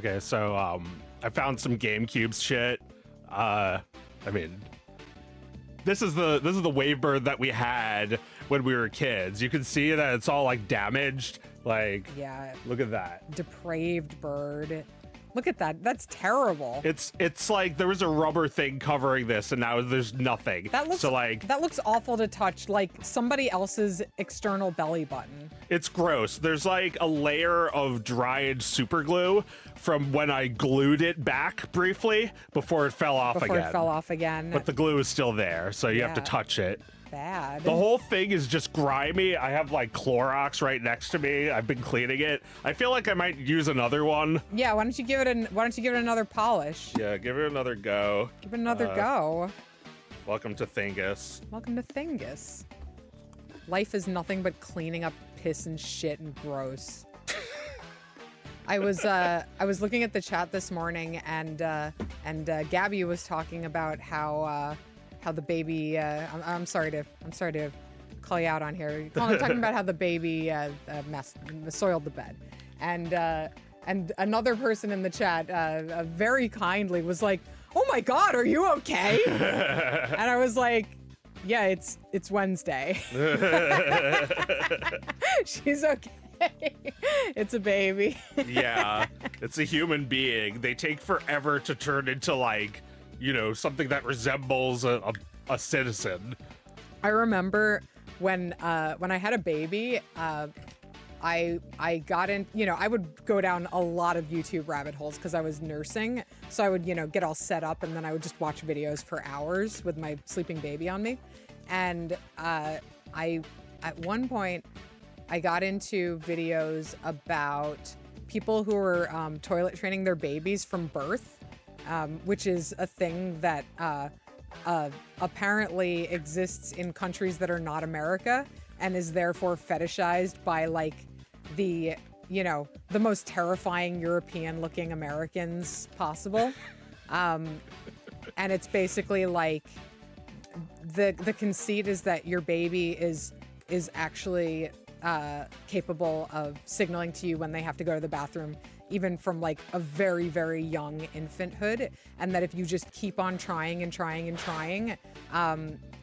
Okay, so I found some Gamecube shit. I mean, this is the Wavebird that we had when we were kids. You can see that it's all like damaged. Like, yeah, look at that. Depraved bird. Look at that. That's terrible. It's like there was a rubber thing covering this, and now there's nothing. That looks so like that looks awful to touch, like somebody else's external belly button. It's gross. There's like a layer of dried super glue from when I glued it back briefly before it fell off Before again. it fell off again. But the glue is still there, so you have to Yeah. touch it. Bad. The whole thing is just grimy. I have like Clorox right next to me. I've been cleaning it. I feel like I might use another one. Yeah, why don't you give it another polish? Yeah, give it another go. Give it another go. Welcome to Thingus. Welcome to Thingus. Life is nothing but cleaning up piss and shit and gross. I was looking at the chat this morning, and Gabby was talking about how the baby. I'm sorry to call you out on here. Talking about how the baby soiled the bed, and another person in the chat very kindly was like, "Oh my God, are you okay?" And I was like, "Yeah, it's Wednesday." She's okay. It's a baby. Yeah, it's a human being. They take forever to turn into like, you know, something that resembles a citizen. I remember when I had a baby, I got in, you know, I would go down a lot of YouTube rabbit holes because I was nursing. So I would, you know, get all set up and then I would just watch videos for hours with my sleeping baby on me. And at one point, I got into videos about people who were toilet training their babies from birth, which is a thing that apparently exists in countries that are not America and is therefore fetishized by like the, you know, the most terrifying European looking Americans possible. And it's basically like the conceit is that your baby is actually capable of signaling to you when they have to go to the bathroom, even from like a very, very young infanthood, and that if you just keep on trying and trying and trying,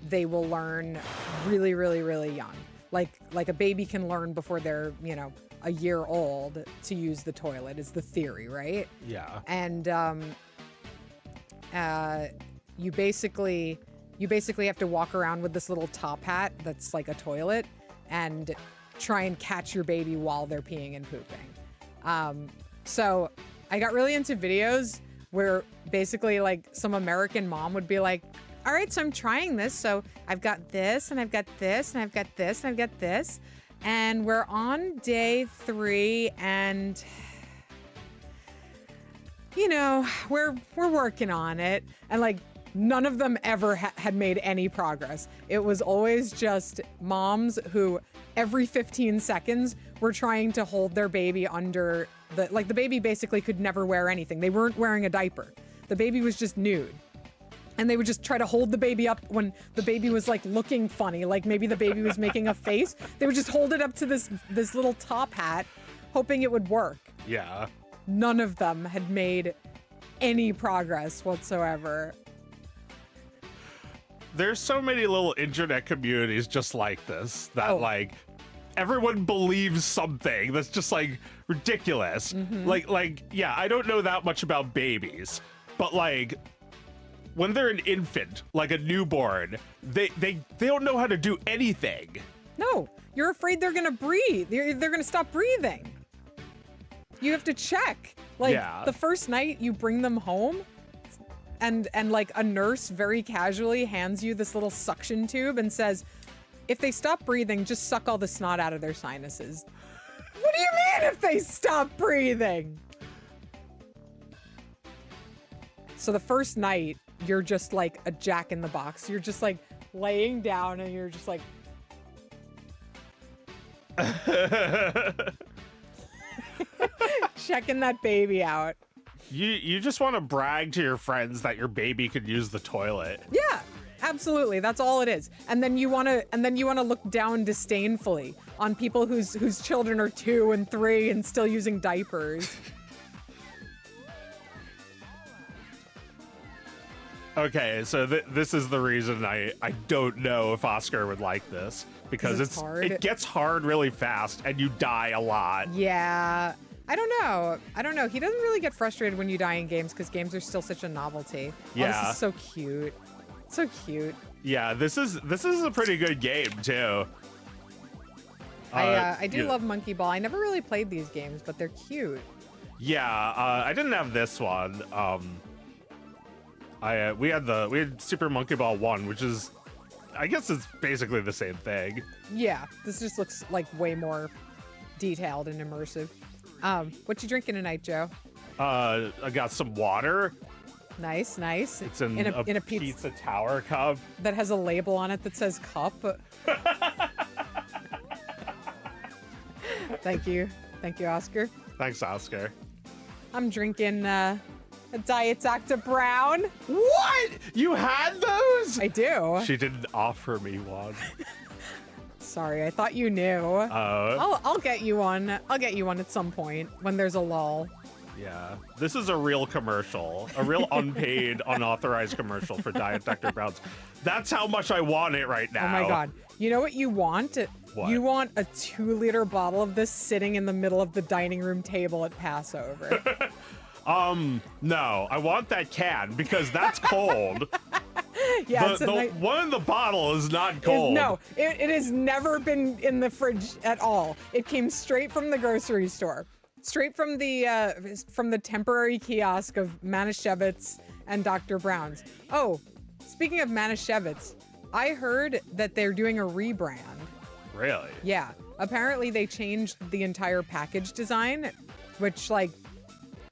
they will learn really, really, really young. Like a baby can learn before they're, you know, a year old to use the toilet is the theory, right? Yeah. And you basically have to walk around with this little top hat that's like a toilet and try and catch your baby while they're peeing and pooping. So I got really into videos where basically like some American mom would be like, all right, so I'm trying this. So I've got this and I've got this and I've got this and I've got this. And we're on day 3 and, you know, we're working on it. And like, none of them ever had made any progress. It was always just moms who every 15 seconds were trying to hold their baby under the baby basically could never wear anything. They weren't wearing a diaper. The baby was just nude. And they would just try to hold the baby up when the baby was like looking funny, like maybe the baby was making a face. They would just hold it up to this little top hat, hoping it would work. Yeah. None of them had made any progress whatsoever. There's so many little internet communities just like this that like everyone believes something that's just like ridiculous. Mm-hmm. Like yeah, I don't know that much about babies, but like when they're an infant, like a newborn, they don't know how to do anything. No, you're afraid they're gonna breathe. They're gonna stop breathing. You have to check. Like the first night you bring them home, and like a nurse very casually hands you this little suction tube and says, if they stop breathing, just suck all the snot out of their sinuses. What do you mean if they stop breathing? So the first night, you're just like a jack in the box. You're just like laying down and you're just like... checking that baby out. You just want to brag to your friends that your baby could use the toilet. Yeah, absolutely. That's all it is. And then you want to look down disdainfully on people whose children are 2 and 3 and still using diapers. Okay, so this is the reason I don't know if Oscar would like this, because it's hard. it gets hard really fast and you die a lot. Yeah. I don't know. He doesn't really get frustrated when you die in games because games are still such a novelty. Yeah. Oh, this is so cute. So cute. Yeah, this is a pretty good game too. I do love Monkey Ball. I never really played these games, but they're cute. Yeah, I didn't have this one. We had Super Monkey Ball 1, which is, I guess it's basically the same thing. Yeah, this just looks like way more detailed and immersive. What you drinking tonight, Joe? I got some water. Nice. It's in a pizza tower cup that has a label on it that says cup. Thank you, Oscar. Thanks, Oscar. I'm drinking a Diet Dr. Brown. What? You had those? I do. She didn't offer me one. Sorry, I thought you knew. I'll get you one. I'll get you one at some point when there's a lull. Yeah, this is a real commercial, a real unpaid, unauthorized commercial for Diet Dr. Brown's. That's how much I want it right now. Oh my God. You know what you want? What? You want a 2-liter bottle of this sitting in the middle of the dining room table at Passover. No, I want that can because that's cold. Yeah, the one in the bottle is not cold. No, it has never been in the fridge at all. It came straight from the grocery store. Straight from the temporary kiosk of Manischewitz and Dr. Brown's. Oh, speaking of Manischewitz, I heard that they're doing a rebrand. Really? Yeah. Apparently they changed the entire package design, which, like,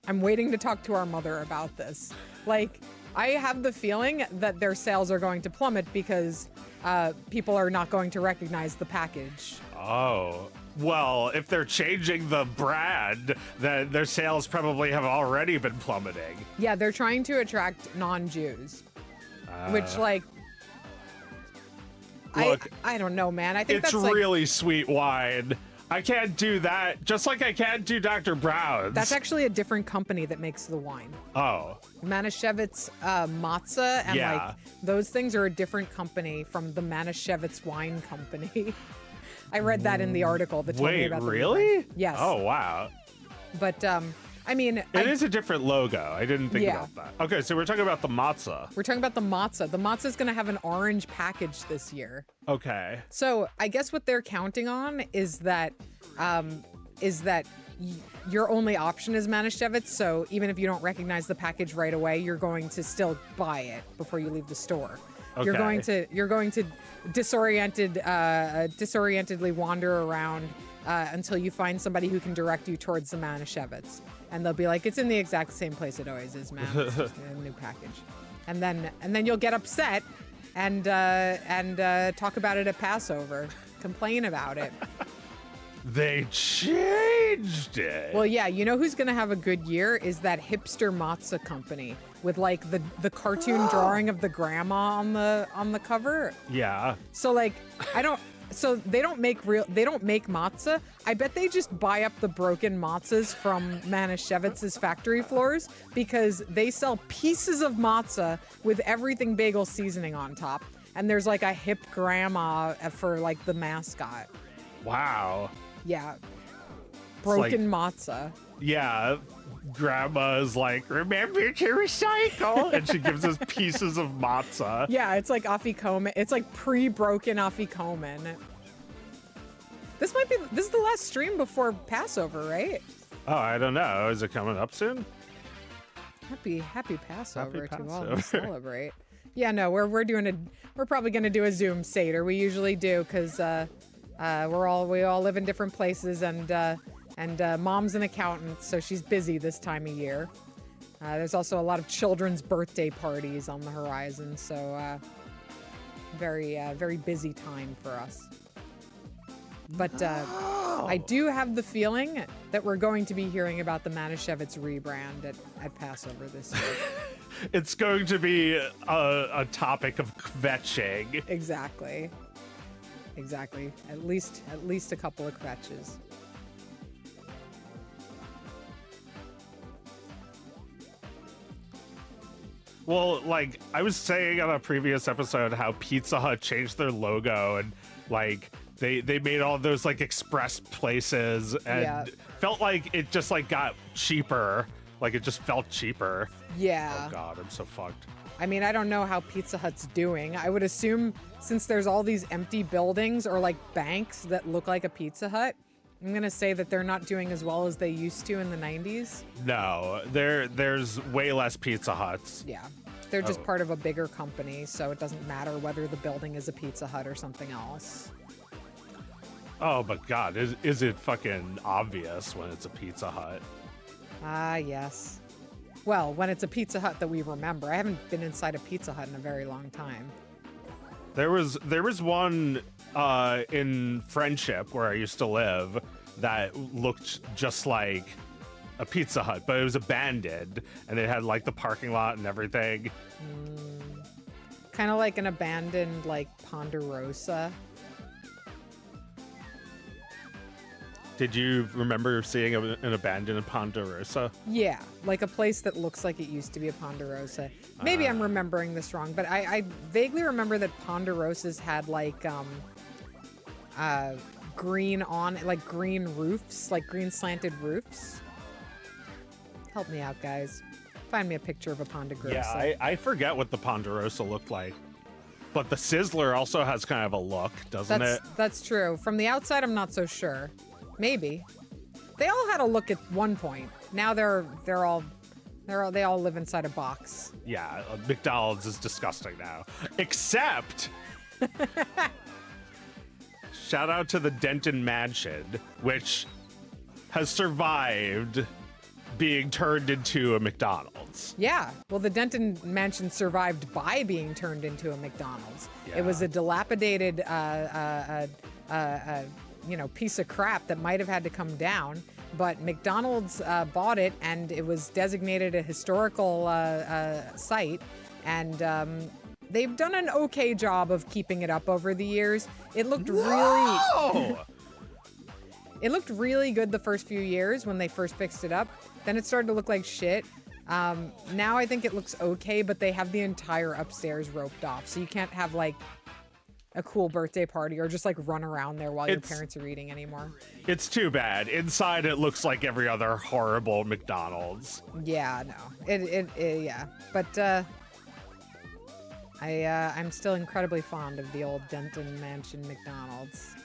I'm waiting to talk to our mother about this. Like, I have the feeling that their sales are going to plummet because people are not going to recognize the package. Oh. Well, if they're changing the brand, then their sales probably have already been plummeting. Yeah, they're trying to attract non-Jews, which, like, look, I don't know, man. I think it's that's really sweet wine. I can't do that, just like I can't do Dr. Brown's. That's actually a different company that makes the wine. Oh. Manischewitz matzah and Yeah. like those things are a different company from the Manischewitz Wine Company. I read that in the article that told me about the really? rebrand. Yes. Oh, wow. But I mean, It is a different logo. I didn't think about that. Okay, so we're talking about the matzah. We're talking about the matzah. The matzah is going to have an orange package this year. Okay. So I guess what they're counting on is that your only option is Manischewitz. So even if you don't recognize the package right away, you're going to still buy it before you leave the store. Okay. You're going to disorientedly wander around until you find somebody who can direct you towards the Manischewitz. And they'll be like, it's in the exact same place it always is, man. It's just a new package. And then you'll get upset and talk about it at Passover, complain about it. They changed it. Well, yeah, you know who's going to have a good year is that hipster matzah company with like the cartoon drawing of the grandma on the cover. Yeah. So like so they don't make matzah. I bet they just buy up the broken matzahs from Manishewitz's factory floors because they sell pieces of matzah with everything bagel seasoning on top. And there's like a hip grandma for like the mascot. Wow. Yeah. Broken matzah. Yeah. Grandma's like, remember to recycle, and she gives us pieces of matzah. Yeah, it's like afikomen. It's like pre-broken afikomen. This is the last stream before Passover, right? Oh, I don't know. Is it coming up soon? Happy Passover Happy to all who Passover. celebrate. Yeah, no, we're probably gonna do a Zoom Seder. We usually do because we all live in different places and mom's an accountant, so she's busy this time of year. There's also a lot of children's birthday parties on the horizon, so very busy time for us. But I do have the feeling that we're going to be hearing about the Manischewitz rebrand at Passover this year. It's going to be a topic of kvetching. Exactly. At least a couple of kvetches. Well, like I was saying on a previous episode, how Pizza Hut changed their logo and like they made all those like express places and Yeah. felt like it just like got cheaper. Like it just felt cheaper. Yeah. Oh God, I'm so fucked. I mean, I don't know how Pizza Hut's doing. I would assume since there's all these empty buildings or like banks that look like a Pizza Hut, I'm gonna say that they're not doing as well as they used to in the 90s. No, there's way less Pizza Huts. Yeah. They're just part of a bigger company, so it doesn't matter whether the building is a Pizza Hut or something else. Oh, but God, is it fucking obvious when it's a Pizza Hut? Ah, yes. Well, when it's a Pizza Hut that we remember. I haven't been inside a Pizza Hut in a very long time. There was one in Friendship where I used to live that looked just like a Pizza Hut, but it was abandoned and it had like the parking lot and everything. Kind of like an abandoned, like, Ponderosa. Did you remember seeing an abandoned Ponderosa? Yeah, like a place that looks like it used to be a Ponderosa. Maybe I'm remembering this wrong, but I vaguely remember that Ponderosas had like green roofs, like green slanted roofs. Help me out, guys. Find me a picture of a Ponderosa. Yeah, I forget what the Ponderosa looked like. But the Sizzler also has kind of a look, doesn't it? That's true. From the outside, I'm not so sure. Maybe. They all had a look at one point. Now they all live inside a box. Yeah, McDonald's is disgusting now. Except shout out to the Denton Mansion, which has survived being turned into a McDonald's. Yeah. Well, the Denton Mansion survived by being turned into a McDonald's. Yeah. It was a dilapidated piece of crap that might have had to come down, but McDonald's bought it, and it was designated a historical site, and they've done an okay job of keeping it up over the years. It looked it looked really good the first few years when they first fixed it up. Then it started to look like shit. Now I think it looks okay, but they have the entire upstairs roped off, so you can't have like a cool birthday party or just like run around there while your parents are eating anymore. It's too bad. Inside it looks like every other horrible McDonald's. Yeah, no. Yeah. But I'm still incredibly fond of the old Denton Mansion McDonald's.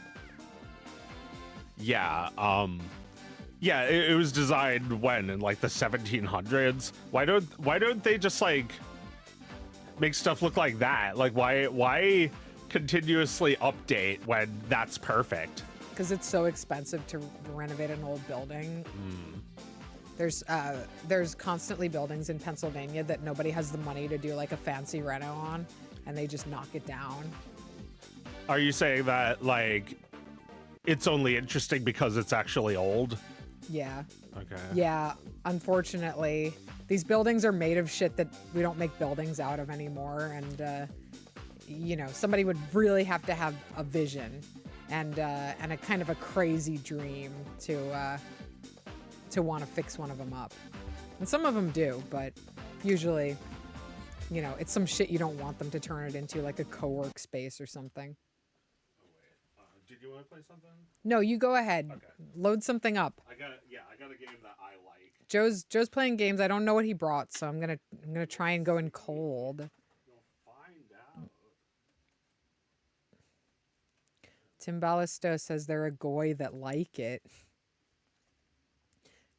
Yeah, yeah, it was designed when in like the 1700s. Why don't they just like make stuff look like that? Like why continuously update when that's perfect? Because it's so expensive to renovate an old building. There's constantly buildings in Pennsylvania that nobody has the money to do like a fancy reno on, and they just knock it down. Are you saying that like it's only interesting because it's actually old? Yeah. Okay. Yeah, unfortunately, these buildings are made of shit that we don't make buildings out of anymore, and somebody would really have to have a vision and a kind of a crazy dream to want to fix one of them up. And some of them do, but usually, it's some shit you don't want them to turn it into, like a co-work space or something. Did you want to play something? No, you go ahead. Okay. Load something up. I got a game that I like. Joe's playing games. I don't know what he brought, so I'm gonna try and go in cold. You'll find out. Tim Ballisto says they're a goy that like it.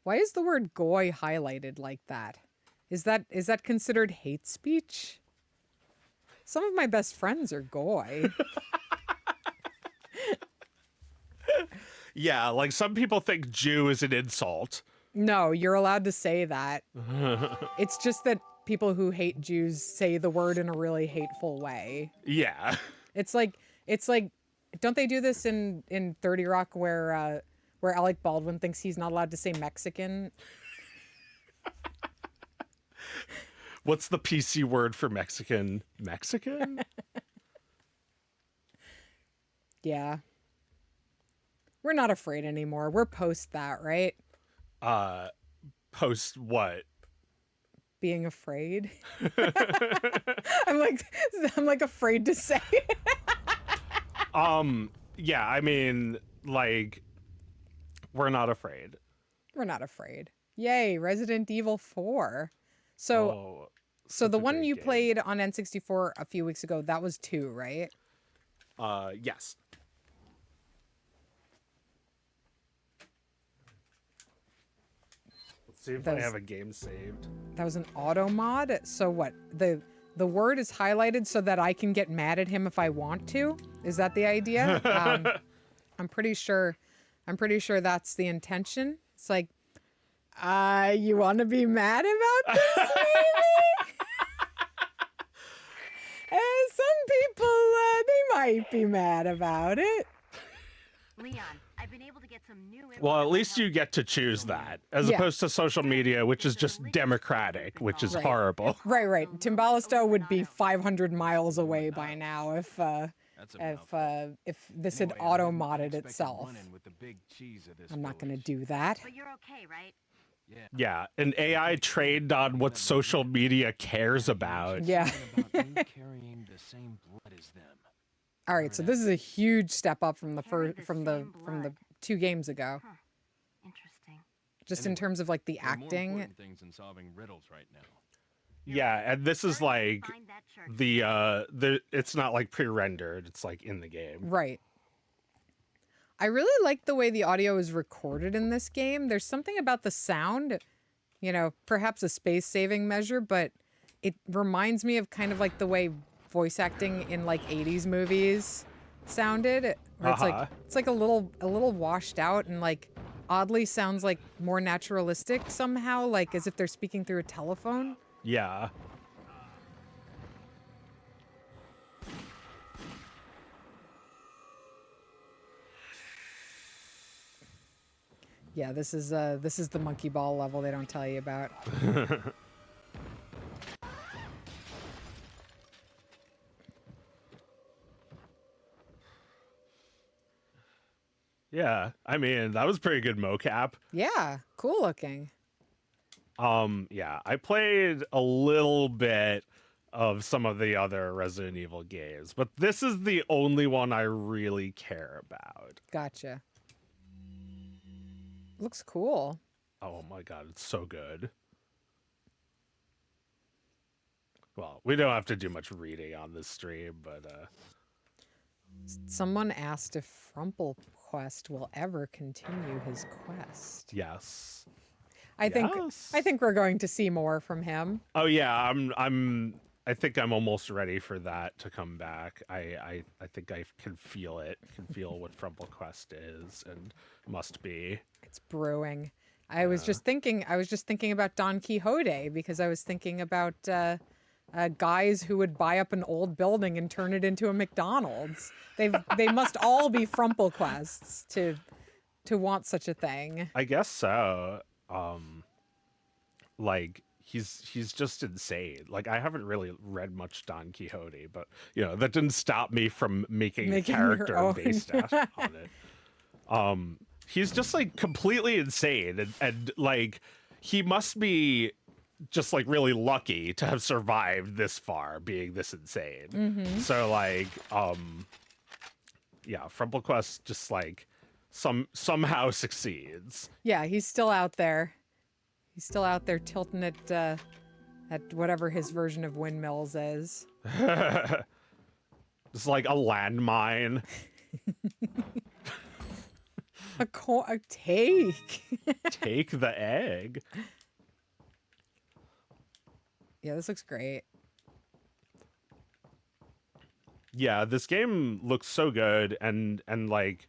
Why is the word goy highlighted like that? Is that considered hate speech? Some of my best friends are goy. Yeah, like some people think Jew is an insult. No, you're allowed to say that. It's just that people who hate Jews say the word in a really hateful way. Yeah. It's like don't they do this in 30 Rock where Alec Baldwin thinks he's not allowed to say Mexican? What's the PC word for Mexican? Mexican? Yeah. We're not afraid anymore. We're post that, right? Post what? being afraid. I'm like afraid to say it. Yeah, I mean, like, we're not afraid. We're not afraid. Yay, Resident Evil 4. So Such the a one great you game. played on N64 a few weeks ago, that was 2, right? Yes. Let's see if I have a game saved. That was an auto mod. So what? The word is highlighted so that I can get mad at him if I want to. Is that the idea? I'm pretty sure that's the intention. It's like, you want to be mad about this, maybe? Some people, they might be mad about it. Leon, I've been able to get some new info Well, at about least how you get to choose that, as Yeah. opposed to social media, which is just democratic, which is horrible. Right. Timbalisto would be 500 miles away by now if this had auto modded itself. I'm not going to do that. But you're okay, right? Yeah, an AI trained on what social media cares about. Yeah. carrying the same blood as them. All right, so this is a huge step up from the Carry first the same from the blood. 2 games ago. Interesting. Just in terms of like the There are more acting. important things in solving riddles right now. Yeah, and this is like Find that church. the it's not like pre-rendered, it's like in the game. Right. I really like the way the audio is recorded in this game. There's something about the sound, perhaps a space-saving measure, but it reminds me of kind of like the way voice acting in like 80s movies sounded. Where it's like a little washed out and like oddly sounds like more naturalistic somehow, like as if they're speaking through a telephone. Yeah. Yeah, this is the monkey ball level they don't tell you about. Yeah. I mean, that was pretty good mocap. Yeah, cool looking. Yeah, I played a little bit of some of the other Resident Evil games, but this is the only one I really care about. Gotcha. Looks cool. Oh my god, it's so good. Well, we don't have to do much reading on this stream, but Someone asked if Quest will ever continue his quest. yes. I think Yes. we're going to see more from him. Oh yeah, I think I'm almost ready for that to come back. I think I can feel it. Can feel what Quest is and must be. It's brewing. I was just thinking about Don Quixote because I was thinking about guys who would buy up an old building and turn it into a McDonald's. They must all be Quests to want such a thing. I guess so. Like he's just insane. Like I haven't really read much Don Quixote, but that didn't stop me from making a Making your character own. based on it. He's just like completely insane, and like he must be just like really lucky to have survived this far, being this insane. Mm-hmm. So like, yeah, Quest just like somehow succeeds. Yeah, he's still out there. He's still out there tilting it at whatever his version of windmills is. It's like a landmine. A take. Take the egg. Yeah, this looks great. Yeah, this game looks so good, and like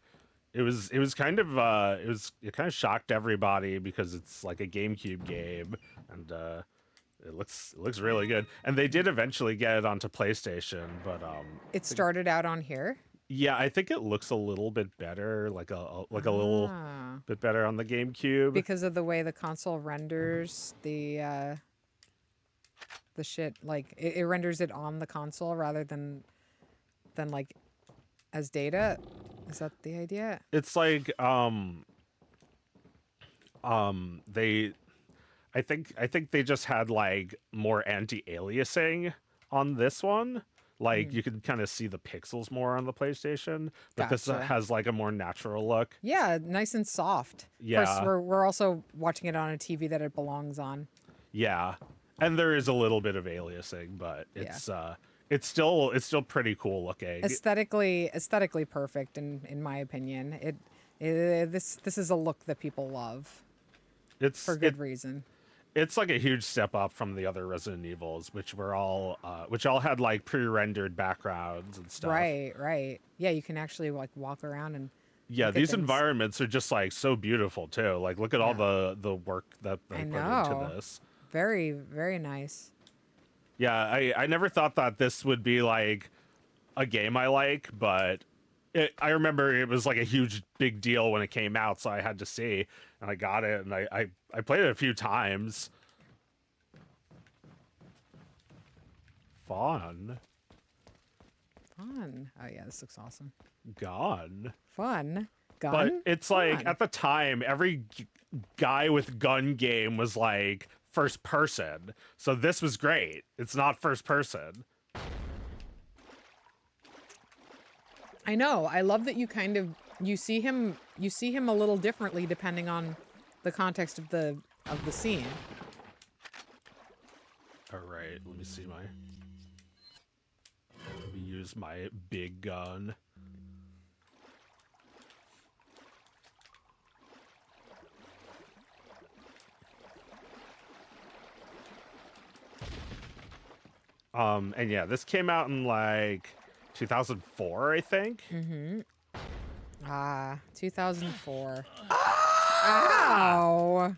it kind of shocked everybody because it's like a GameCube game, and it looks really good. And they did eventually get it onto PlayStation, but It started out on here. yeah, I think it looks a little bit better, like a little Ah. bit better on the GameCube. Because of the way the console renders the shit, like it renders it on the console rather than like as data. Is that the idea? It's like I I think they just had like more anti-aliasing on this one. Like you can kind of see the pixels more on the PlayStation, but this Gotcha. has like a more natural look. Yeah, nice and soft. Of Yeah. course, we're also watching it on a TV that it belongs on. Yeah, and there is a little bit of aliasing, but it's still pretty cool looking. Aesthetically perfect in my opinion. This is a look that people love It's for good reason. It's like a huge step up from the other Resident Evils, which all had like pre-rendered backgrounds and stuff. Right. Yeah, you can actually like walk around and Yeah, look at these things. environments are just like so beautiful too. Like look at all the work that they I put know. into this. Very, very nice. Yeah, I never thought that this would be like a game I like, but I remember it was like a huge big deal when it came out, so I had to see, and I got it, and I played it a few times. Fun. Oh yeah, this looks awesome. Gun. Fun. Gun. But it's like Fun. at the time, every guy with gun game was like first person, so this was great. It's not first person. I know. I love that you see him a little differently depending on the context of the scene. All right, let me use my big gun. And yeah, this came out in like 2004, I think. 2004. Ow!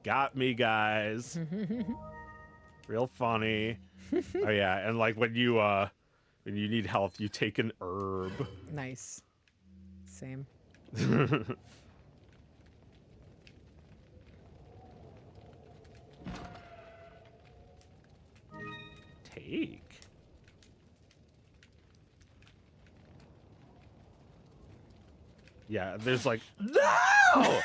Got me, guys. Real funny. Oh yeah, and like when you need health, you take an herb. Nice. Same. Take. Yeah, there's like no.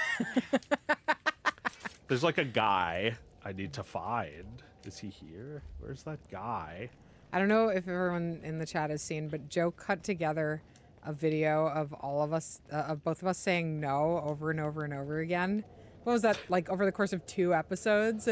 There's like a guy I need to find. Is he here? Where's that guy? I don't know if everyone in the chat has seen, but Joe cut together a video of all of us, of both of us saying no over and over and over again. What was that, like over the course of 2 episodes?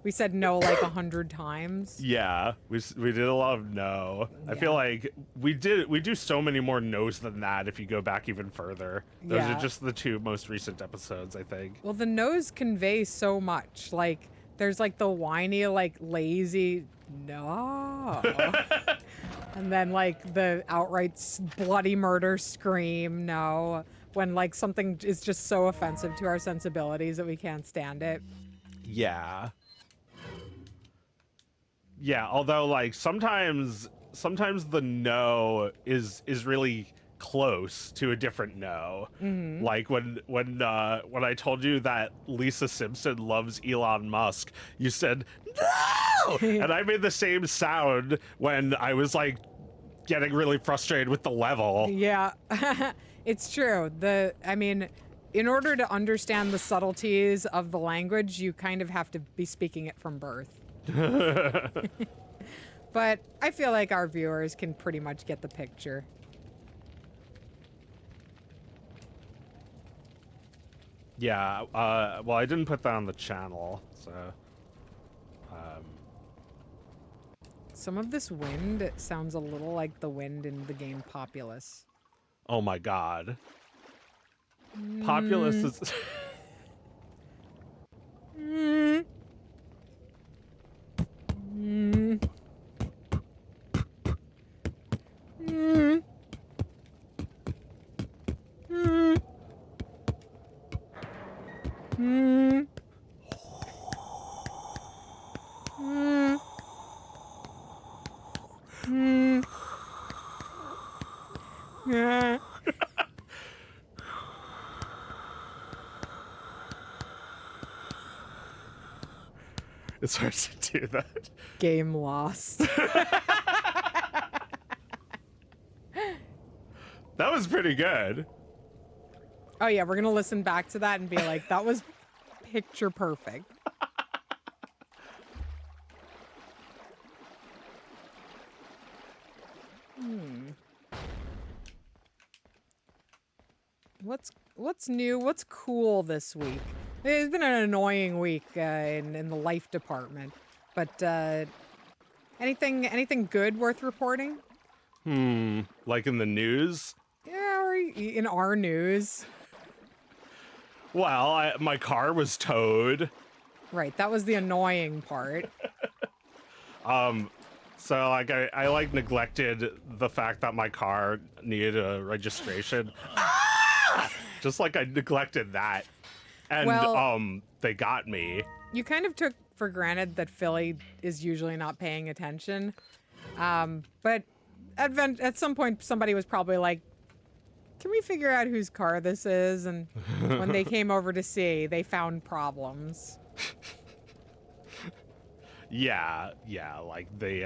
We said no like 100 times. Yeah, we did a lot of no. I feel like we do so many more no's than that if you go back even further. Those Yeah. are just the 2 most recent episodes, I think. Well, the no's convey so much. Like, there's like the whiny, like lazy no. And then like the outright bloody murder scream no. When like something is just so offensive to our sensibilities that we can't stand it. Yeah. Yeah, although like sometimes the no is really close to a different no. Like when I told you that Lisa Simpson loves Elon Musk, you said no, and I made the same sound when I was like getting really frustrated with the level. Yeah, it's true. I mean, in order to understand the subtleties of the language, you kind of have to be speaking it from birth. But I feel like our viewers can pretty much get the picture. Yeah, well, I didn't put that on the channel, so... Some of this wind sounds a little like the wind in the game Populous. Oh my god. Populous is... It's hard to do that. Game lost. That was pretty good. Oh yeah, we're gonna listen back to that and be like, that was picture perfect. What's new? What's cool this week? It's been an annoying week in the life department, but anything good worth reporting? Like in the news? Yeah, or in our news. Well, my car was towed. Right, that was the annoying part. So like I like neglected the fact that my car needed a registration. Just like I neglected that. And Well- they got me. You kind of took for granted that Philly is usually not paying attention. But at some point, somebody was probably like, can we figure out whose car this is? And when they came over to see, they found problems. Yeah, like they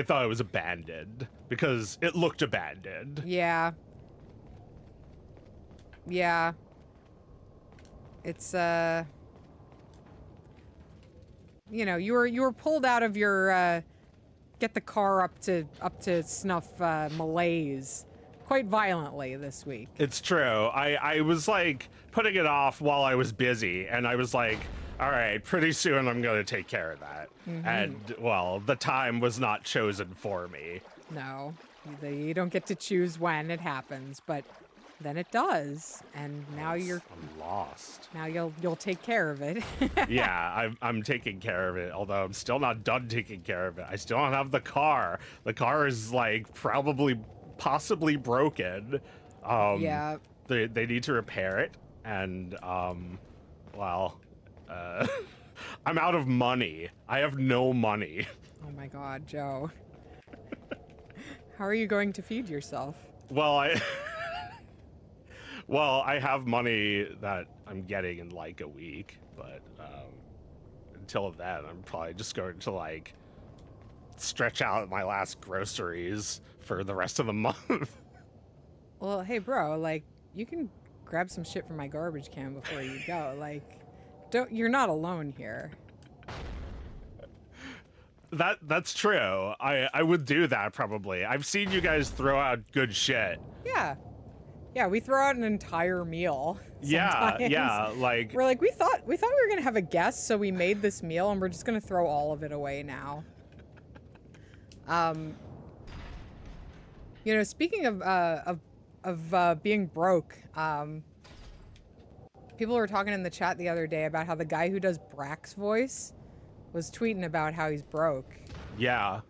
thought it was abandoned because it looked abandoned. Yeah. Yeah. It's you know, you were pulled out of your get the car up to snuff malaise quite violently this week. It's true. I was like putting it off while I was busy, and I was like, all right, pretty soon I'm going to take care of that. And well, the time was not chosen for me. No, you don't get to choose when it happens, but then it does, and now I'm lost. now you'll take care of it. Yeah, I'm taking care of it, although I'm still not done taking care of it. I still don't have the car. The car is like possibly broken. Yeah. They need to repair it, and well, I'm out of money. I have no money. Oh my God, Joe. How are you going to feed yourself? Well, Well, I have money that I'm getting in like a week, but until then, I'm probably just going to like stretch out my last groceries for the rest of the month. Well, hey, bro, like, you can grab some shit from my garbage can before you go. Like, you're not alone here. That's true. I would do that probably. I've seen you guys throw out good shit. Yeah. Yeah, we throw out an entire meal. Yeah, sometimes. yeah, like We're like, we thought we were gonna have a guest, so we made this meal, and we're just gonna throw all of it away now. You know, speaking of being broke, people were talking in the chat the other day about how the guy who does Brack's voice was tweeting about how he's broke. yeah,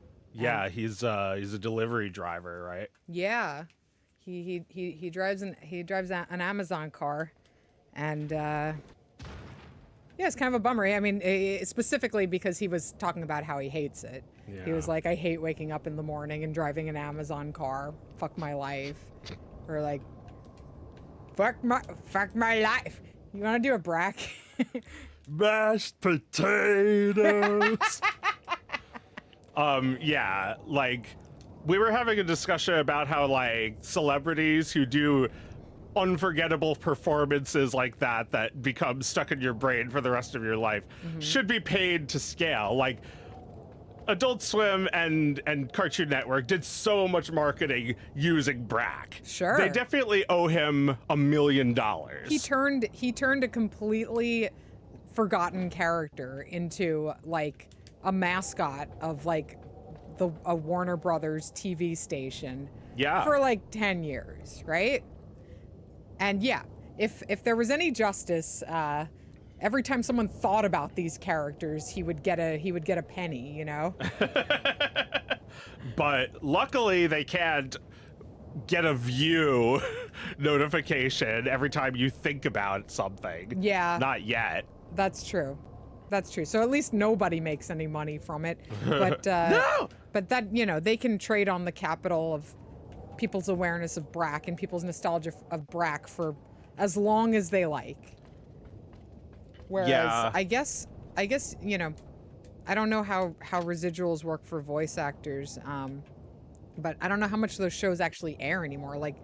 he's a delivery driver, right? Yeah, he drives an Amazon car, and yeah, it's kind of a bummer. I mean, specifically because he was talking about how he hates it. Yeah. He was like, I hate waking up in the morning and driving an Amazon car. Fuck my life. Or like, fuck my life. You want to do a Brack? Mashed potatoes. Yeah, like we were having a discussion about how like celebrities who do unforgettable performances like that become stuck in your brain for the rest of your life should be paid to scale. Like Adult Swim and Cartoon Network did so much marketing using Brack. Sure. They definitely owe him $1 million. He turned a completely forgotten character into like a mascot of like a Warner Brothers TV station. Yeah. For like 10 years, right? And yeah, if there was any justice, every time someone thought about these characters, he would get a penny, you know? But luckily they can't get a view notification every time you think about something. Yeah. Not yet. That's true. That's true. So at least nobody makes any money from it. But No! But that, you know, they can trade on the capital of people's awareness of Brack and people's nostalgia of Brack for as long as they like. Whereas Yeah. I guess, you know, I don't know how residuals work for voice actors, but I don't know how much those shows actually air anymore. Like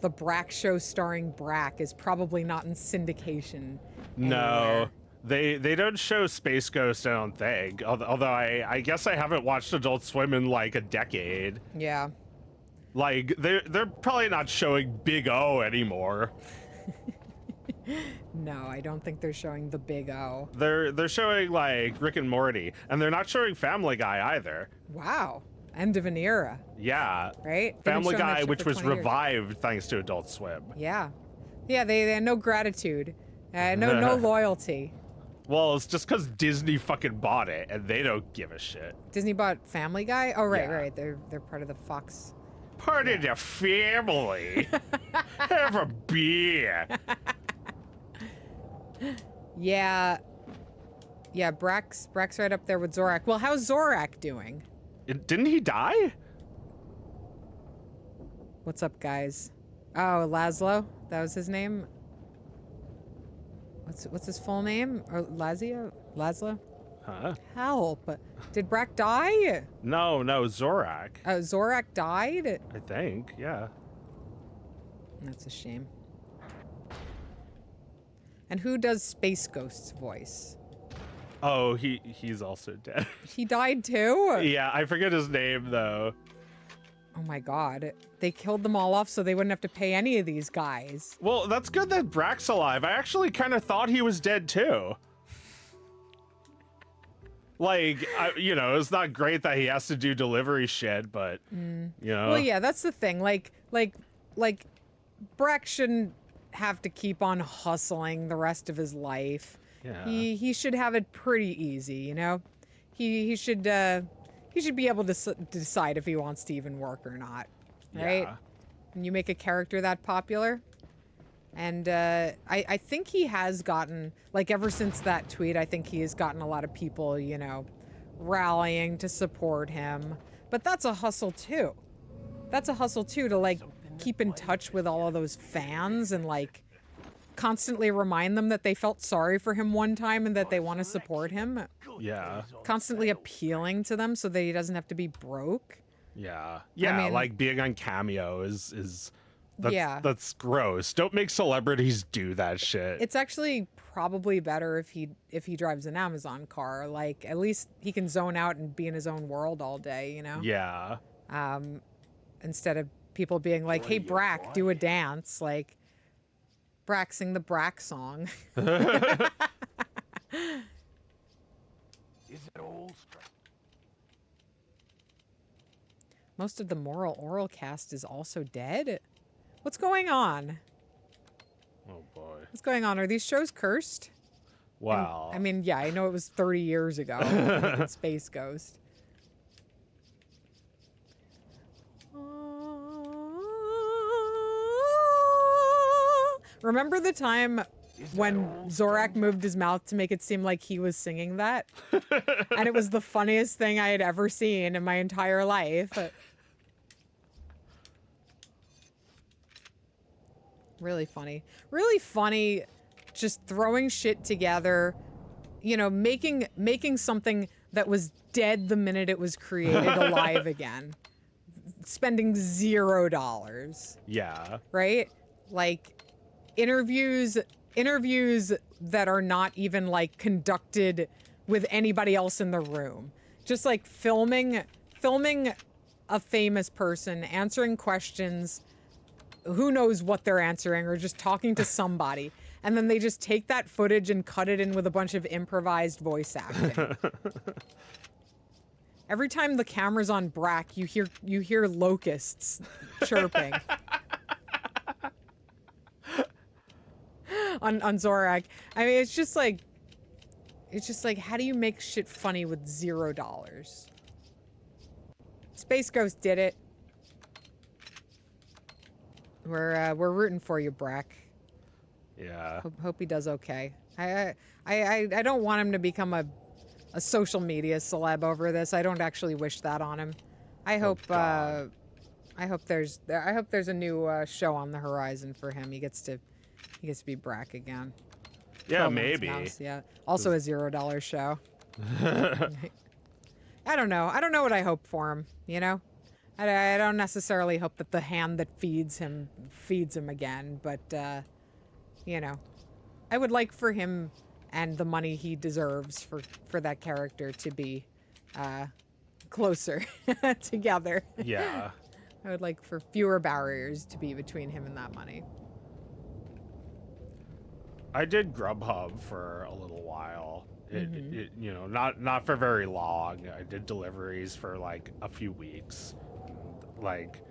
the Brack show starring Brack is probably not in syndication. No. anywhere. They don't show Space Ghost, I don't think. Although I guess I haven't watched Adult Swim in like a decade. Yeah. Like they're probably not showing Big O anymore. No, I don't think they're showing the Big O. They're showing like Rick and Morty, and they're not showing Family Guy either. Wow. End of an era, Yeah. right? They've been Family showing that Guy, shit which for was 20 years. revived thanks to Adult Swim. Yeah. Yeah, they had no gratitude. No loyalty. Well, it's just because Disney fucking bought it, and they don't give a shit. Disney bought Family Guy? Oh, right, Yeah. right. They're part of the Fox. Part of the family. Have a beer. Yeah. Yeah, Brack's right up there with Zorak. Well, how's Zorak doing? Didn't he die? What's up, guys? Oh, Laszlo? That was his name? What's his full name? Or Laszlo? Huh? Help. Did Brack die? No, Zorak. Zorak died? I think, yeah. That's a shame. And who does Space Ghost's voice? Oh, he's also dead. He died too? Yeah, I forget his name though. Oh my god. They killed them all off so they wouldn't have to pay any of these guys. Well, that's good that Brack's alive. I actually kind of thought he was dead too. Like, it's not great that he has to do delivery shit, but Well, yeah, that's the thing. Like Brack shouldn't have to keep on hustling the rest of his life. Yeah. He should have it pretty easy, you know? He should be able to decide if he wants to even work or not, right? Yeah. When you make a character that popular. And I think he has gotten, like, ever since that tweet, I think he has gotten a lot of people, rallying to support him. But that's a hustle too. That's a hustle too, to like keep in touch with all of those fans and like constantly remind them that they felt sorry for him one time and that they want to support him. Yeah. Constantly appealing to them so that he doesn't have to be broke. Yeah. Yeah, mean- like being on Cameo is Yeah. that's gross. Don't make celebrities do that shit. It's actually probably better if he drives an Amazon car. Like, at least he can zone out and be in his own world all day, you know? Yeah. Instead of people being like, hey, Brack, do a dance. Like, Brack, sing the Brack song. Is it old stuff? Most of the Moral Oral cast is also dead. What's going on? Oh boy. What's going on? Are these shows cursed? Wow. I mean, yeah, I know it was 30 years ago. Like Space Ghost. Remember the time when Zorak moved his mouth to make it seem like he was singing that? And it was the funniest thing I had ever seen in my entire life. Really funny. Really funny, just throwing shit together, making something that was dead the minute it was created alive again. Spending $0, Yeah. right? Like interviews that are not even like conducted with anybody else in the room. Just like filming a famous person, answering questions, who knows what they're answering, or just talking to somebody. And then they just take that footage and cut it in with a bunch of improvised voice acting. Every time the camera's on Brack, you hear locusts chirping. on Zorak. I mean, it's just like, how do you make shit funny with $0? Space Ghost did it. We're rooting for you, Brack. Yeah. Hope he does okay. I don't want him to become a social media celeb over this. I don't actually wish that on him. I hope there's a new show on the horizon for him. He gets to be Brack again. Yeah, 12 Months maybe. Mouse, yeah. Also a $0 show. I don't know. I don't know what I hope for him, I don't necessarily hope that the hand that feeds him again, but you know, I would like for him and the money he deserves for that character to be closer together. Yeah. I would like for fewer barriers to be between him and that money. I did Grubhub for a little while. It you know, not for very long. I did deliveries for like a few weeks. Like,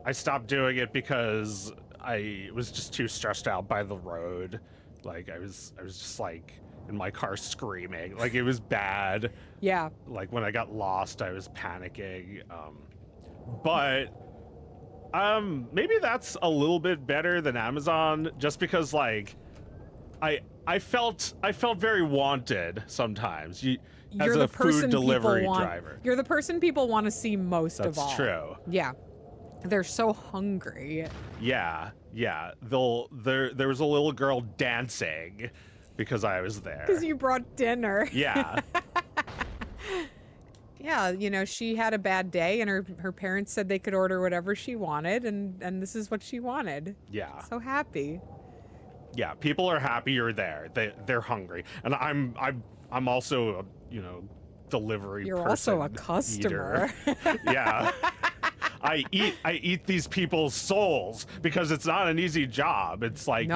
I stopped doing it because I was just too stressed out by the road. Like, I was just like in my car screaming. Like, it was bad. Yeah. Like, when I got lost, I was panicking. But maybe that's a little bit better than Amazon, just because like I felt very wanted sometimes. You're as a food delivery driver. You're the person people want to see most of all. That's true. Yeah. They're so hungry. Yeah. There was a little girl dancing because I was there. Because you brought dinner. Yeah. Yeah, you know, she had a bad day and her parents said they could order whatever she wanted and this is what she wanted. Yeah. So happy. Yeah, people are happy you're there. They're hungry. And I'm also a, you know, delivery You're person, also a customer. Yeah. I eat these people's souls because it's not an easy job. It's like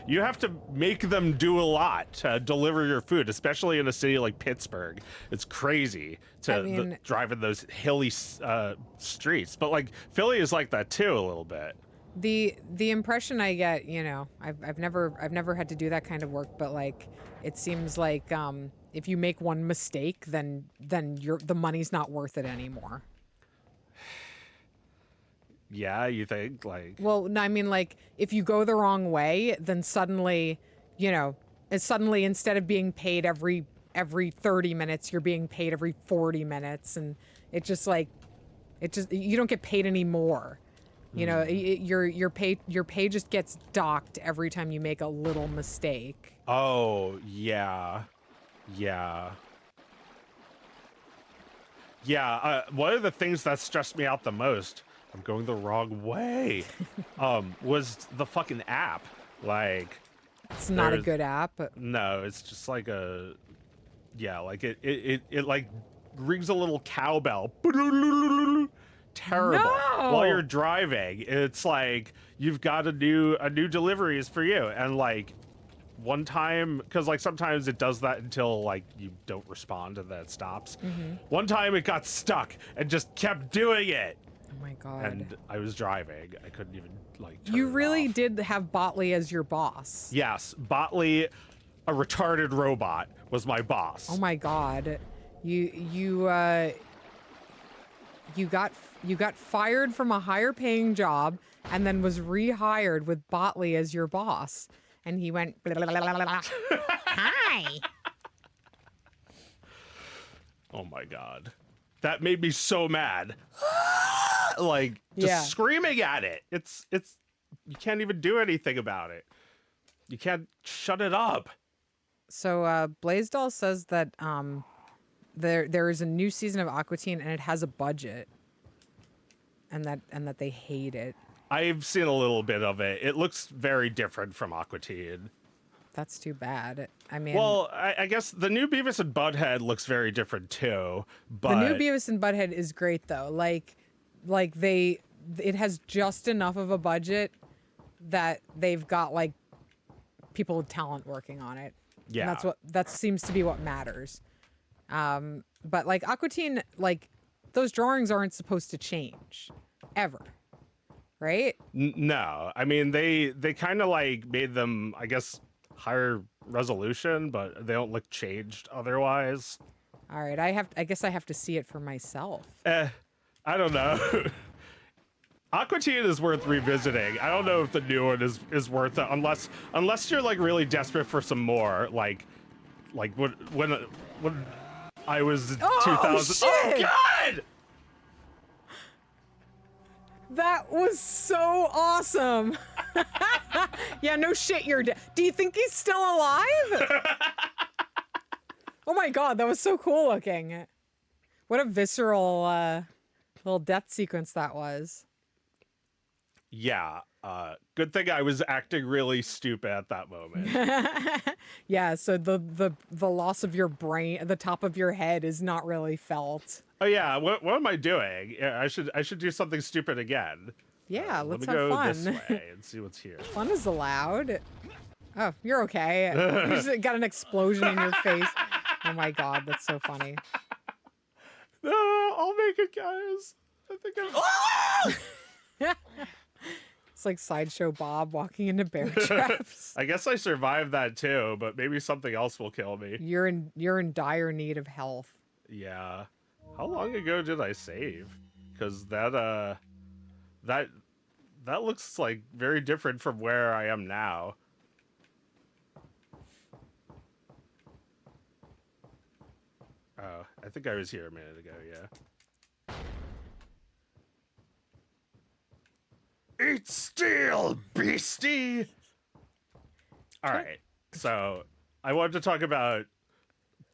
you have to make them do a lot to deliver your food, especially in a city like Pittsburgh. It's crazy to drive in those hilly streets. But like Philly is like that too a little bit. The impression I get, you know, I've never had to do that kind of work, but like it seems like if you make one mistake, then the money's not worth it anymore. Yeah, you think like? Well, no, I mean, like if you go the wrong way, then suddenly, you know, instead of being paid every 30 minutes, you're being paid every 40 minutes, and you don't get paid anymore. You know, your pay just gets docked every time you make a little mistake. Oh yeah. One of the things that stressed me out the most, I'm going the wrong way, was the fucking app. Like, it's not a good app. No, it's just like like it like rings a little cowbell. Terrible. No! While you're driving, it's like you've got a new delivery is for you, and like one time, because like sometimes it does that until like you don't respond and then it stops. One time it got stuck and just kept doing it. Oh my god. And I was driving. I couldn't even like turn You it really off. did have Botley as your boss. Yes, Botley, a retarded robot, was my boss. Oh my god. You got fired from a higher paying job and then was rehired with Botley as your boss. And he went, blah, blah, blah, blah, blah. Hi. Oh my god. That made me so mad. Like just screaming at it. It's you can't even do anything about it. You can't shut it up. So Blaisdell says that there is a new season of Aqua Teen and it has a budget. And that they hate it. I've seen a little bit of it. It looks very different from Aqua Teen. That's too bad. I mean, well, I guess the new Beavis and Butthead looks very different too. But the new Beavis and Butthead is great though. Like it has just enough of a budget that they've got like people with talent working on it. Yeah, and that seems to be what matters. But like Aqua Teen, like those drawings aren't supposed to change ever. Right? No, I mean they kind of like made them, I guess, higher resolution, but they don't look changed otherwise. All right, I guess I have to see it for myself. I don't know. Aqua Teen is worth revisiting. I don't know if the new one is worth it unless you're like really desperate for some more. Like when I was 2000. Shit! Oh god! That was so awesome. Yeah, no shit, you're dead. Do you think he's still alive? Oh my god, that was so cool looking. What a visceral Little death sequence that was. Yeah. Good thing I was acting really stupid at that moment. Yeah, so the loss of your brain, the top of your head is not really felt. Oh yeah, what am I doing? Yeah, I should do something stupid again. Yeah, Let let's me have go fun. this way and see what's here. Fun is allowed. Oh, you're okay. You just got an explosion in your face. Oh my god, that's so funny. No, I'll make it, guys. I think I'm. It's like Sideshow Bob walking into bear traps. I guess I survived that too, but maybe something else will kill me. You're in dire need of health. Yeah. How long ago did I save? Because that looks like very different from where I am now. Oh, I think I was here a minute ago, yeah. Eat steel, beastie! Alright, so I wanted to talk about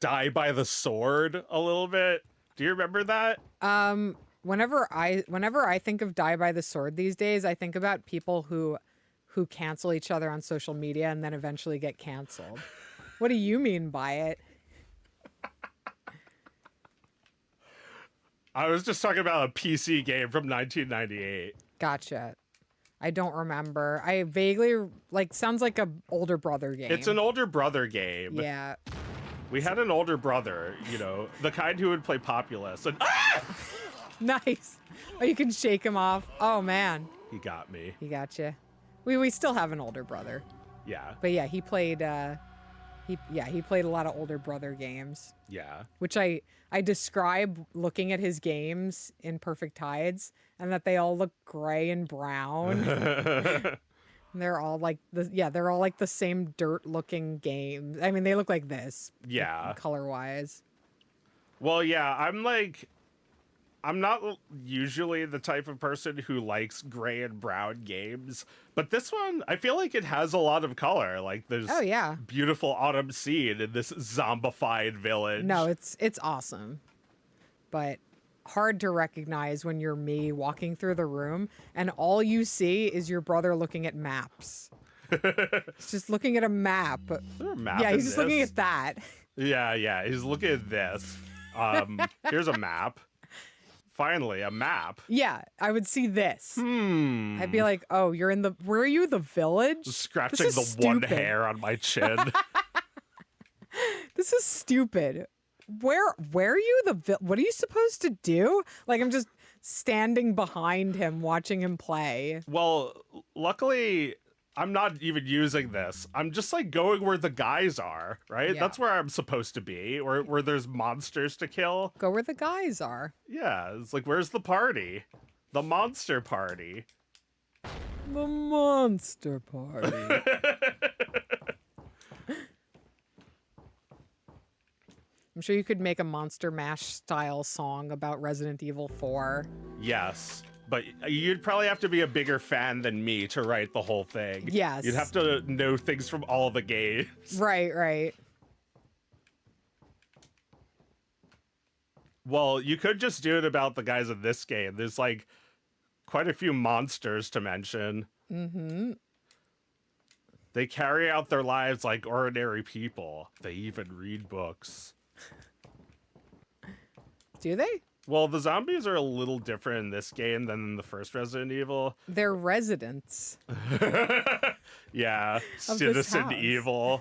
Die by the Sword a little bit. Do you remember that? Whenever I think of Die by the Sword these days, I think about people who cancel each other on social media and then eventually get canceled. What do you mean by it? I was just talking about a PC game from 1998. Gotcha. I don't remember. I vaguely sounds like a older brother game. It's an older brother game. Yeah. We had an older brother, you know, the kind who would play Populous, and Nice. Oh, you can shake him off. Oh man, he got me. he got you. We still have an older brother, Yeah, but yeah, he played he played a lot of older brother games, yeah. which I describe looking at his games in Perfect Tides, and that they all look gray and brown. And they're all like the same dirt looking games. I mean, they look like this. Yeah. Color wise. Well, yeah, I'm not usually the type of person who likes gray and brown games, but this one, I feel like it has a lot of color. Like there's Oh yeah. beautiful autumn scene in this zombified village. No, it's awesome. But hard to recognize when you're me walking through the room and all you see is your brother looking at maps. He's just looking at a map. Is there a map Yeah, in he's just looking this? at that. Yeah, he's looking at this. Here's a map. Finally, a map. Yeah, I would see this. Hmm. I'd be like, "Oh, you're in the where are you? The village?" Scratching This is the one stupid. hair on my chin. This is stupid. Where are you? What are you supposed to do? Like I'm just standing behind him watching him play. Well, luckily, I'm not even using this. I'm just like going where the guys are, right? Yeah. That's where I'm supposed to be, where there's monsters to kill. Go where the guys are. Yeah, it's like, where's the party? The monster party. The monster party. I'm sure you could make a Monster Mash style song about Resident Evil 4. Yes, but you'd probably have to be a bigger fan than me to write the whole thing. Yes. You'd have to know things from all the games. Right. Well, you could just do it about the guys in this game. There's like quite a few monsters to mention. Mm-hmm. They carry out their lives like ordinary people. They even read books. Do they? Well, the zombies are a little different in this game than in the first Resident Evil. They're residents. Yeah, Of this Citizen house. Evil.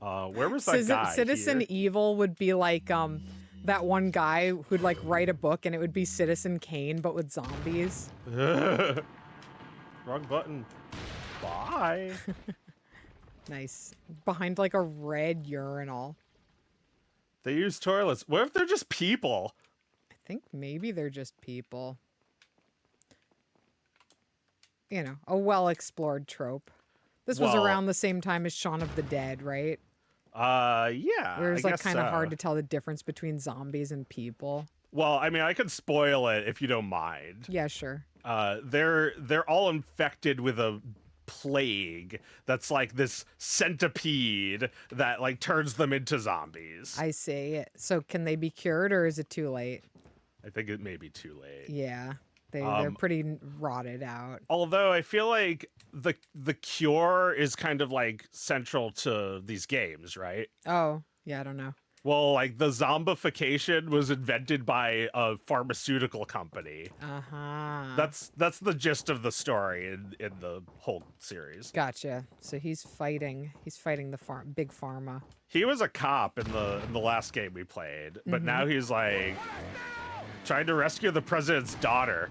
Where was that guy? Citizen Here? Evil would be like that one guy who'd like write a book and it would be Citizen Kane but with zombies. Wrong button. Bye. Nice. Behind like a red urinal. They use toilets. What if they're just people? I think maybe they're just people. You know, a well-explored trope. This was Well- around the same time as Shaun of the Dead, right? Yeah. Where it's I like guess kind of so. hard to tell the difference between zombies and people. Well, I mean, I could spoil it if you don't mind. Yeah, sure. They're all infected with a plague that's like this centipede that like turns them into zombies. I see. So can they be cured, or is it too late? I think it may be too late. Yeah, they're pretty rotted out. Although I feel like the cure is kind of like central to these games, right? Oh, yeah, I don't know. Well, like the zombification was invented by a pharmaceutical company. Uh-huh. That's the gist of the story in the whole series. Gotcha. So he's fighting the big pharma. He was a cop in the last game we played, but now he's like trying to rescue the president's daughter.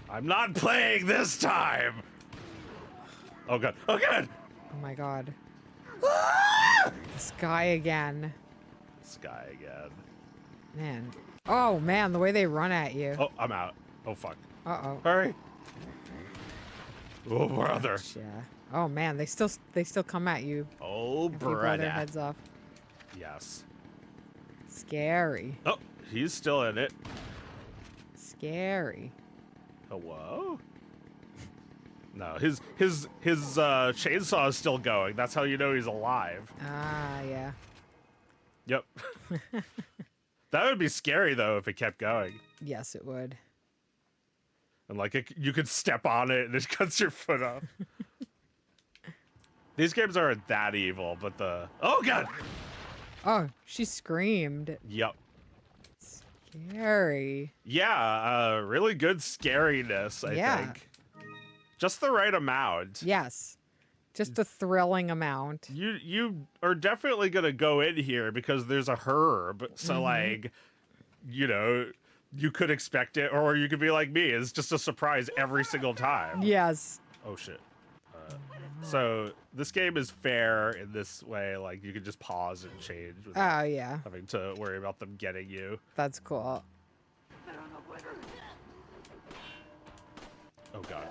I'm not playing this time. Oh god. Oh god. Oh my god. This guy again. Sky again. Man. Oh man, the way they run at you. Oh, I'm out. Oh fuck. Uh-oh. Hurry. Oh brother. Yeah. Oh man, they still come at you. Oh If you blow their brother. heads off. Yes. Scary. Oh, he's still in it. Scary. Hello? No, his chainsaw is still going. That's how you know he's alive. Ah, yeah. Yep. That would be scary though if it kept going. Yes, it would. And like you could step on it and it cuts your foot off. These games aren't that evil, but oh god. Oh, she screamed. Yep. Scary. Yeah, really good scariness, I think. Just the right amount. Yes. Just a thrilling amount. You are definitely gonna go in here because there's a herb. So like, you know, you could expect it, or you could be like me. It's just a surprise every single time. Yes. Oh shit. So this game is fair in this way. Like you can just pause and change without Oh, yeah. having to worry about them getting you. That's cool. Oh god.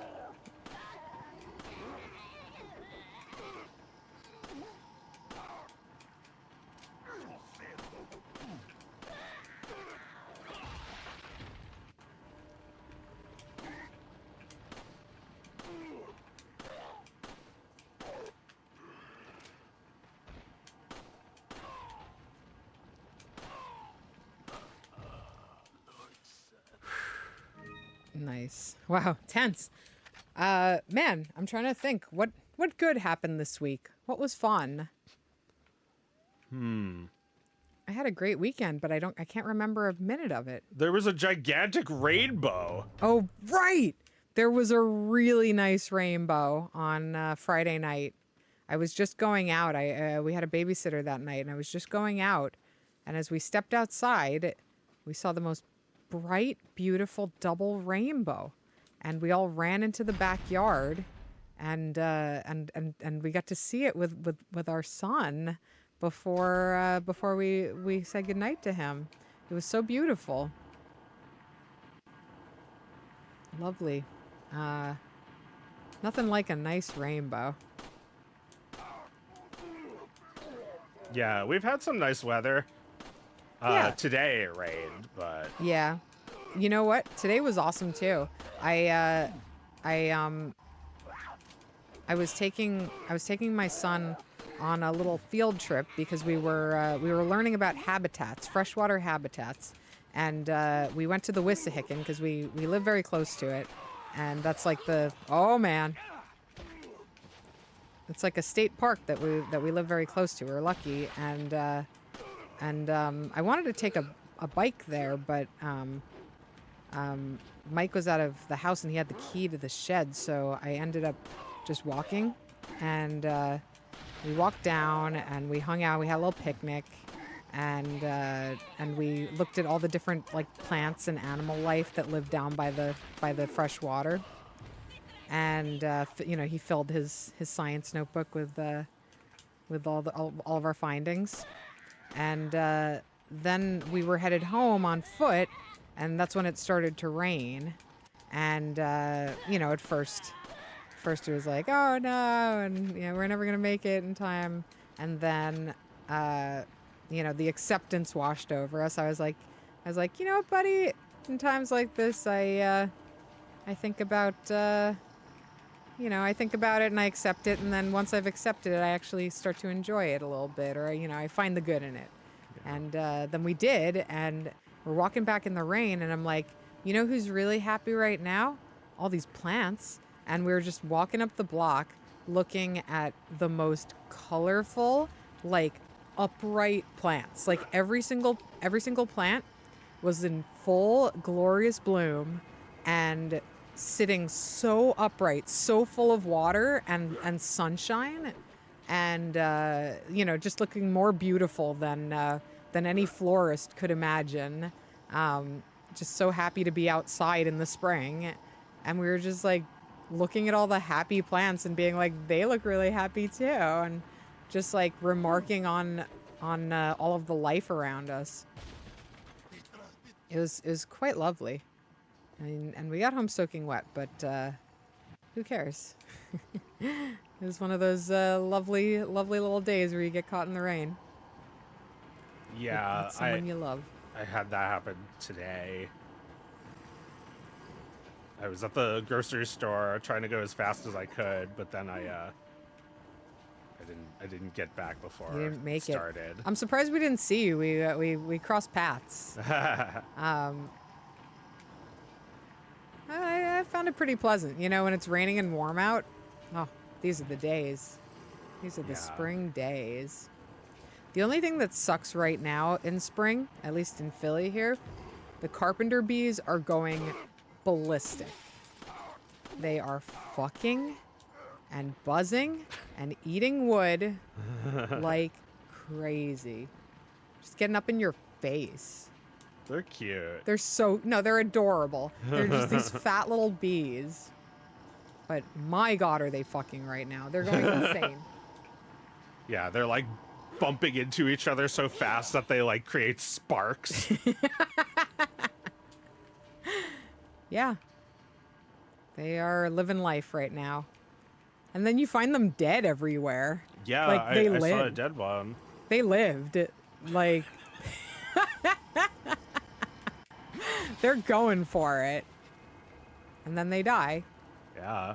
Nice. Wow, tense. Man, I'm trying to think. What good happened this week? What was fun? I had a great weekend, but I can't remember a minute of it. There was a gigantic rainbow. Oh, right. There was a really nice rainbow on Friday night. I was just going out. We had a babysitter that night, and I was just going out. And as we stepped outside, we saw the most bright, beautiful double rainbow. And we all ran into the backyard, and we got to see it with our son before we said goodnight to him. It was so beautiful. Lovely. Nothing like a nice rainbow. Yeah, we've had some nice weather. Yeah. Today it rained, but Yeah. You know what? Today was awesome too. I was taking my son on a little field trip because we were learning about habitats, freshwater habitats, and we went to the Wissahickon because we live very close to it, and that's like it's like a state park that we live very close to. We're lucky, and I wanted to take a bike there, but Mike was out of the house and he had the key to the shed, so I ended up just walking, and we walked down and we hung out. We had a little picnic, and we looked at all the different like plants and animal life that live down by the fresh water. And he filled his science notebook with all of our findings, and then we were headed home on foot, and that's when it started to rain. And at first it was like, oh no, and we're never gonna make it in time. And then the acceptance washed over us. I was like, buddy, in times like this, I I think about, I think about it and I accept it. And then once I've accepted it, I actually start to enjoy it a little bit, or, I find the good in it. Yeah. And then we did, and we're walking back in the rain, and I'm like, you know who's really happy right now? All these plants. And we were just walking up the block looking at the most colorful, like, upright plants. Like every single plant was in full glorious bloom and sitting so upright, so full of water and sunshine, and just looking more beautiful than any florist could imagine. Just so happy to be outside in the spring, and we were just like looking at all the happy plants and being like, they look really happy too, and just like remarking on all of the life around us. It was quite lovely. I mean, and we got home soaking wet, but who cares? It was one of those lovely little days where you get caught in the rain. Yeah, with someone you love. I had that happen today. I was at the grocery store trying to go as fast as I could, but then I didn't get back before You didn't make it started. I'm surprised we didn't see you. We crossed paths. I found it pretty pleasant. When it's raining and warm out. Oh, these are the days. These are the spring days. The only thing that sucks right now in spring, at least in Philly here, the carpenter bees are going ballistic. They are fucking and buzzing and eating wood like crazy. Just getting up in your face. They're cute. They're adorable. They're just these fat little bees. But my God, are they fucking right now. They're going insane. Yeah, they're like bumping into each other so fast that they like create sparks. Yeah. They are living life right now. And then you find them dead everywhere. Yeah, like, I saw a dead one. They lived. Like, they're going for it. And then they die. Yeah.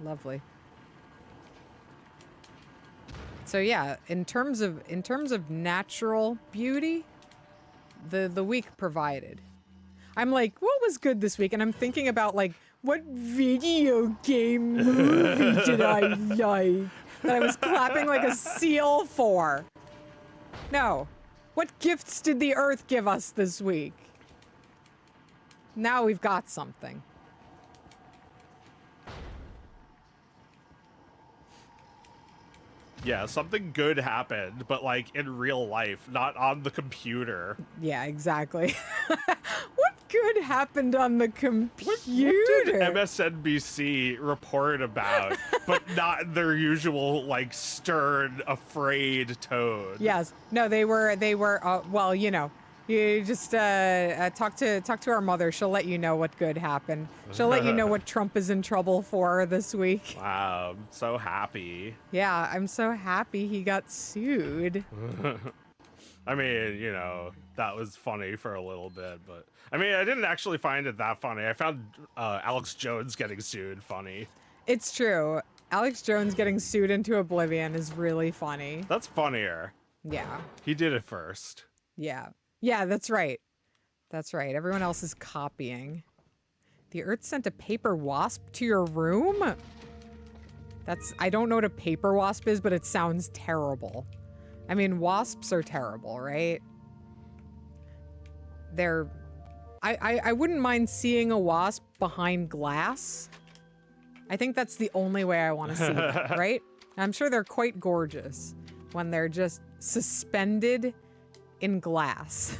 Lovely. So yeah, in terms of natural beauty, the week provided. I'm like, what was good this week? And I'm thinking about like, what video game movie did I like that I was clapping like a seal for? No. What gifts did the earth give us this week? Now we've got something. Yeah, something good happened, but like in real life, not on the computer. Yeah, exactly. What good happened on the computer? What did MSNBC report about, but not their usual like stern, afraid tone? Yes. No, they were. Well, you just talk to our mother. She'll let you know what good happened. She'll let you know what Trump is in trouble for this week. Wow, I'm so happy. Yeah, I'm so happy he got sued. I mean, that was funny for a little bit, but I mean, I didn't actually find it that funny. I found Alex Jones getting sued funny. It's true. Alex Jones getting sued into oblivion is really funny. That's funnier. Yeah. He did it first. Yeah. Yeah, that's right. That's right. Everyone else is copying. The Earth sent a paper wasp to your room? I don't know what a paper wasp is, but it sounds terrible. I mean, wasps are terrible, right? I wouldn't mind seeing a wasp behind glass. I think that's the only way I want to see them, right? I'm sure they're quite gorgeous when they're just suspended in glass.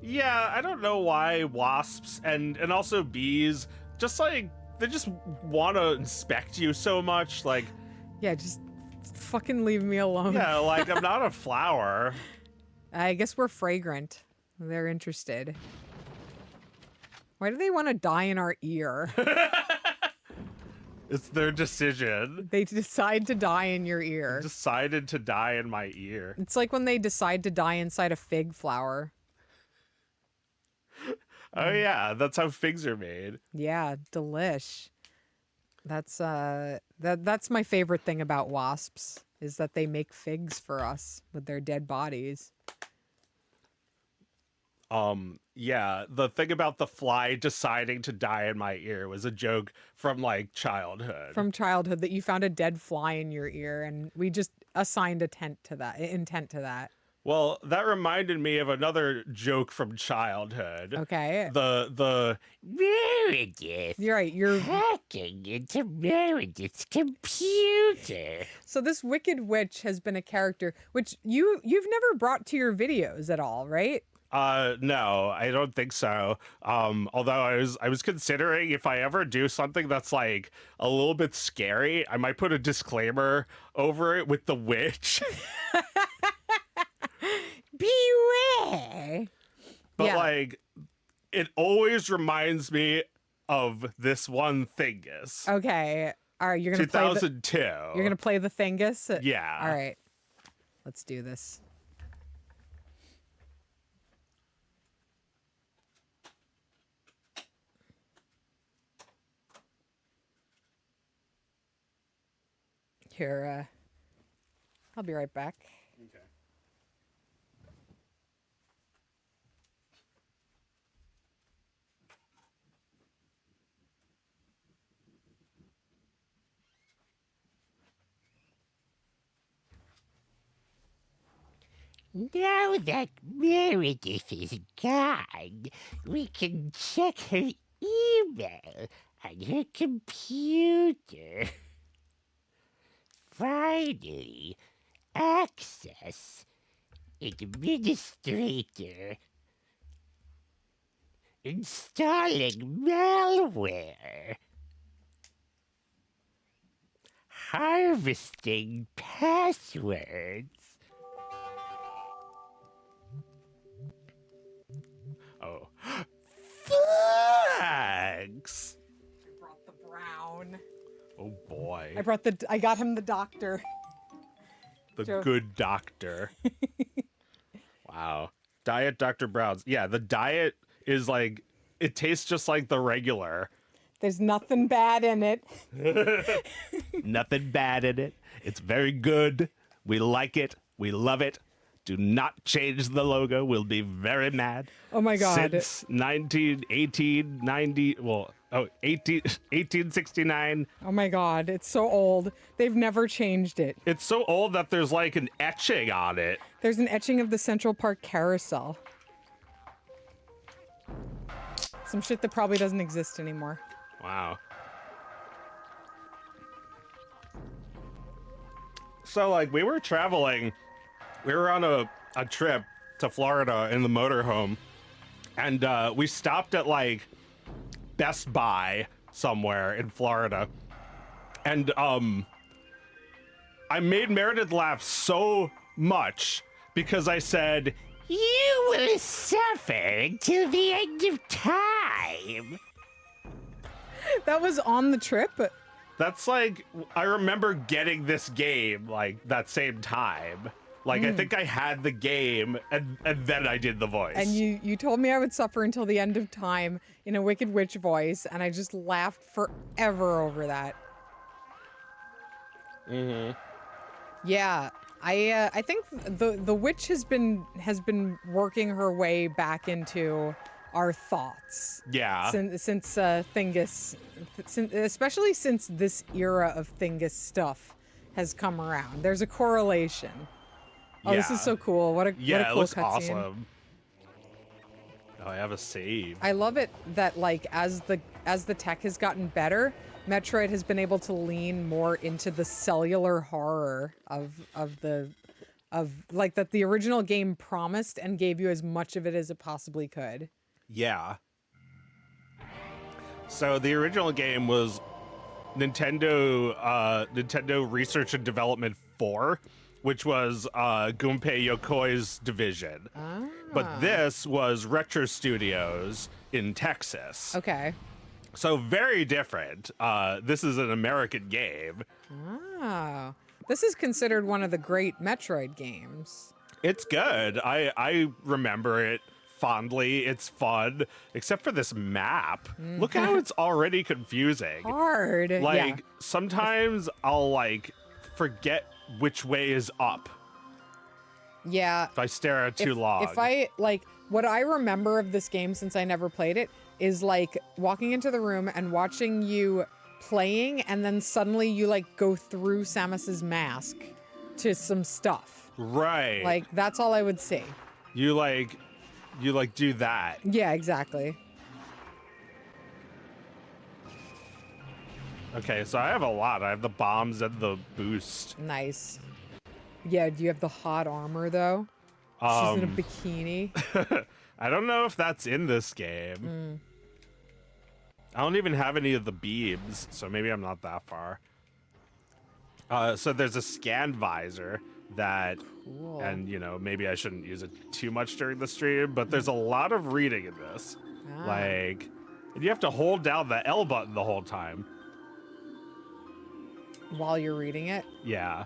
Yeah, I don't know why wasps and also bees just like they just want to inspect you so much. Like, yeah, just fucking leave me alone. Yeah, like I'm not a flower. I guess we're fragrant. They're interested. Why do they want to die in our ear? It's their decision. They decide to die in your ear. Decided to die in my ear. It's like when they decide to die inside a fig flower. Oh yeah, that's how figs are made. Yeah, delish. That's my favorite thing about wasps is that they make figs for us with their dead bodies. Yeah, the thing about the fly deciding to die in my ear was a joke from like childhood. From childhood, that you found a dead fly in your ear, and we just assigned intent to that. Well, that reminded me of another joke from childhood. Okay. The Meredith. You're right. You're Hacking into Meredith's computer. so this wicked witch has been a character which you've never brought to your videos at all, right? no, I don't think so. Although I was considering if I ever do something that's like a little bit scary, I might put a disclaimer over it with the witch. Beware. But Yeah. like, it always reminds me of this one Thingus. Okay. All right. You're gonna play. 2002. You're gonna play the Thingus. Yeah. All right. Let's do this. Here. I'll be right back. Okay. Now that Meredith is gone, we can check her email on her computer. Finally, access administrator. Installing malware. Harvesting passwords. Oh. Thanks. I brought the brown. Oh boy. I got him the doctor. The Joe. good doctor. Wow. Diet Dr. Brown's. Yeah, the diet is like, it tastes just like the regular. There's nothing bad in it. Nothing bad in it. It's very good. We like it. We love it. Do not change the logo. We'll be very mad. Oh my God. Since 1869. Oh my God. It's so old. They've never changed it. It's so old that there's like an etching on it. There's an etching of the Central Park carousel. Some shit that probably doesn't exist anymore. Wow. So, like, we were traveling. We were on a trip to Florida in the motorhome. And we stopped at, like, Best Buy somewhere in Florida. And I made Meredith laugh so much because I said, You will suffer until the end of time. That was on the trip. that's like, I remember getting this game, like, that same time. Like, I think I had the game, and then I did the voice. And you told me I would suffer until the end of time in a Wicked Witch voice, and I just laughed forever over that. Mm-hmm. Yeah, I think the witch has been working her way back into our thoughts. Yeah. Since Thingus, especially since this era of Thingus stuff has come around. There's a correlation. Oh, this is Yeah. so cool. What a Yeah, what a it cool looks cutscene. awesome. Oh, I have a save. I love it that like as the tech has gotten better, Metroid has been able to lean more into the cellular horror of like that the original game promised and gave you as much of it as it possibly could. Yeah. So the original game was Nintendo Research and Development 4, which was Gunpei Yokoi's division. Ah. But this was Retro Studios in Texas. Okay. So very different. This is an American game. Oh. This is considered one of the great Metroid games. It's good. I remember it fondly. It's fun, except for this map. Look how it's already confusing. Hard. Like Yeah. sometimes I'll like forget which way is up Yeah. if I stare at too long. If I like what I remember of this game since I never played it is like walking into the room and watching you playing, and then suddenly you like go through Samus's mask to some stuff. Right. Like that's all I would see. You do that. Yeah, exactly. Okay, so I have a lot. I have the bombs and the boost. Nice. Yeah, do you have the hot armor though? She's in a bikini. I don't know if that's in this game. I don't even have any of the beams, so maybe I'm not that far. So there's a scan visor that, Cool. and maybe I shouldn't use it too much during the stream, but there's a lot of reading in this. Ah. Like, and you have to hold down the L button the whole time. While you're reading it. Yeah.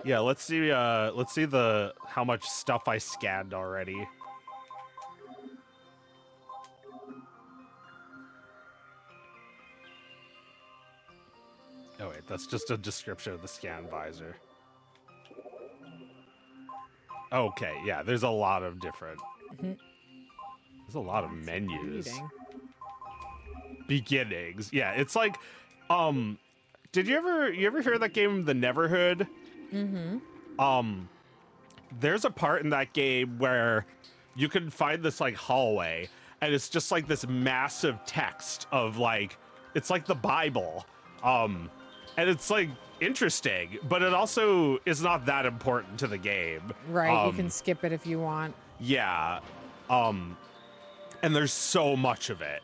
Yeah, let's see the how much stuff I scanned already. Oh wait, that's just a description of the scan visor. Okay, yeah, there's a lot of different. There's a lot of menus. Reading. Beginnings. Yeah, it's like did you ever hear that game The Neverhood? There's a part in that game where you can find this like hallway, and it's just like this massive text of like, it's like the Bible. And it's like interesting, but it also is not that important to the game. Right, you can skip it if you want. Yeah. And there's so much of it.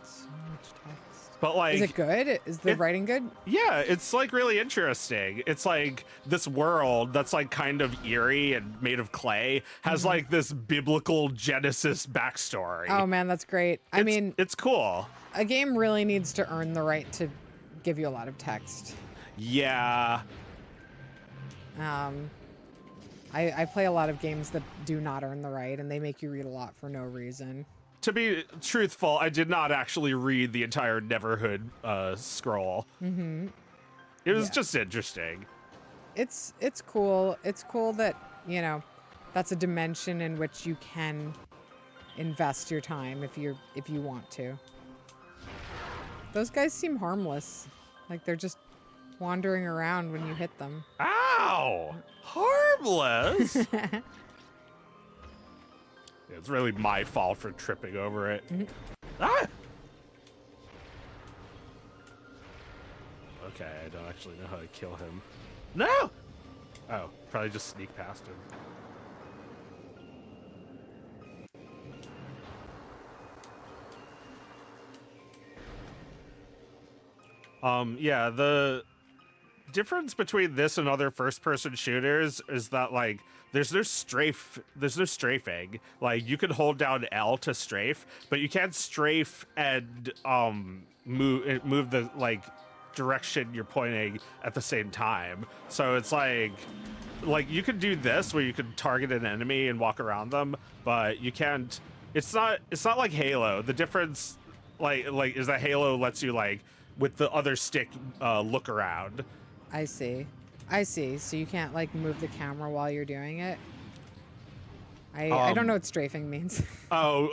So much text. But like, Is it good? Is the writing good? yeah, it's like really interesting. It's like this world that's like kind of eerie and made of clay has like this biblical Genesis backstory. Oh man, that's great. I mean, it's cool. a game really needs to earn the right to give you a lot of text. Yeah. I play a lot of games that do not earn the right, and they make you read a lot for no reason. To be truthful, I did not actually read the entire Neverhood scroll. It was just interesting. It's cool. It's cool that, that's a dimension in which you can invest your time if you want to. Those guys seem harmless. Like they're just wandering around when you hit them. Ow! Harmless! It's really my fault for tripping over it. Ah! Okay, I don't actually know how to kill him. No! Oh, probably just sneak past him. Yeah, the difference between this and other first-person shooters is that like there's no strafing. Like you can hold down L to strafe, but you can't strafe and move the like direction you're pointing at the same time. So it's like you can do this where you can target an enemy and walk around them, but you can't. It's not like Halo. The difference like is that Halo lets you like with the other stick look around. I see. So you can't like move the camera while you're doing it? I don't know what strafing means. Oh,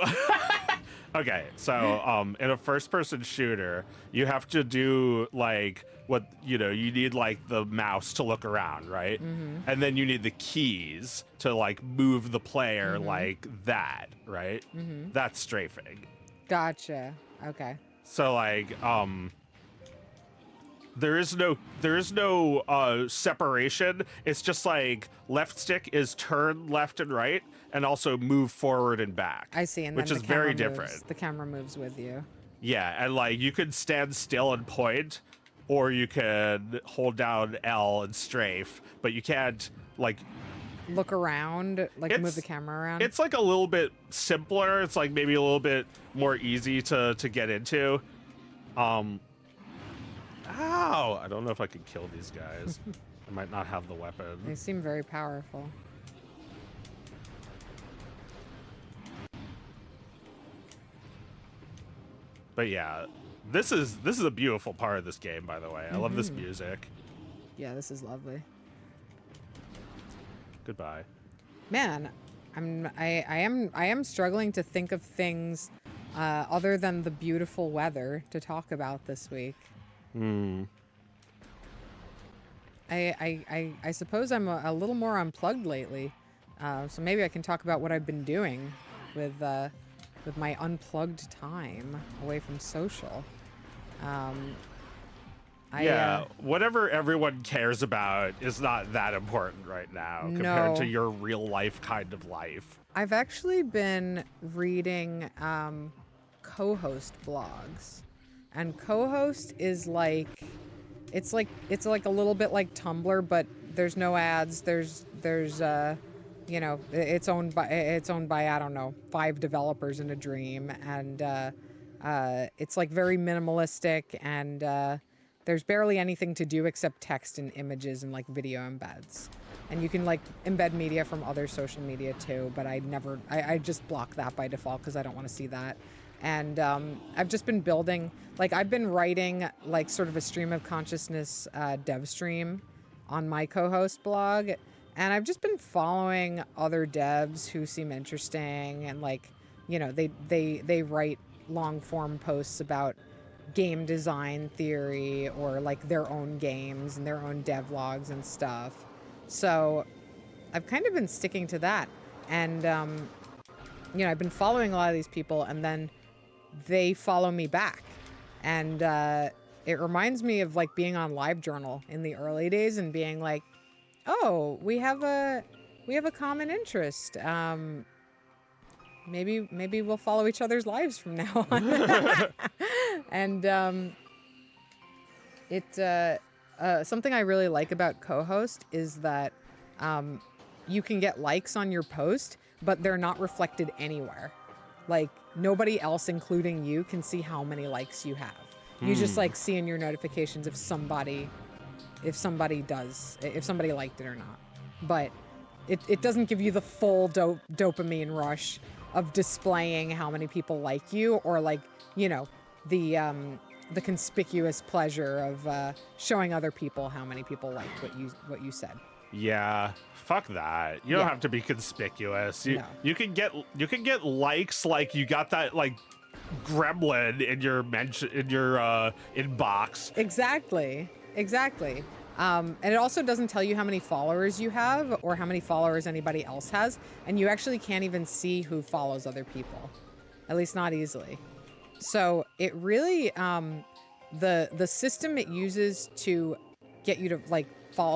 okay. So in a first-person shooter, you have to do like what you need like the mouse to look around, right? And then you need the keys to like move the player like that, right? That's strafing. Gotcha. Okay. So like there is no separation. It's just like left stick is turn left and right, and also move forward and back. I see. And which then is the very camera different. moves. The camera moves with you. Yeah, and like you could stand still and point, or you could hold down L and strafe, but you can't like Look around, like move the camera around. It's like a little bit simpler. It's like maybe a little bit more easy to get into. Ow! I don't know if I can kill these guys. I might not have the weapon. They seem very powerful. But yeah, this is a beautiful part of this game, by the way. I love this music. Yeah, this is lovely. Goodbye. Man, I am struggling to think of things other than the beautiful weather to talk about this week. I suppose I'm a little more unplugged lately, so maybe I can talk about what I've been doing with my unplugged time away from social. Whatever everyone cares about is not that important right now compared to your real life kind of life. I've actually been reading co-host blogs, and co-host is like it's like a little bit like Tumblr, but there's no ads. There's it's owned by I don't know, 5 developers in a dream, and it's like very minimalistic, and there's barely anything to do except text and images and like video embeds. And you can like embed media from other social media too, but I just block that by default because I don't want to see that. And I've just been building, like I've been writing like sort of a stream of consciousness dev stream on my co-host blog. And I've just been following other devs who seem interesting, and like, they write long form posts about game design theory or like their own games and their own devlogs and stuff. So I've kind of been sticking to that. And, I've been following a lot of these people, and then they follow me back. And it reminds me of like being on LiveJournal in the early days and being like, oh, we have a common interest. Maybe we'll follow each other's lives from now on. And something I really like about co-host is that you can get likes on your post, but they're not reflected anywhere. Like nobody else, including you, can see how many likes you have. You just like see in your notifications if somebody liked it or not. But it doesn't give you the full dopamine rush of displaying how many people like you, or like, the conspicuous pleasure of showing other people how many people liked what you said. Yeah, fuck that. You don't have to be conspicuous. You can get likes like you got that like gremlin in your inbox. Exactly. And it also doesn't tell you how many followers you have or how many followers anybody else has, and you actually can't even see who follows other people, at least not easily. So it really, the system it uses to get you to like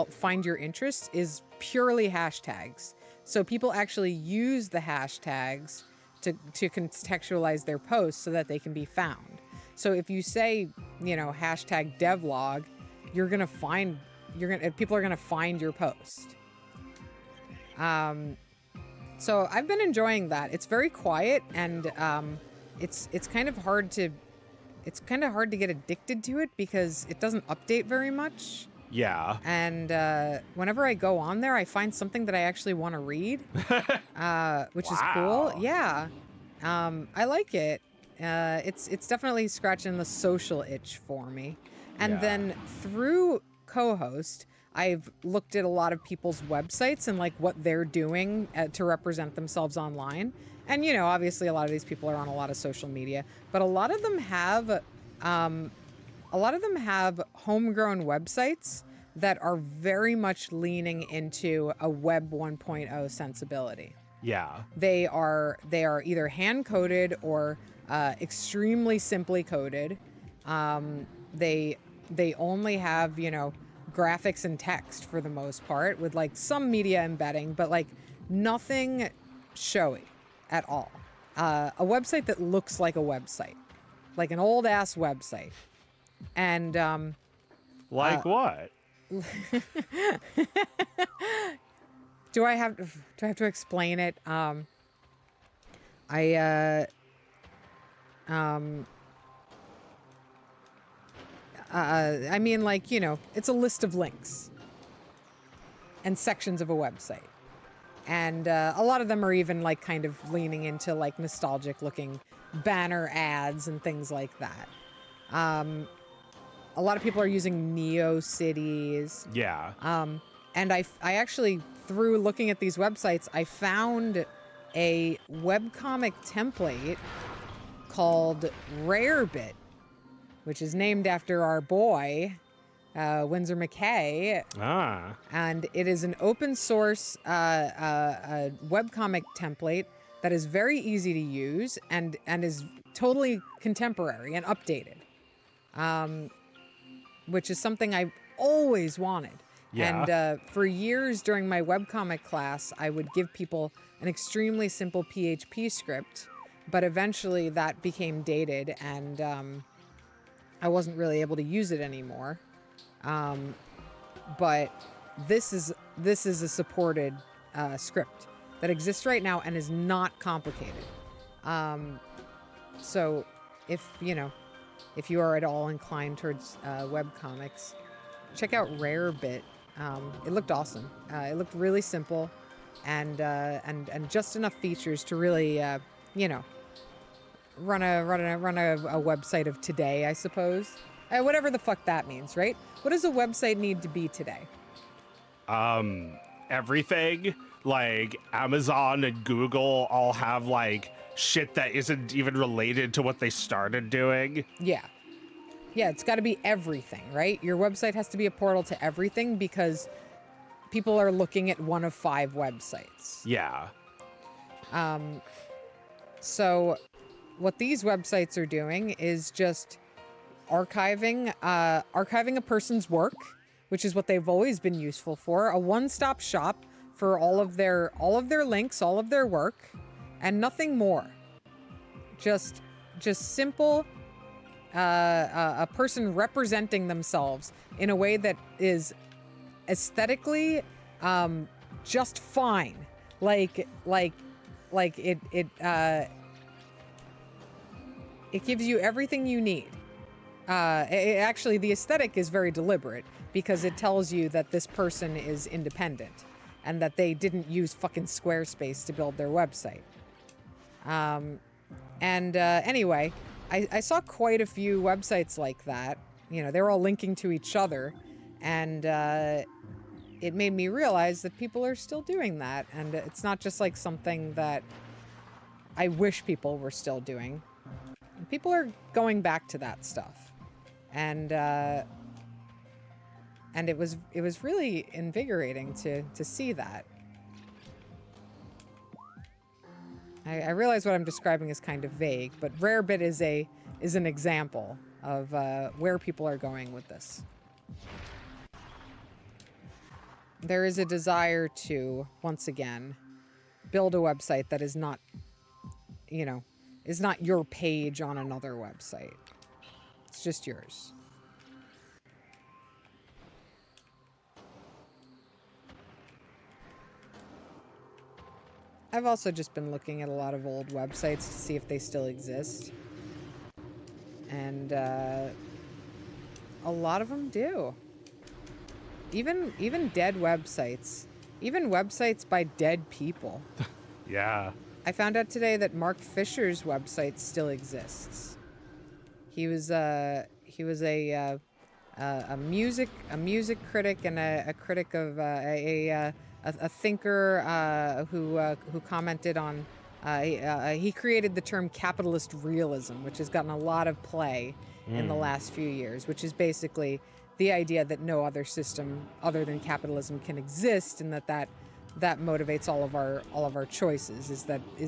find your interests is purely hashtags. So people actually use the hashtags to contextualize their posts so that they can be found. So if you say, hashtag devlog, people are gonna find your post. So I've been enjoying that. It's very quiet, and it's kind of hard to get addicted to it because it doesn't update very much. Yeah. And whenever I go on there, I find something that I actually want to read, which is cool. Yeah. I like it. It's definitely scratching the social itch for me. And then through co-host, I've looked at a lot of people's websites and like what they're doing to represent themselves online. And, obviously a lot of these people are on a lot of social media, but a lot of them have homegrown websites that are very much leaning into a Web 1.0 sensibility. Yeah. They are either hand coded or extremely simply coded. They only have, graphics and text for the most part, with like some media embedding, but like nothing showy at all. A website that looks like a website, like an old ass website. And like what? Do I have to explain it? I mean, like, you know, it's a list of links and sections of a website. And a lot of them are even like kind of leaning into like nostalgic looking banner ads and things like that. A lot of people are using NeoCities. Yeah. And I actually, through looking at these websites, I found a webcomic template called Rarebit, which is named after our boy, Windsor McKay. Ah. And it is an open source webcomic template that is very easy to use and is totally contemporary and updated, which is something I've always wanted. Yeah. And for years during my webcomic class, I would give people an extremely simple PHP script, but eventually that became dated and I wasn't really able to use it anymore. But this is a supported script that exists right now and is not complicated. So if you are at all inclined towards webcomics, check out Rarebit. It looked awesome. It looked really simple, and just enough features to really, run a website of today, I suppose. Whatever the fuck that means, right? What does a website need to be today? Everything. Like Amazon and Google all have like shit that isn't even related to what they started doing. Yeah, it's got to be everything, right? Your website has to be a portal to everything because people are looking at one of 5 websites. Yeah. So what these websites are doing is just archiving a person's work, which is what they've always been useful for, a one-stop shop for all of their links, all of their work, and nothing more. Just simple a person representing themselves in a way that is aesthetically just fine. Like it gives you everything you need. Actually, the aesthetic is very deliberate because it tells you that this person is independent and that they didn't use fucking Squarespace to build their website. Anyway, I saw quite a few websites like that. You know, they were all linking to each other, and it made me realize that people are still doing that, and it's not just like something that I wish people were still doing. People are going back to that stuff, and it was really invigorating to see that. I realize what I'm describing is kind of vague, but Rarebit is an example of where people are going with this. There is a desire to, once again, build a website that is not, is not your page on another website. It's just yours. I've also just been looking at a lot of old websites to see if they still exist. And a lot of them do. Even dead websites. Even websites by dead people. Yeah. I found out today that Mark Fisher's website still exists. He was a music critic and a critic of a thinker who commented on. He created the term capitalist realism, which has gotten a lot of play in the last few years, which is basically the idea that no other system other than capitalism can exist, and that motivates all of our choices. Is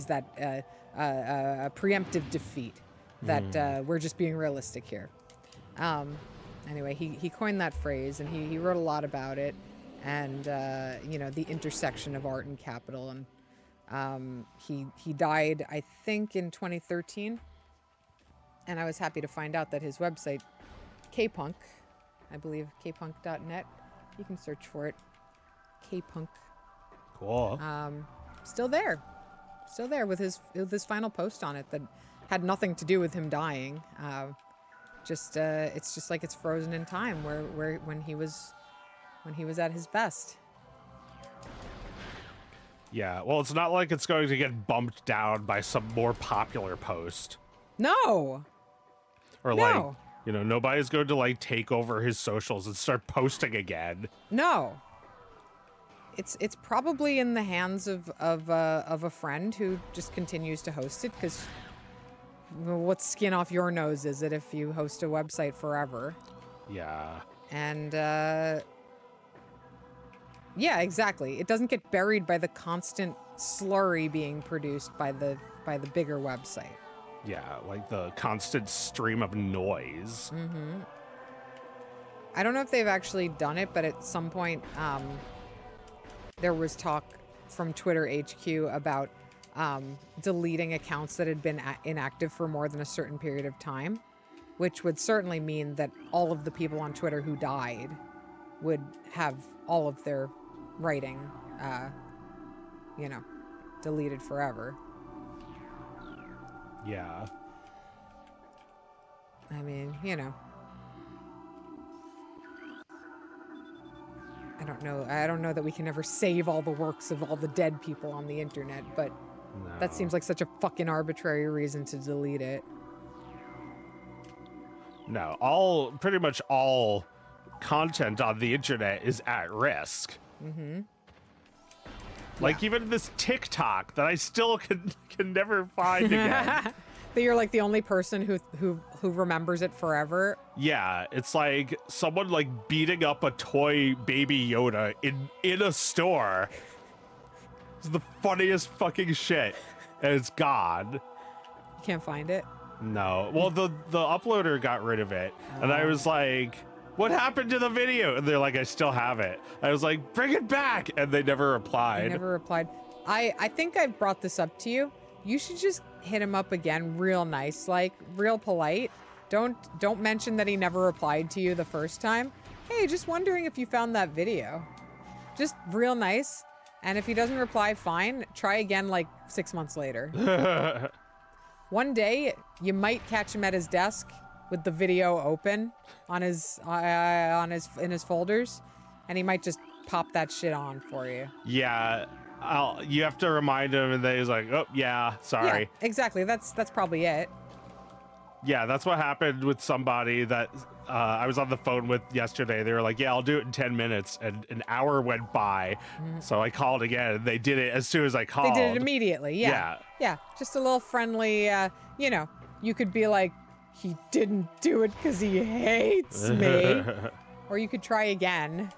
that a preemptive defeat? That we're just being realistic here. Anyway, he coined that phrase, and he wrote a lot about it, and the intersection of art and capital. And he died, I think, in 2013. And I was happy to find out that his website, Kpunk, I believe kpunk.net, you can search for it, Kpunk. Cool. Still there with his final post on it that had nothing to do with him dying. Just it's just like it's frozen in time where when he was at his best. Yeah, well, it's not like it's going to get bumped down by some more popular post. No. Or No. like, you know, nobody's going to like take over his socials and start posting again. No. It's probably in the hands of a friend who just continues to host it, because what skin off your nose is it if you host a website forever? Yeah. And yeah, exactly. It doesn't get buried by the constant slurry being produced by the bigger website. Yeah, like the constant stream of noise. Mm-hmm. I don't know if they've actually done it, but at some point, there was talk from Twitter HQ about deleting accounts that had been inactive for more than a certain period of time, which would certainly mean that all of the people on Twitter who died would have all of their writing, you know, deleted forever. Yeah. I mean, you know. I don't know that we can ever save all the works of all the dead people on the internet, but that seems like such a fucking arbitrary reason to delete it. No, pretty much all content on the internet is at risk. Mm-hmm. Like even this TikTok that I still can never find again. That you're like the only person who remembers it forever. Yeah, it's like someone like beating up a toy baby Yoda in a store. It's the funniest fucking shit. And it's gone. You can't find it? No. Well, the uploader got rid of it. And I was like, what happened to the video? And they're like, I still have it. I was like, bring it back. And they never replied. They never replied. I think I brought this up to you. You should just hit him up again real nice, like real polite. Don't mention that he never replied to you the first time. Hey, just wondering if you found that video. Just real nice. And if he doesn't reply, fine. Try again like 6 months later. One day, you might catch him at his desk with the video open on his in his folders, and he might just pop that shit on for you. Yeah. You have to remind him, and then he's like, oh, yeah, sorry. Yeah, exactly. That's probably it. Yeah, that's what happened with somebody that I was on the phone with yesterday. They were like, yeah, I'll do it in 10 minutes. And an hour went by. So I called again, and they did it as soon as I called. They did it immediately. Yeah. Yeah. Just a little friendly, you know, you could be like, he didn't do it because he hates me. Or you could try again.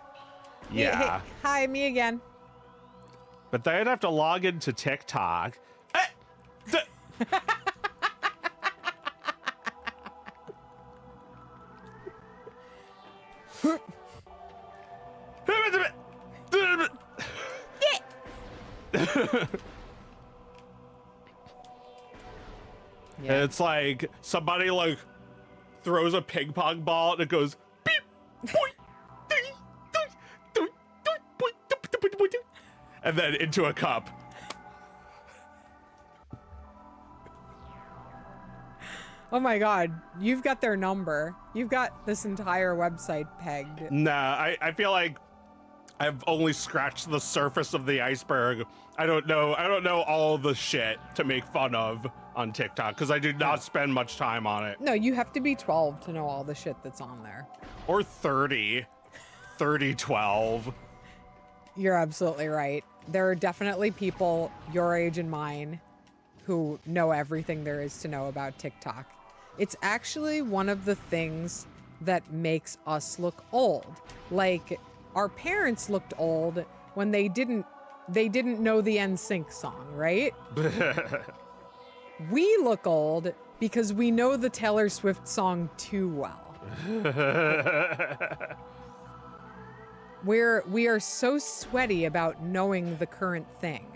Yeah. Hey, hi, me again. But they'd have to log into TikTok. Yeah. And it's like somebody like throws a ping pong ball and it goes beep, boing, ding, ding, ding, ding, boing, ding, ding, ding, ding, and then into a cup. Oh my God, you've got their number. You've got this entire website pegged. Nah, I feel like I've only scratched the surface of the iceberg. I don't know all the shit to make fun of on TikTok because I do not spend much time on it. No, you have to be 12 to know all the shit that's on there. Or 30, 12. You're absolutely right. There are definitely people your age and mine who know everything there is to know about TikTok. It's actually one of the things that makes us look old. Like, our parents looked old when they didn't know the NSYNC song, right? We look old because we know the Taylor Swift song too well. We are so sweaty about knowing the current thing.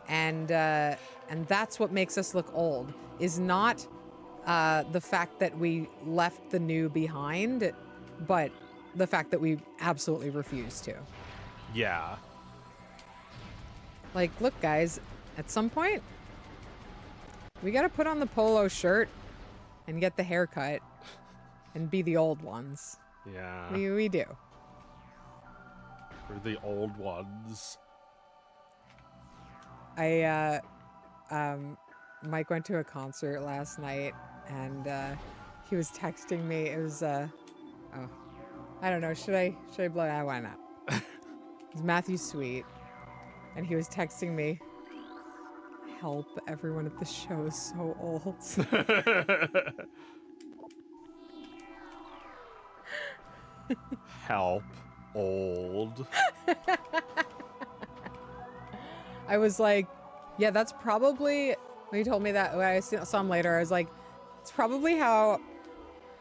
And that's what makes us look old, is not the fact that we left the new behind, but the fact that we absolutely refuse to. Yeah. Like, look, guys, at some point, we got to put on the polo shirt and get the haircut. and be the old ones. Yeah. We do. We're the old ones. Mike went to a concert last night, and he was texting me. It was I don't know. Should I blow? Why not? It was Matthew Sweet, and he was texting me. Help! Everyone at the show is so old. Help, old. I was like, yeah, that's probably. When he told me that, when I saw him later, I was like, it's probably how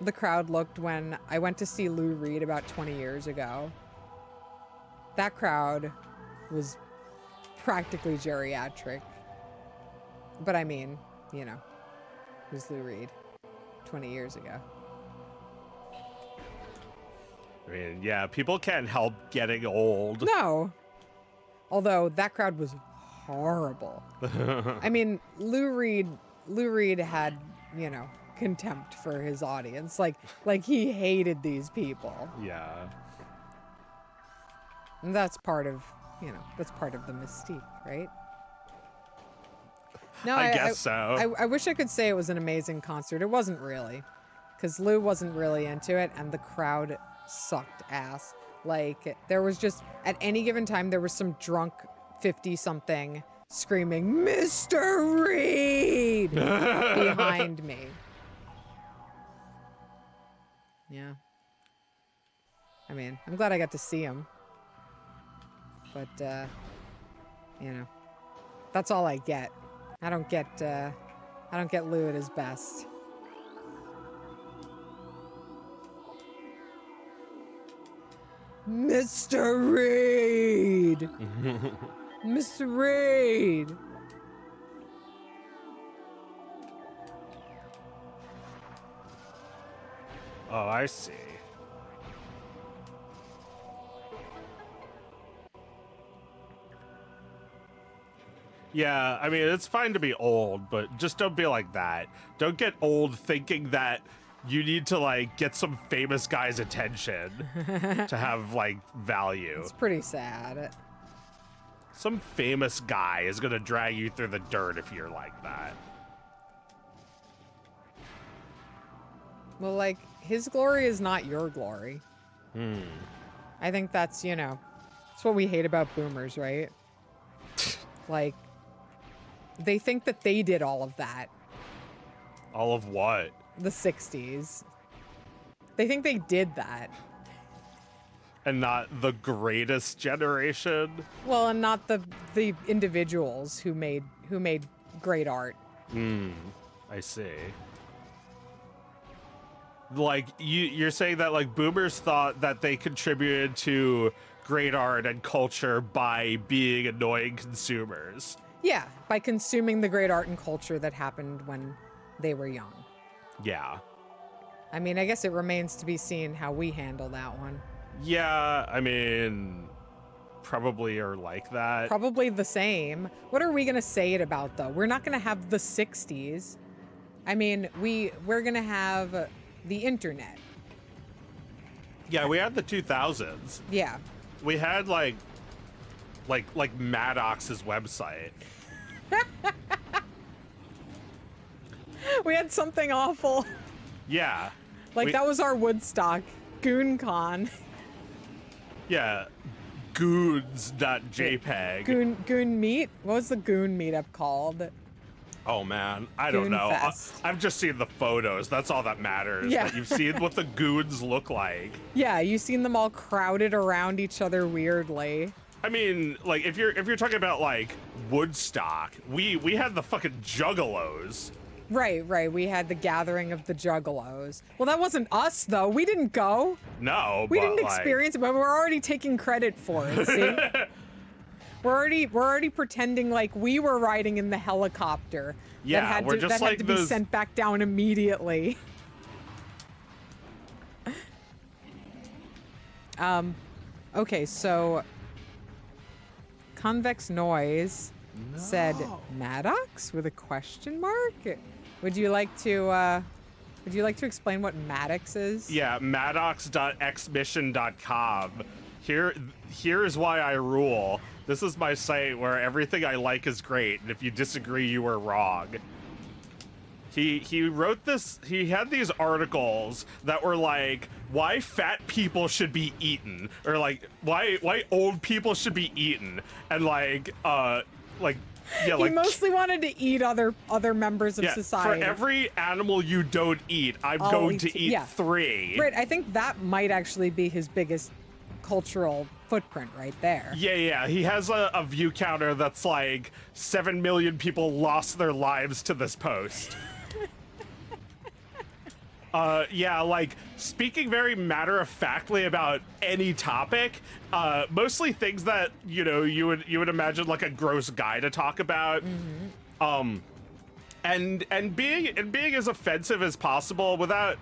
the crowd looked when I went to see Lou Reed about 20 years ago. That crowd was practically geriatric. But I mean, you know, it was Lou Reed 20 years ago. I mean, yeah, people can't help getting old. No. Although that crowd was horrible. I mean, Lou Reed had, you know, contempt for his audience. Like he hated these people. Yeah. And that's part of, you know, that's part of the mystique, right? No, I guess so. I wish I could say it was an amazing concert. It wasn't really, because Lou wasn't really into it, and the crowd sucked ass. Like, there was just, at any given time, there was some drunk 50-something screaming, Mr. Reed, behind me. Yeah. I mean, I'm glad I got to see him. But, you know, that's all I get. I don't get Lou at his best. Mr. Reed! Mr. Reed! Oh, I see. Yeah, I mean, it's fine to be old, but just don't be like that. Don't get old thinking that you need to, like, get some famous guy's attention to have, like, value. It's pretty sad. Some famous guy is gonna drag you through the dirt if you're like that. Well, like, his glory is not your glory. I think that's, you know, that's what we hate about boomers, right? Like, they think that they did all of that. All of what? The 60s. They think they did that. And not the greatest generation? Well, and not the individuals who made great art. I see. Like, you're saying that, like, boomers thought that they contributed to great art and culture by being annoying consumers. Yeah, by consuming the great art and culture that happened when they were young. Yeah. I mean, I guess it remains to be seen how we handle that one. Yeah, I mean, probably are like that. Probably the same. What are we going to say it about, though? We're not going to have the 60s. I mean, we're going to have the internet. Yeah, we had the 2000s. Yeah. We had, like Maddox's website. We had something awful. Yeah. Like, that was our Woodstock. GoonCon. Yeah. Goons.jpg. Goon Meet? What was the Goon meetup called? Oh, man. I don't know. Goonfest. I've just seen the photos. That's all that matters. Yeah. That you've seen what the goons look like. Yeah, you've seen them all crowded around each other weirdly. I mean, like, if you're talking about, like, Woodstock, we had the fucking Juggalos. Right. We had the gathering of the Juggalos. Well, that wasn't us, though. We didn't go. No, We but, didn't like, experience it, but we're already taking credit for it, see? We're already pretending like we were riding in the helicopter Yeah, that had we're to, just that had like to be those- sent back down immediately. Okay, so Convex Noise said Maddox with a question mark. Would you like to Would you like to explain what Maddox is? Yeah, maddox.xmission.com. Here's why I rule. This is my site where everything I like is great, and if you disagree, you are wrong. He wrote this. He had these articles that were like, why fat people should be eaten, or like why old people should be eaten, and yeah, He like mostly wanted to eat other members of yeah, society. for every animal you don't eat, I'm going to eat 3. Right, I think that might actually be his biggest cultural footprint right there. Yeah. He has a view counter that's like 7 million people lost their lives to this post. Yeah, like speaking very matter-of-factly about any topic, mostly things that you would imagine like a gross guy to talk about, and being as offensive as possible without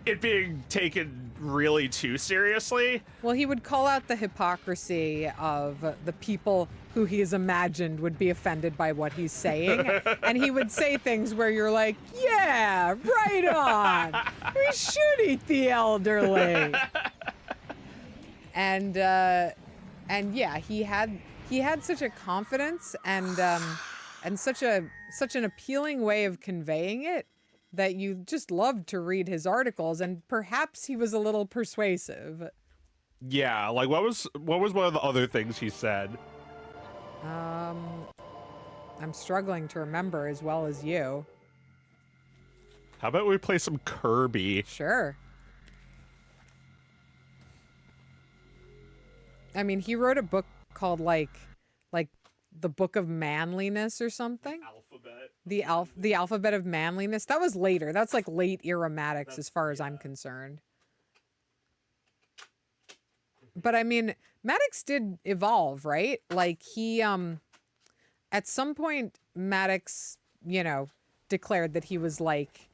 it being taken really too seriously. Well, he would call out the hypocrisy of the people who he has imagined would be offended by what he's saying. And he would say things where you're like, yeah, right on. We should eat the elderly. And yeah, he had such a confidence and such an appealing way of conveying it that you just loved to read his articles, and perhaps he was a little persuasive. Yeah, like what was one of the other things he said? I'm struggling to remember as well as you. How about we play some Kirby? Sure. I mean, he wrote a book called like the Book of Manliness or something. Alphabet. The Alphabet of Manliness. That was later. That's like late era Maddox as far as I'm concerned. But I mean, Maddox did evolve, right? Like he at some point Maddox, declared that he was like,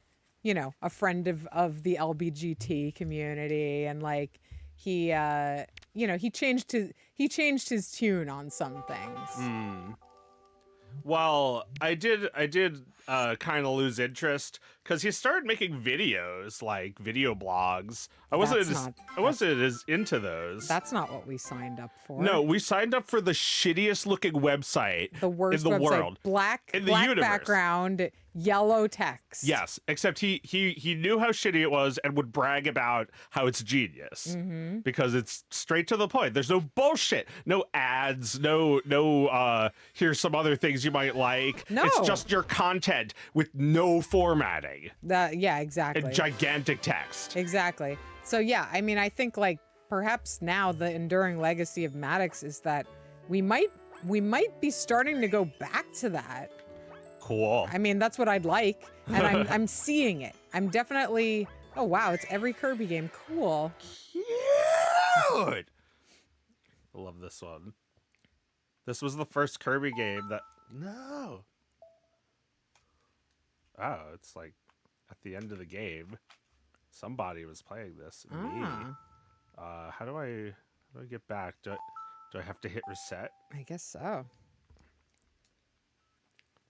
a friend of the LBGT community, and like he he changed his tune on some things. Well, I did kind of lose interest because he started making videos, like video blogs. I wasn't as into those. That's not what we signed up for. No, we signed up for the shittiest looking website the worst in the website. world. Black in the universe. Background, yellow text. Yes, except he knew how shitty it was and would brag about how it's genius because it's straight to the point. There's no bullshit, no ads, no here's some other things you might like. No. It's just your content with no formatting. Yeah, exactly. And gigantic text. Exactly. So yeah, I mean, I think like perhaps now the enduring legacy of Maddox is that we might be starting to go back to that. Cool. I mean, that's what I'd like, and I'm seeing it. I'm definitely. Oh wow, it's every Kirby game. Cool. Cute. I love this one. This was the first Kirby game that. No. Oh, it's like at the end of the game. Somebody was playing this. Me. How do I get back? Do I have to hit reset? I guess so.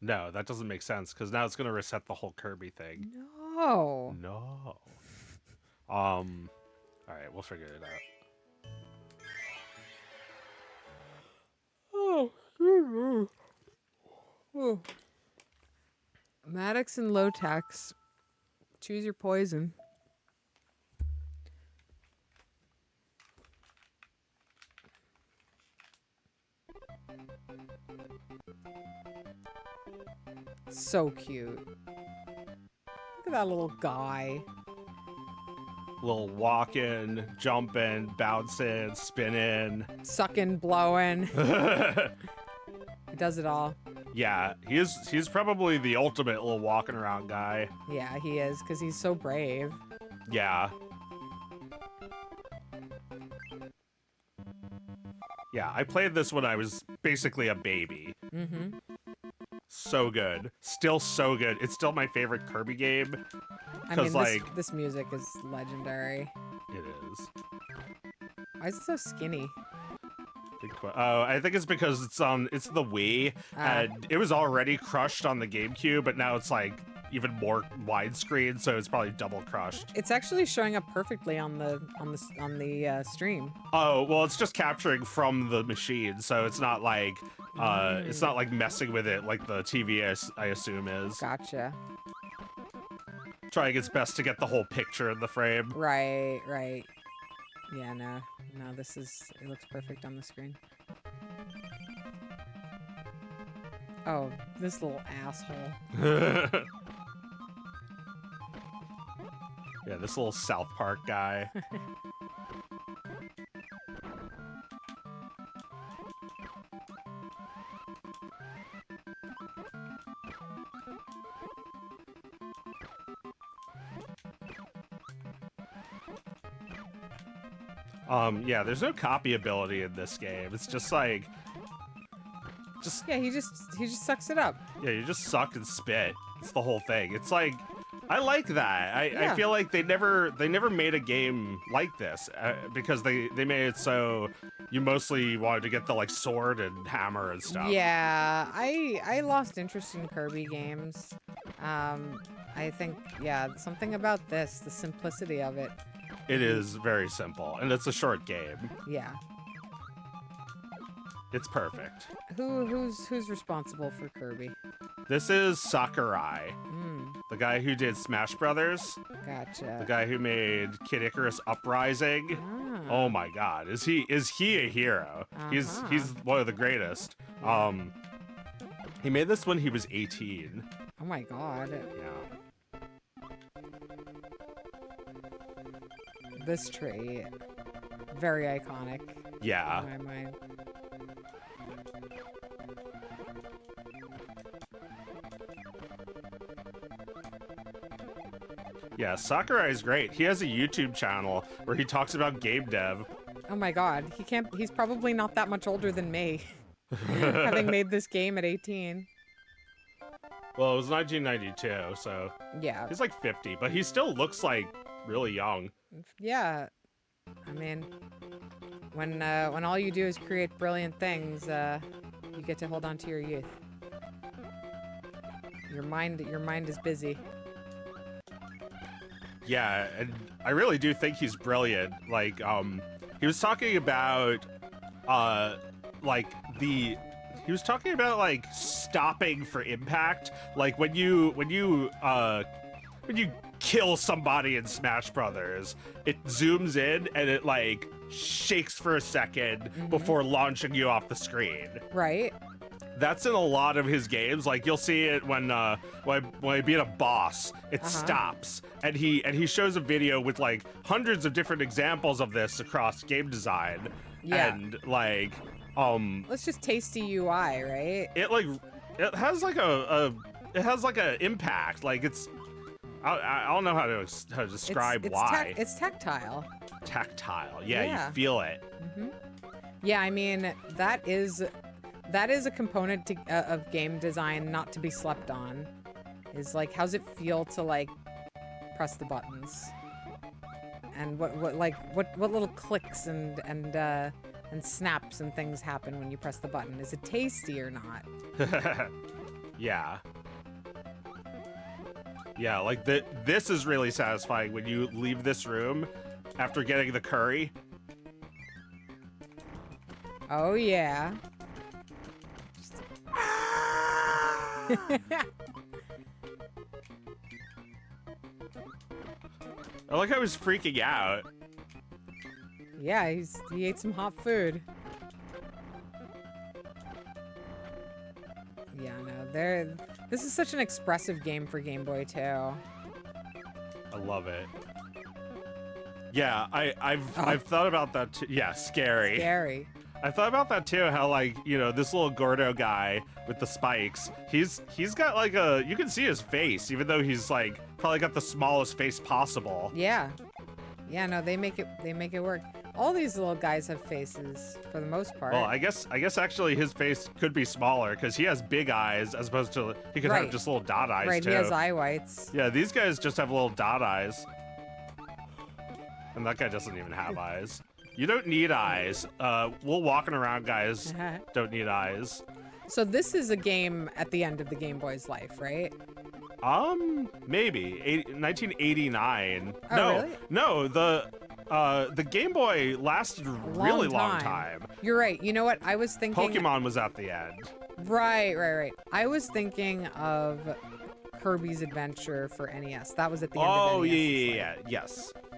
No, that doesn't make sense because now it's gonna reset the whole Kirby thing. No. No. All right, we'll figure it out. Oh. Maddox and Lotex. Choose your poison. So cute. Look at that little guy. Little walking, jumping, bouncing, spinning. Sucking, blowing. He does it all. Yeah, he's probably the ultimate little walking around guy. Yeah, he is, because he's so brave. Yeah. Yeah, I played this when I was basically a baby. Mm-hmm. So good. Still so good. It's still my favorite Kirby game. I mean, like, this music is legendary. it is. Why is it so skinny? Oh, I think it's because it's the Wii, and it was already crushed on the GameCube, but now it's like even more widescreen, so it's probably double crushed. It's actually showing up perfectly on the stream. Oh, well, it's just capturing from the machine, so it's not like messing with it like the TV I assume is. Gotcha. Trying its best to get the whole picture in the frame. Right, right. Yeah, no, it looks perfect on the screen. Oh, this little asshole. Yeah, this little South Park guy. Yeah, there's no copy ability in this game. It's just like, yeah, he just sucks it up. yeah, you just suck and spit. It's the whole thing. It's like, I like that. I Yeah. feel like they never made a game like this because they made it so you mostly wanted to get the like sword and hammer and stuff. Yeah, I lost interest in Kirby games. I think, yeah, something about this, the simplicity of it. It is very simple, and it's a short game. Yeah. It's perfect. Who's responsible for Kirby? This is Sakurai, the guy who did Smash Brothers, Gotcha. the guy who made Kid Icarus Uprising. Ah. Oh my God, is he a hero? He's one of the greatest. He made this when he was 18. Oh my God. Yeah. This tree, very iconic. Yeah. In my mind. Yeah, Sakurai is great. He has a YouTube channel where he talks about game dev. Oh my God, he's probably not that much older than me, having made this game at 18. Well, it was 1992, so Yeah. he's like 50, but he still looks like really young. Yeah. I mean, when all you do is create brilliant things, you get to hold on to your youth. Your mind is busy. Yeah, and I really do think he's brilliant. Like, he was talking about, stopping for impact. Like when you kill somebody in Smash Brothers, it zooms in and it like shakes for a second before launching you off the screen. Right. That's in a lot of his games. Like you'll see it when I beat a boss, it stops, and he shows a video with like hundreds of different examples of this across game design. Yeah. And like, Let's just tasty UI, right? it has like a impact. Like it's, I don't know how to describe why. It's tactile. Tactile. Yeah, Yeah. you feel it. Yeah, I mean that is a component of game design not to be slept on. Is like, how's it feel to like press the buttons, and what little clicks and snaps and things happen when you press the button? Is it tasty or not? Yeah. Yeah, like this is really satisfying when you leave this room after getting the curry. Oh yeah. I like how he's freaking out. Yeah, he ate some hot food. Yeah, no, this is such an expressive game for Game Boy too. I love it. Yeah, I've thought about that too. Yeah, scary. Scary. I thought about that too, how like, you know, this little Gordo guy with the spikes, he's got like you can see his face, even though he's like probably got the smallest face possible. Yeah. Yeah, no, they make it work. All these little guys have faces for the most part. Well, I guess actually his face could be smaller because he has big eyes as opposed to he could have Right. just little dot eyes right, too. he has eye whites. Yeah, these guys just have little dot eyes. And that guy doesn't even have eyes. You don't need eyes. We'll walking around guys don't need eyes. So this is a game at the end of the Game Boy's life, right? Maybe 1989. Oh, no, really? no, the Game Boy lasted a really long time. You're right. You know what? I was thinking. Pokemon was at the end. Right. I was thinking of Kirby's Adventure for NES. That was at the end of Oh, NES. yeah.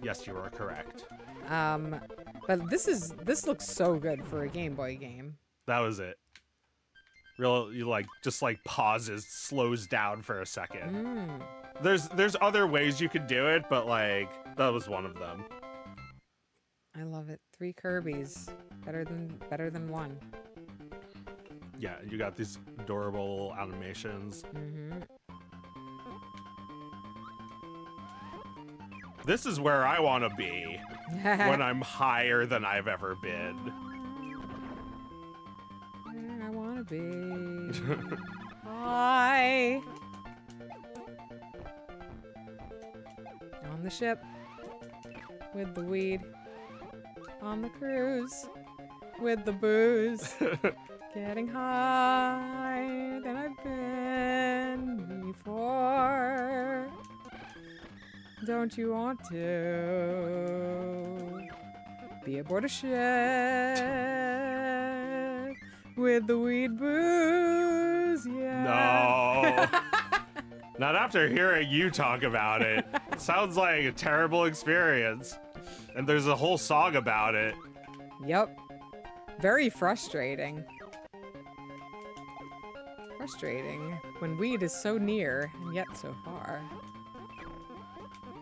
Yes, you were correct. But this looks so good for a Game Boy game. That was it. You just pauses, slows down for a second. There's other ways you could do it, but that was one of them. I love it. 3 Kirbys. Better than one. Yeah, you got these adorable animations. This is where I want to be when I'm higher than I've ever been. Where I want to be. Hi. On the ship with the weed. On the cruise with the booze. Getting higher than I've been before. Don't you want to be aboard a ship with the weed booze? Yeah. No. Not after hearing you talk about it. It sounds like a terrible experience. And there's a whole song about it. Yep. Very frustrating. Frustrating when weed is so near and yet so far.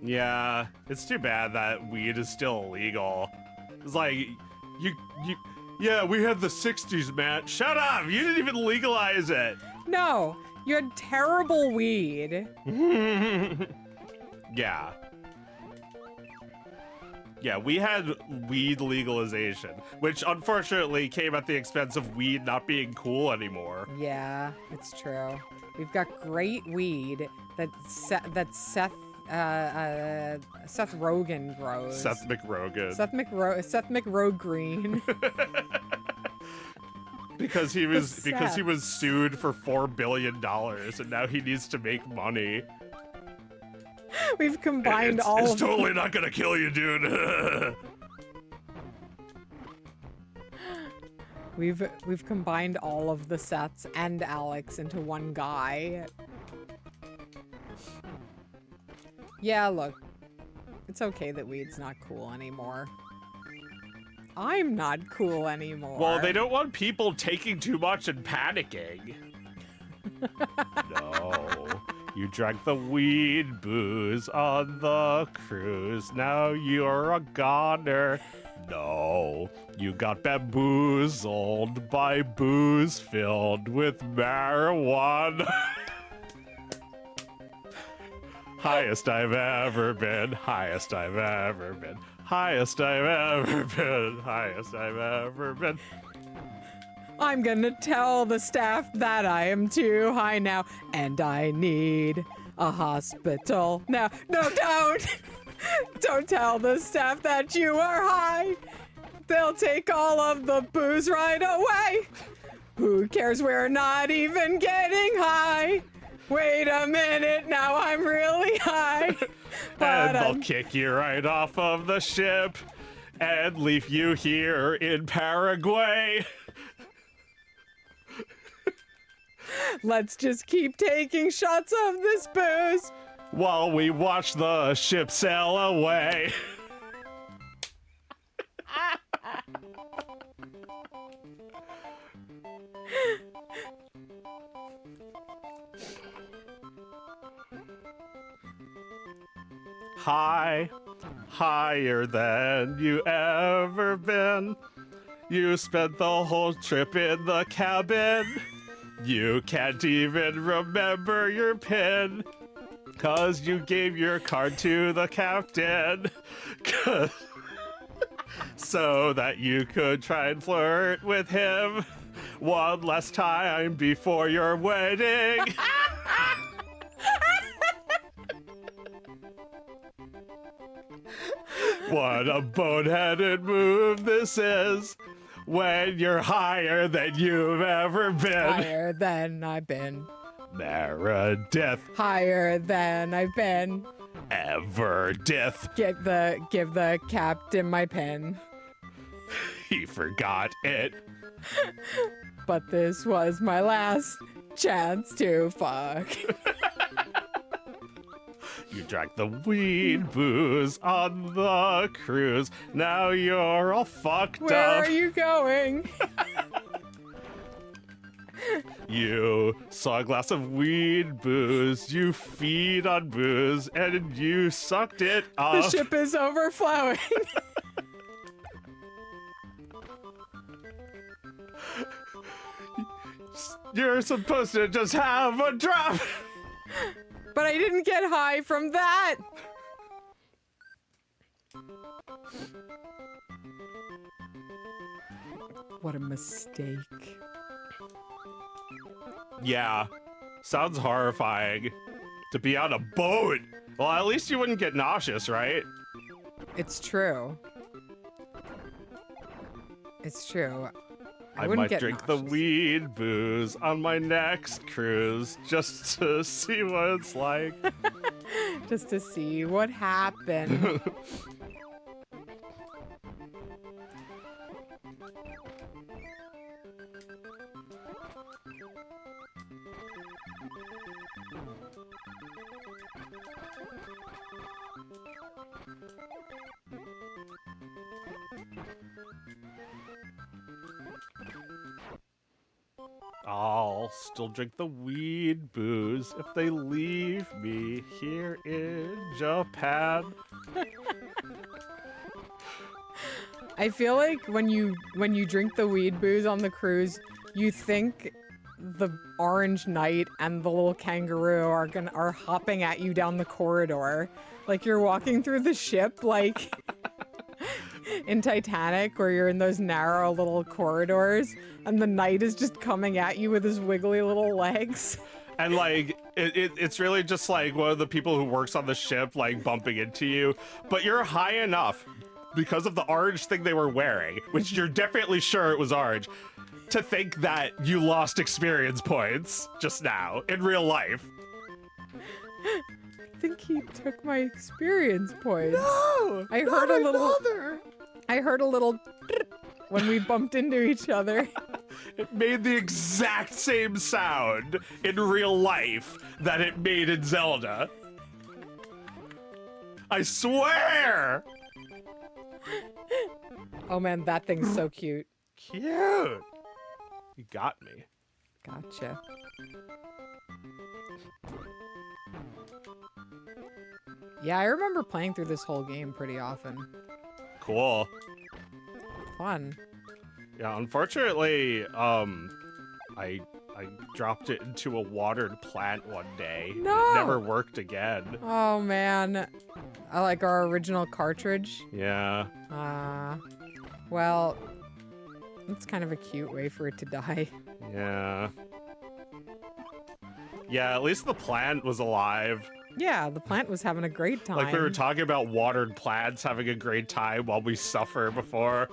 Yeah, it's too bad that weed is still illegal. It's like, yeah, we had the 60s, man. Shut up! You didn't even legalize it! No, you had terrible weed. Yeah. Yeah, we had weed legalization, which unfortunately came at the expense of weed not being cool anymore. Yeah, it's true. We've got great weed that Seth Rogen grows. Seth McRogan. Seth McRogreen. because he was sued for $4 billion and now he needs to make money. We've combined it's totally not gonna kill you, dude. We've combined all of the Seths and Alex into one guy. Yeah, look. It's okay that weed's not cool anymore. I'm not cool anymore. Well, they don't want people taking too much and panicking. No. You drank the weed booze on the cruise. Now you're a goner. No. You got bamboozled by booze filled with marijuana. Highest I've ever been. Highest I've ever been. Highest I've ever been. Highest I've ever been. I'm gonna tell the staff that I am too high now, and I need a hospital now. No, don't! Don't tell the staff that you are high. They'll take all of the booze right away. Who cares? We're not even getting high. Wait a minute, now I'm really high. And they'll kick you right off of the ship and leave you here in Paraguay. Let's just keep taking shots of this booze while we watch the ship sail away. High, higher than you ever been. You spent the whole trip in the cabin. You can't even remember your PIN, 'cause you gave your card to the captain. So that you could try and flirt with him one last time before your wedding. What a boneheaded move this is when you're higher than you've ever been. higher than I've been. Meredith. Higher than I've been. Everdith. Give the captain my pen. He forgot it. But this was my last chance to fuck. You drank the weed booze on the cruise. Now you're all fucked Where up. are you going? You saw a glass of weed booze. You feed on booze and you sucked it The up. ship is overflowing. You're supposed to just have a drop. But I didn't get high from that. What a mistake. Yeah, sounds horrifying. To be on a boat. Well, at least you wouldn't get nauseous, right? It's true. It's true. I wouldn't might get drink the nauseous. weed booze on my next cruise just to see what it's like. Just to see what happened. I'll still drink the weed booze if they leave me here in Japan. I feel like when you drink the weed booze on the cruise, you think the orange knight and the little kangaroo are hopping at you down the corridor. Like you're walking through the ship like in Titanic where you're in those narrow little corridors and the knight is just coming at you with his wiggly little legs. And like, it's really just like one of the people who works on the ship like bumping into you, but you're high enough because of the orange thing they were wearing, which you're definitely sure it was orange, to think that you lost experience points just now in real life. I think he took my experience points. No, I heard a little when we bumped into each other. It made the exact same sound in real life that it made in Zelda. I swear! Oh man, that thing's so cute. Cute. You got me. Gotcha. Yeah, I remember playing through this whole game pretty often. Cool. Fun. Yeah, unfortunately, I dropped it into a watered plant one day. No! It never worked again. Oh man. I like our original cartridge. Yeah. Well, that's kind of a cute way for it to die. Yeah. Yeah, at least the plant was alive. Yeah, the plant was having a great time. Like we were talking about watered plants having a great time while we suffer before.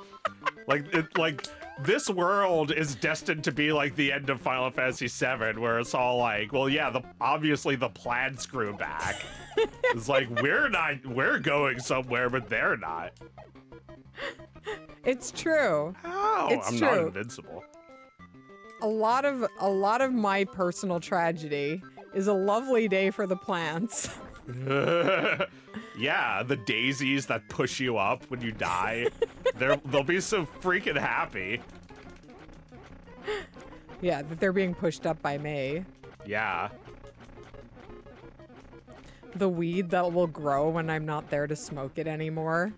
like this world is destined to be like the end of Final Fantasy VII, where it's all like, well, yeah, obviously the plants grew back. It's like we're going somewhere, but they're not. It's true. How? It's I'm true. not invincible. A lot of my personal tragedy is a lovely day for the plants. Yeah, the daisies that push you up when you die. They'll be so freaking happy. Yeah, that they're being pushed up by me. Yeah. The weed that will grow when I'm not there to smoke it anymore.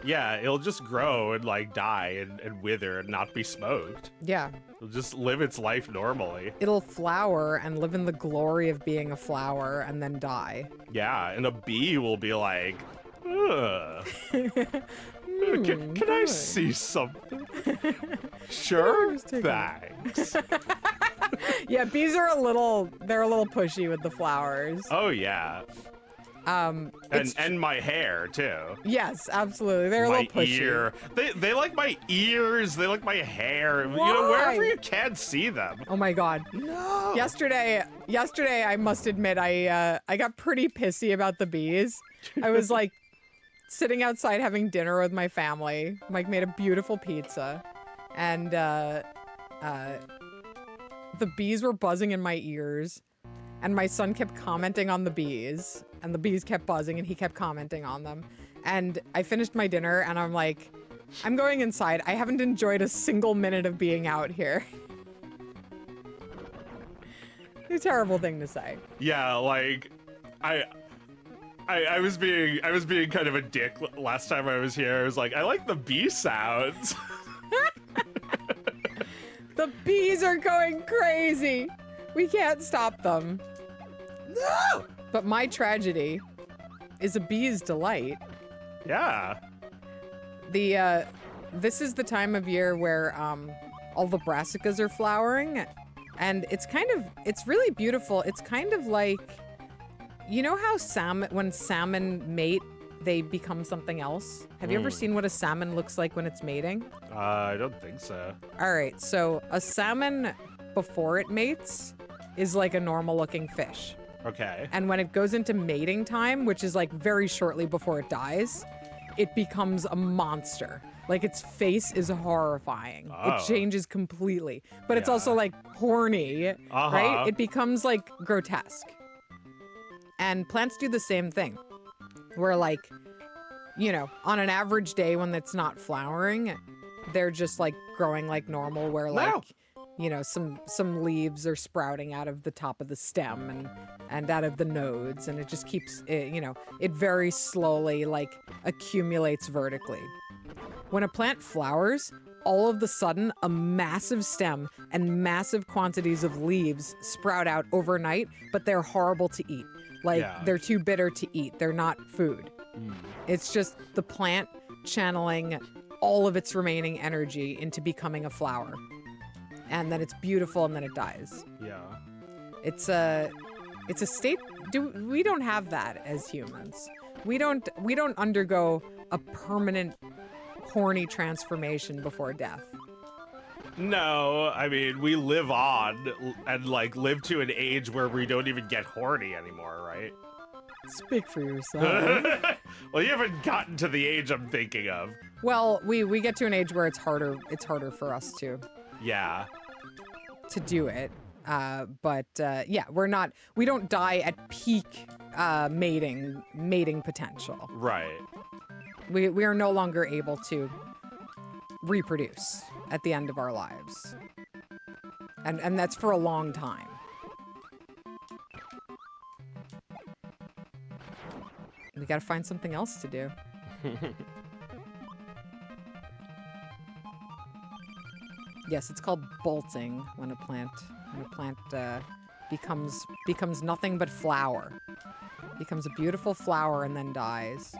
Yeah, it'll just grow and like die and wither and not be smoked. Yeah. It'll just live its life normally. It'll flower and live in the glory of being a flower and then die. Yeah, and a bee will be like, ugh. Can I see something? Sure, Just take thanks. Yeah, bees are they're a little pushy with the flowers. Oh yeah. And my hair too. Yes, absolutely. They're a My little pushy. ear. They like my ears. They like my hair. Why? You know, wherever you can see them. Oh my god. No. Yesterday, I must admit, I got pretty pissy about the bees. I was like sitting outside having dinner with my family. Mike made a beautiful pizza, and the bees were buzzing in my ears, and my son kept commenting on the bees, and the bees kept buzzing, and he kept commenting on them. And I finished my dinner, and I'm like, I'm going inside. I haven't enjoyed a single minute of being out here. A terrible thing to say. Yeah, like, I was being kind of a dick last time I was here. I was like, I like the bee sounds. The bees are going crazy. We can't stop them. No. But my tragedy is a bee's delight. Yeah. This is the time of year where all the brassicas are flowering, and it's really beautiful. It's kind of like, you know how when salmon mate, they become something else? Have you ever seen what a salmon looks like when it's mating? I don't think so. All right, so a salmon before it mates is like a normal looking fish. Okay. And when it goes into mating time, which is like very shortly before it dies, it becomes a monster. Like its face is horrifying. Oh. It changes completely. But it's Yeah. also like horny, right? It becomes like grotesque. And plants do the same thing. Where like, you know, on an average day when it's not flowering, they're just like growing like normal, where like, you know, some leaves are sprouting out of the top of the stem and out of the nodes, and it just keeps it, you know, it very slowly like accumulates vertically. When a plant flowers, all of the sudden a massive stem and massive quantities of leaves sprout out overnight, but they're horrible to eat. Like they're too bitter to eat. They're not food. It's just the plant channeling all of its remaining energy into becoming a flower. And then it's beautiful, and then it dies. Yeah. It's a state. We don't have that as humans. We don't undergo a permanent horny transformation before death. No, I mean, we live on and like live to an age where we don't even get horny anymore, right? Speak for yourself. Well, you haven't gotten to the age I'm thinking of. Well, we get to an age where it's harder for us to do it. But yeah, we don't die at peak mating potential. Right. We are no longer able to reproduce at the end of our lives. And that's for a long time. We gotta find something else to do. Yes, it's called bolting when a plant becomes nothing but flower. Becomes a beautiful flower and then dies.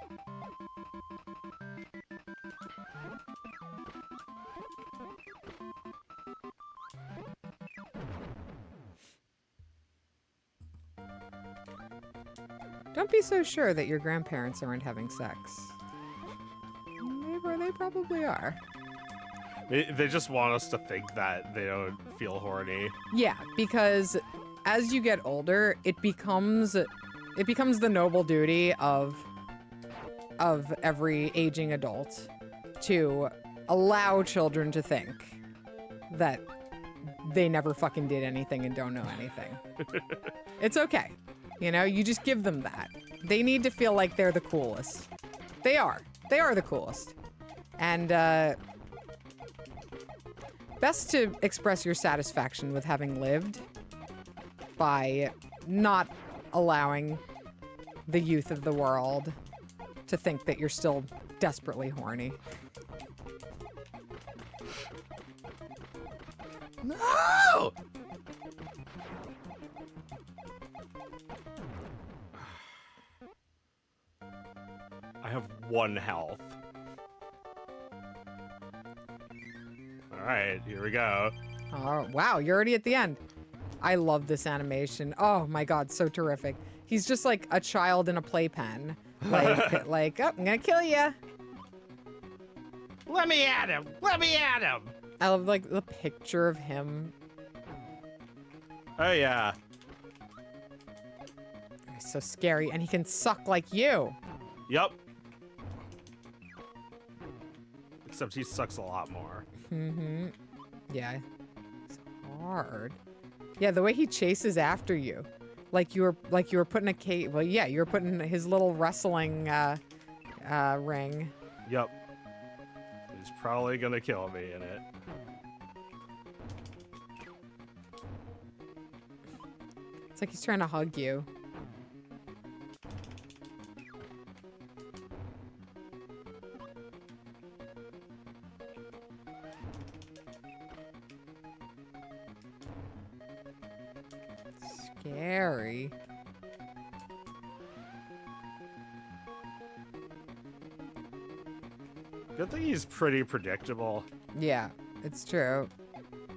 Don't be so sure that your grandparents aren't having sex. They probably are. They just want us to think that they don't feel horny. Yeah, because as you get older, it becomes the noble duty of every aging adult to allow children to think that they never fucking did anything and don't know anything. It's okay. You know, you just give them that. They need to feel like they're the coolest. They are. They are the coolest. And best to express your satisfaction with having lived by not allowing the youth of the world to think that you're still desperately horny. No! I have 1 health. All right, here we go. Oh, wow, you're already at the end. I love this animation. Oh my god, so terrific. He's just like a child in a playpen. Like, oh, I'm gonna kill you. Let me at him. Let me at him. I love like the picture of him. Oh yeah. He's so scary, and he can suck like you. Yep. Except he sucks a lot more. Mm-hmm. Yeah. It's hard. Yeah, the way he chases after you. Like you were putting a cage. Well, yeah, you were putting his little wrestling ring. Yep. He's probably gonna kill me in it. It's like he's trying to hug you. Scary. Good thing he's pretty predictable. Yeah, it's true.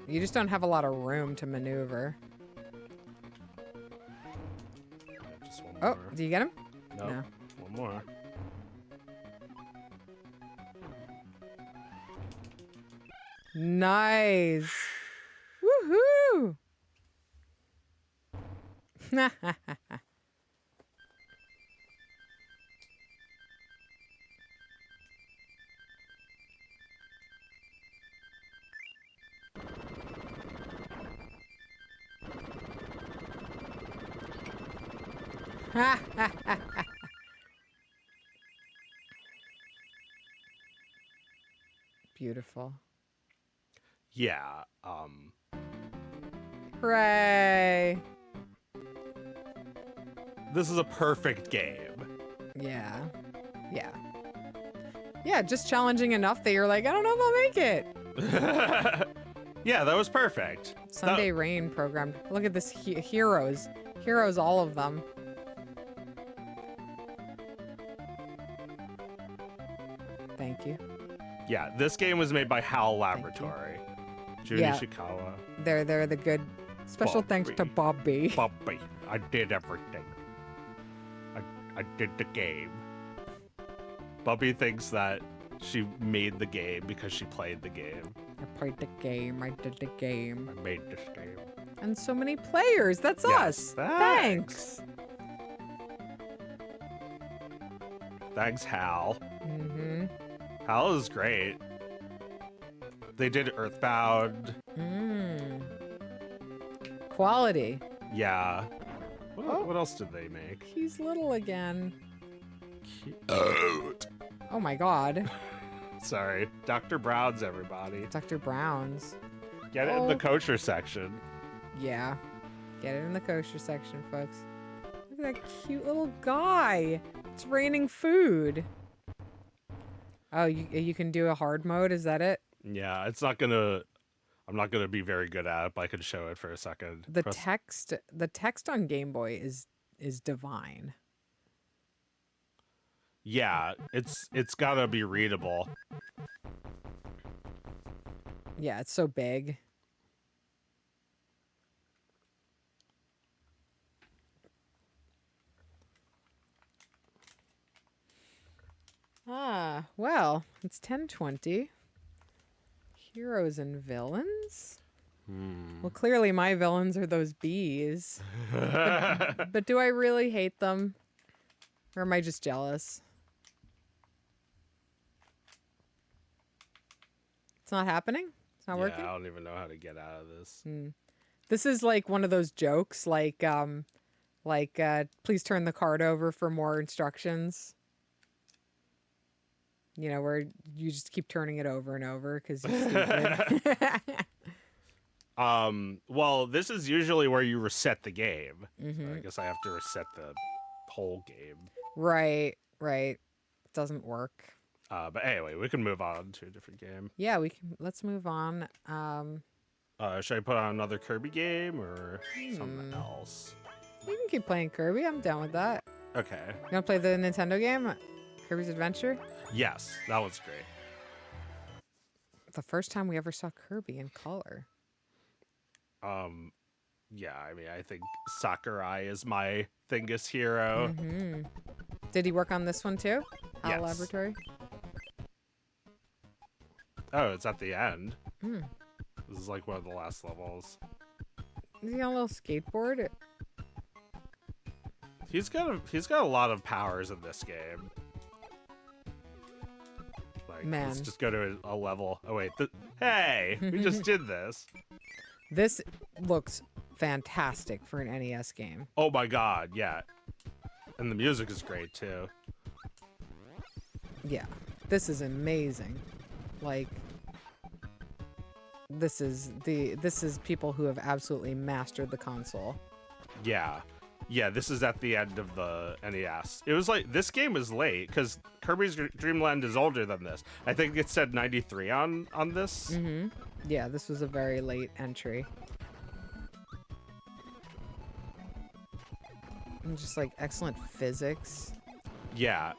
You just don't have a lot of room to maneuver. Just one Oh, more. do you get him? Nope. No. One more. Nice. Woohoo! Beautiful. Yeah. Hooray! This is a perfect game. Yeah. Yeah. Yeah, just challenging enough that you're like, I don't know if I'll make it. Yeah, that was perfect. Sunday Rain programmed. Look at this heroes. Heroes, all of them. Thank you. Yeah, this game was made by HAL Laboratory. Junie Yeah. Shikawa. They're the good. Special thanks to Bobby. Bobby, I did everything. I did the game. Bobby thinks that she made the game because she played the game. I played the game. I did the game. I made this game. And so many players. That's Yes, us. Thanks. Thanks, HAL. Mm-hmm. HAL is great. They did Earthbound. Mm. Quality. Yeah. Oh. What else did they make? He's little again. Cute. Oh my god. Sorry. Dr. Brown's, everybody. Dr. Brown's. Get it in the kosher section. Yeah. Get it in the kosher section, folks. Look at that cute little guy. It's raining food. Oh, you can do a hard mode? Is that it? Yeah, it's not gonna... I'm not gonna be very good at it, but I can show it for a second. The text on Game Boy is divine. Yeah, it's gotta be readable. Yeah, it's so big. Ah, well, it's 10:20. Heroes and villains? Well, clearly my villains are those bees. But do I really hate them? Or am I just jealous? It's not happening? It's not working? I don't even know how to get out of this. This is like one of those jokes, like, please turn the card over for more instructions. You know, where you just keep turning it over and over because you're stupid. Well, this is usually where you reset the game. Mm-hmm. So I guess I have to reset the whole game. Right. It doesn't work. But anyway, we can move on to a different game. Yeah, we can. Let's move on. Should I put on another Kirby game or something else? You can keep playing Kirby. I'm down with that. Okay. You want to play the Nintendo game? Kirby's Adventure? Yes, that was great. The first time we ever saw Kirby in color. Yeah, I mean, I think Sakurai is my Thingus hero. Mm-hmm. Did he work on this one too? HAL Yes. Laboratory? Oh, it's at the end. Hmm. This is like one of the last levels. Is he on a little skateboard? He's got a lot of powers in this game. Like, Man. let's just go to a level. Oh wait, hey, we just did this. This looks fantastic for an NES game. Oh my god, yeah. And the music is great too. Yeah, this is amazing. Like, this is people who have absolutely mastered the console. Yeah. Yeah, this is at the end of the NES. It was like, this game was late because Kirby's Dream Land is older than this. I think it said 93 on this. Mm-hmm. Yeah, this was a very late entry. And just like excellent physics. Yeah.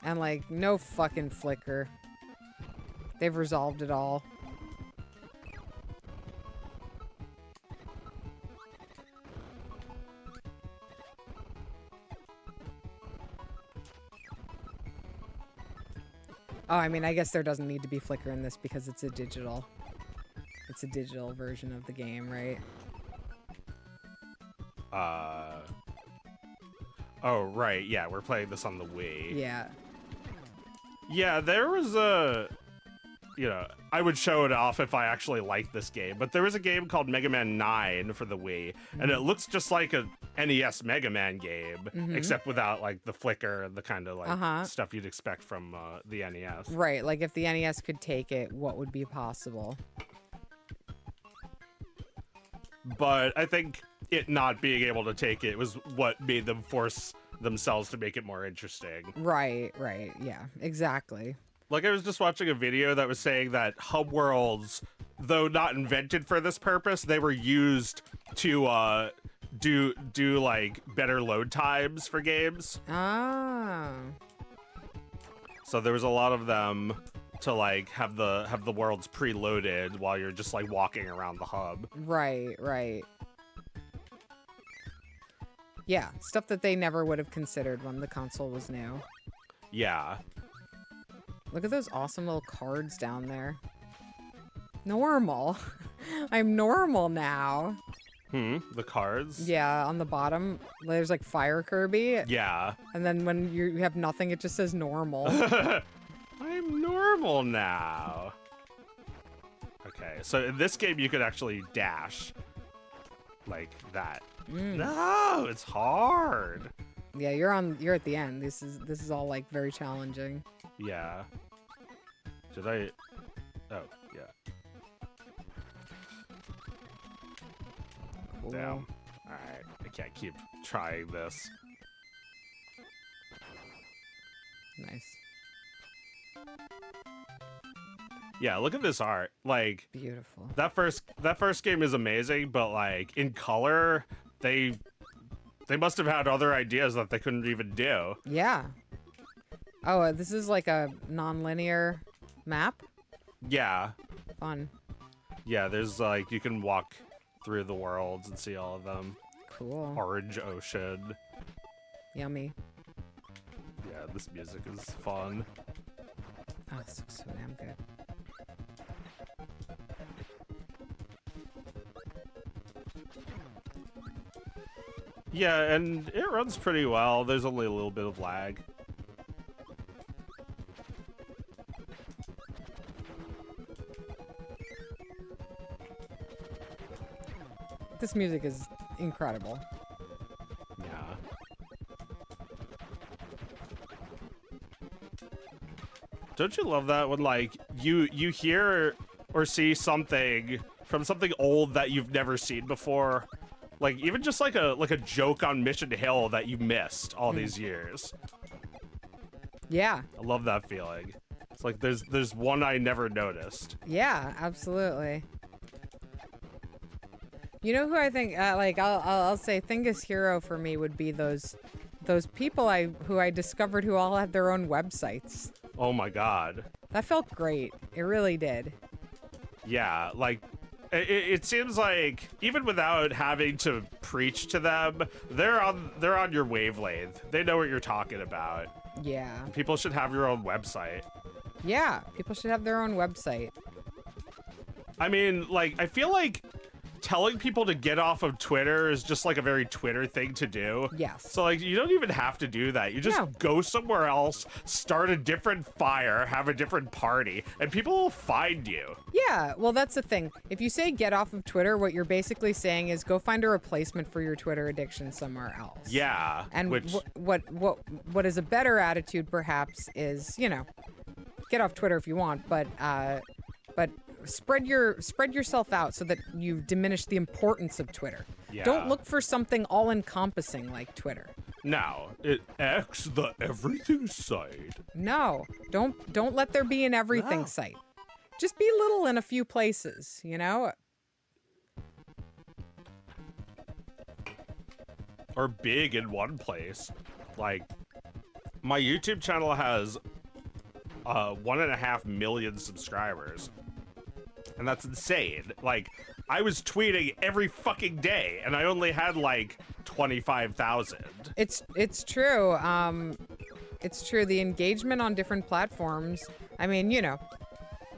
And like no fucking flicker. They've resolved it all. Oh, I mean, I guess there doesn't need to be flicker in this because it's a digital version of the game, right? Oh, right. Yeah, we're playing this on the Wii. Yeah. Yeah, there was a... You know, I would show it off if I actually liked this game, but there was a game called Mega Man 9 for the Wii, and it looks just like a NES Mega Man game, except without, like, the flicker and the kind of, like, stuff you'd expect from the NES. Right, like if the NES could take it, what would be possible? But I think it not being able to take it was what made them force themselves to make it more interesting. Right, yeah, exactly. Like, I was just watching a video that was saying that hub worlds, though not invented for this purpose, they were used to do like better load times for games. Ah. So there was a lot of them to like have the worlds preloaded while you're just like walking around the hub. Right. Yeah, stuff that they never would have considered when the console was new. Yeah. Look at those awesome little cards down there. Normal. I'm normal now. The cards? Yeah, on the bottom, there's like Fire Kirby. Yeah. And then when you have nothing, it just says normal. I'm normal now. Okay, so in this game you could actually dash. Like that. No, it's hard. Yeah, you're at the end. This is all like very challenging. Yeah. Did I? Oh, yeah. Cool. Damn. All right, I can't keep trying this. Nice. Yeah, look at this art. Like Beautiful. that first game is amazing, but like in color, they must have had other ideas that they couldn't even do. Yeah. Oh, this is like a non-linear map? Yeah. Fun. Yeah, there's like you can walk through the worlds and see all of them. Cool. Orange Ocean. Yummy. Yeah, this music is fun. Oh, this looks so damn good. Yeah, and it runs pretty well. There's only a little bit of lag. This music is incredible. Yeah. Don't you love that when like you hear or see something from something old that you've never seen before? Like even just like a joke on Mission Hill that you missed all these years. Yeah. I love that feeling. It's like there's one I never noticed. Yeah, absolutely. You know who I think like I'll say Thingus hero for me would be those people who I discovered who all had their own websites. Oh my god. That felt great. It really did. Yeah, like it seems like even without having to preach to them, they're on your wavelength. They know what you're talking about. Yeah. People should have your own website. Yeah, people should have their own website. I mean, like, I feel like telling people to get off of Twitter is just like a very Twitter thing to do. Yes. So like, you don't even have to do that. You just No. go somewhere else, start a different fire, have a different party, and people will find you. Yeah, well, that's the thing. If you say get off of Twitter, what you're basically saying is go find a replacement for your Twitter addiction somewhere else. Yeah. And which what is a better attitude, perhaps, is, you know, get off Twitter if you want, but spread yourself out so that you diminish the importance of Twitter. Yeah. Don't look for something all-encompassing like Twitter. No, it X the everything site. No, don't let there be an everything No. site. Just be little in a few places, you know? Or big in one place. Like, my YouTube channel has 1.5 million subscribers. And that's insane. Like, I was tweeting every fucking day, and I only had like 25,000. It's true. It's true. The engagement on different platforms. I mean, you know,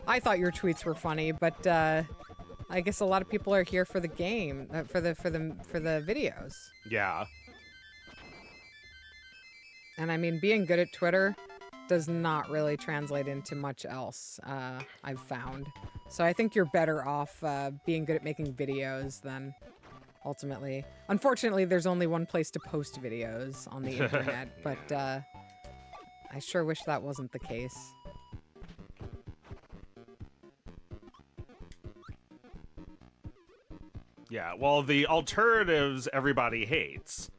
I thought your tweets were funny, but I guess a lot of people are here for the game, for the videos. Yeah. And I mean, being good at Twitter does not really translate into much else, I've found. So I think you're better off being good at making videos than ultimately. Unfortunately, there's only one place to post videos on the internet, but I sure wish that wasn't the case. Yeah, well, the alternatives everybody hates.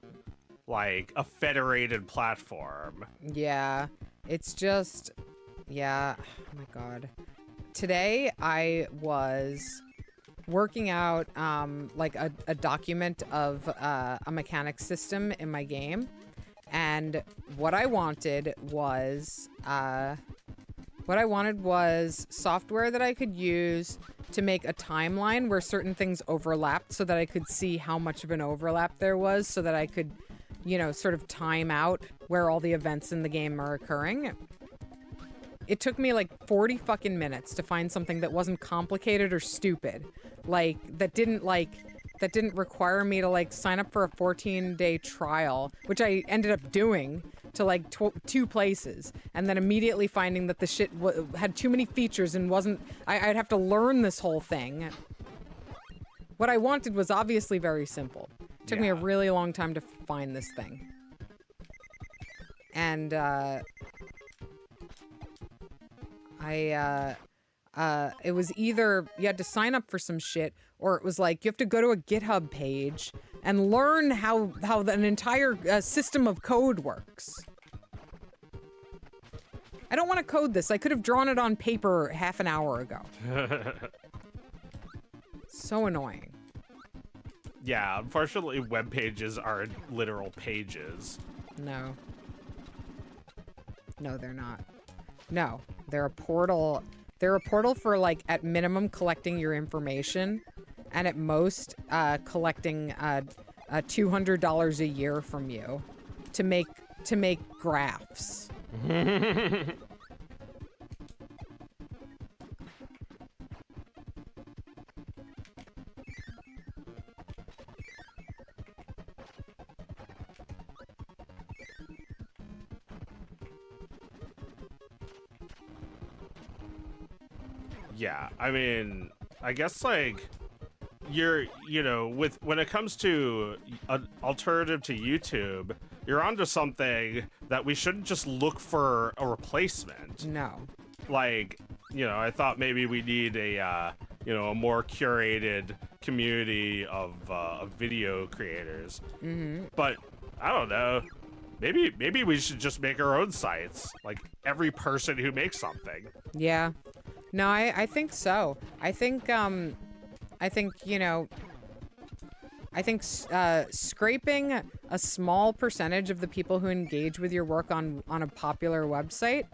Like, a federated platform. Yeah, it's just, yeah, oh my god. Today I was working out like a document of a mechanics system in my game, and what I wanted was software that I could use to make a timeline where certain things overlapped so that I could see how much of an overlap there was so that I could, you know, sort of time out where all the events in the game are occurring. It took me like 40 fucking minutes to find something that wasn't complicated or stupid. Like, that didn't require me to like sign up for a 14-day trial, which I ended up doing to like two places, and then immediately finding that the shit had too many features and wasn't, I'd have to learn this whole thing. What I wanted was obviously very simple. It took me a really long time to find this thing. And it was either you had to sign up for some shit, or it was like you have to go to a GitHub page and learn how an entire system of code works. I don't want to code this. I could have drawn it on paper half an hour ago. So annoying. Yeah, unfortunately, web pages are literal pages. No. No, they're not. No, they're a portal. They're a portal for, like, at minimum collecting your information, and at most collecting $200 a year from you to make graphs. Yeah, I mean, I guess like when it comes to an alternative to YouTube, you're onto something that we shouldn't just look for a replacement. No. Like, I thought maybe we need a more curated community of video creators. Mm-hmm. But I don't know. Maybe we should just make our own sites. Like every person who makes something. Yeah. No, I think so. I think scraping a small percentage of the people who engage with your work on a popular website,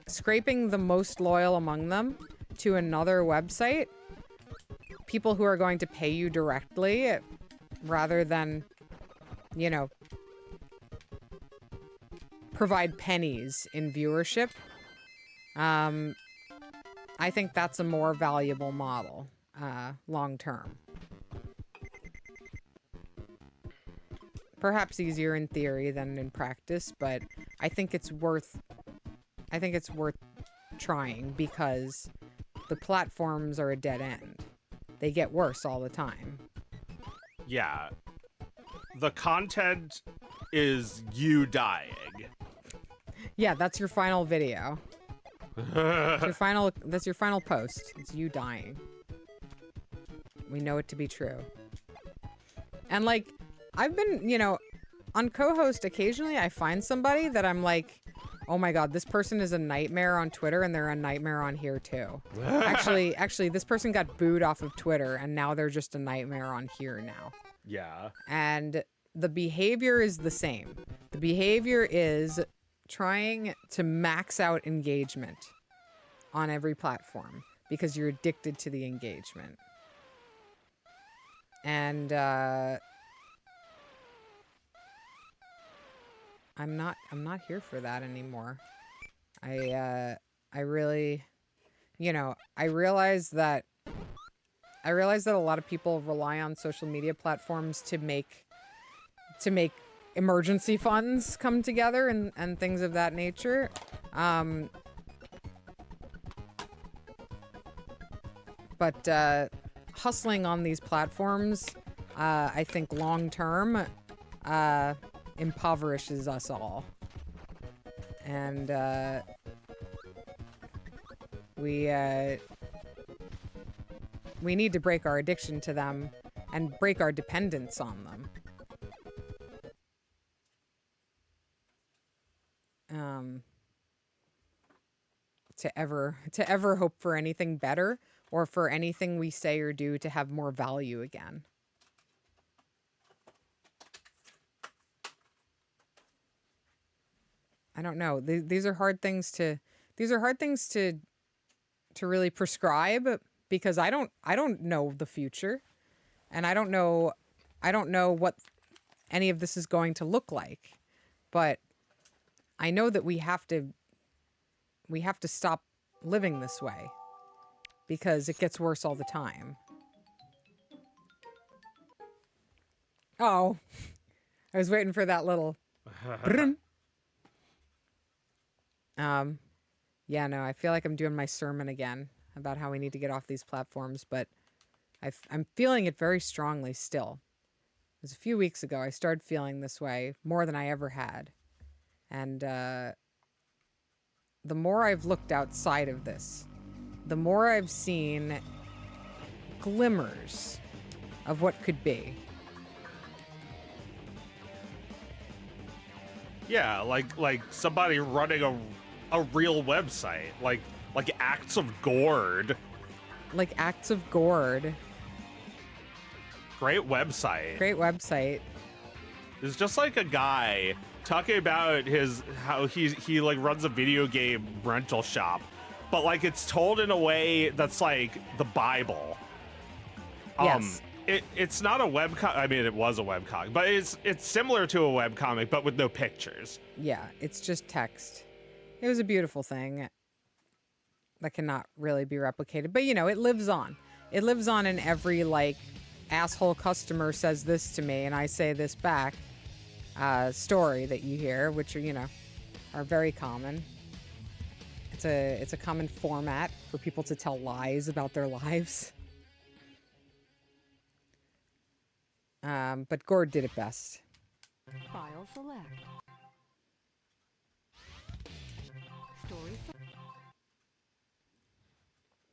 scraping the most loyal among them, to another website, people who are going to pay you directly rather than, you know, provide pennies in viewership, I think that's a more valuable model long term. Perhaps easier in theory than in practice, but I think it's worth trying because the platforms are a dead end. They get worse all the time. Yeah. The content is you dying. Yeah, that's your final video. That's your final post. It's you dying. We know it to be true. And like, I've been, you know, on co-host occasionally I find somebody that I'm like, oh my god, this person is a nightmare on Twitter and they're a nightmare on here too. Actually, this person got booed off of Twitter and now they're just a nightmare on here now. Yeah. And the behavior is the same. The behavior is trying to max out engagement on every platform because you're addicted to the engagement. And I'm not here for that anymore. I really, you know, I realize that a lot of people rely on social media platforms to make emergency funds come together and things of that nature. But hustling on these platforms, I think long term, impoverishes us all. And we need to break our addiction to them and break our dependence on them. To ever hope for anything better or for anything we say or do to have more value again. I don't know. These are hard things to really prescribe because I don't know the future, and I don't know what any of this is going to look like. But I know that we have to stop living this way because it gets worse all the time. Oh, I was waiting for that little. Yeah, no, I feel like I'm doing my sermon again about how we need to get off these platforms, but I'm feeling it very strongly still. It was a few weeks ago I started feeling this way more than I ever had. And the more I've looked outside of this, the more I've seen glimmers of what could be. Yeah, like somebody running a real website, like Acts of Gourd. Like Acts of Gourd. Great website. Great website. It's just like a guy talking about how he like runs a video game rental shop, but like it's told in a way that's like the Bible. Yes. It's not a webcomic. I mean, it was a webcomic, but it's similar to a webcomic, but with no pictures. Yeah, it's just text. It was a beautiful thing that cannot really be replicated. But, you know, it lives on. It lives on in every, like, asshole customer says this to me and I say this back story that you hear, which are, you know, are very common. It's a common format for people to tell lies about their lives. But Gord did it best. File select. Story.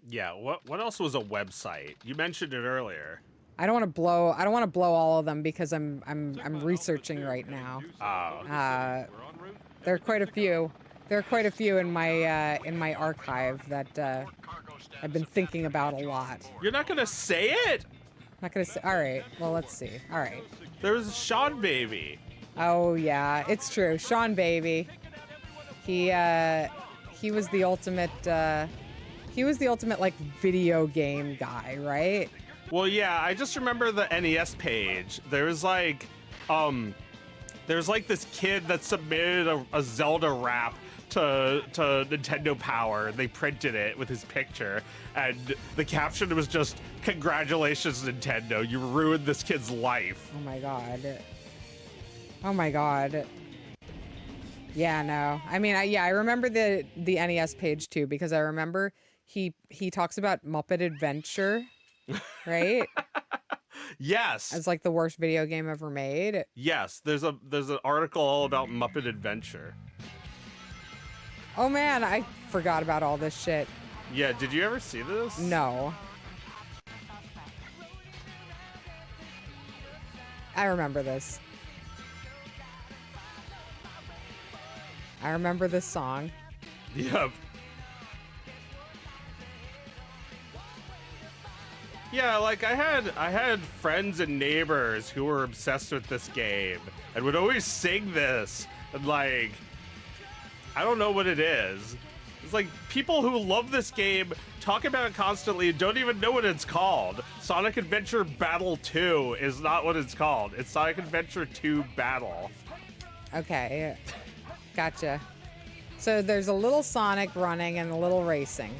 Yeah. What else was a website? You mentioned it earlier. I don't want to blow all of them because I'm researching right now. Oh. There are quite a few. There are quite a few in my archive that I've been thinking about a lot. You're not gonna say it? Not gonna say. All right. Well, let's see. All right. There's Sean Baby. Oh yeah, it's true. Sean Baby. He was the ultimate He was the ultimate like video game guy, right? Well, yeah, I just remember the NES page. There's like this kid that submitted a Zelda rap to Nintendo Power. They printed it with his picture, and the caption was just, "Congratulations, Nintendo, you ruined this kid's life." Oh my god. Oh my god. Yeah, no. I mean, I remember the NES page too, because I remember he talks about Muppet Adventure, right? Yes. As like the worst video game ever made. Yes, there's an article all about Muppet Adventure. Oh man, I forgot about all this shit. Yeah, did you ever see this? No. I remember this. I remember this song. Yep. Yeah, like I had friends and neighbors who were obsessed with this game and would always sing this, and like, I don't know what it is. It's like people who love this game talk about it constantly and don't even know what it's called. Sonic Adventure Battle 2 is not what it's called. It's Sonic Adventure 2 Battle. Okay. Gotcha. So there's a little Sonic running and a little racing.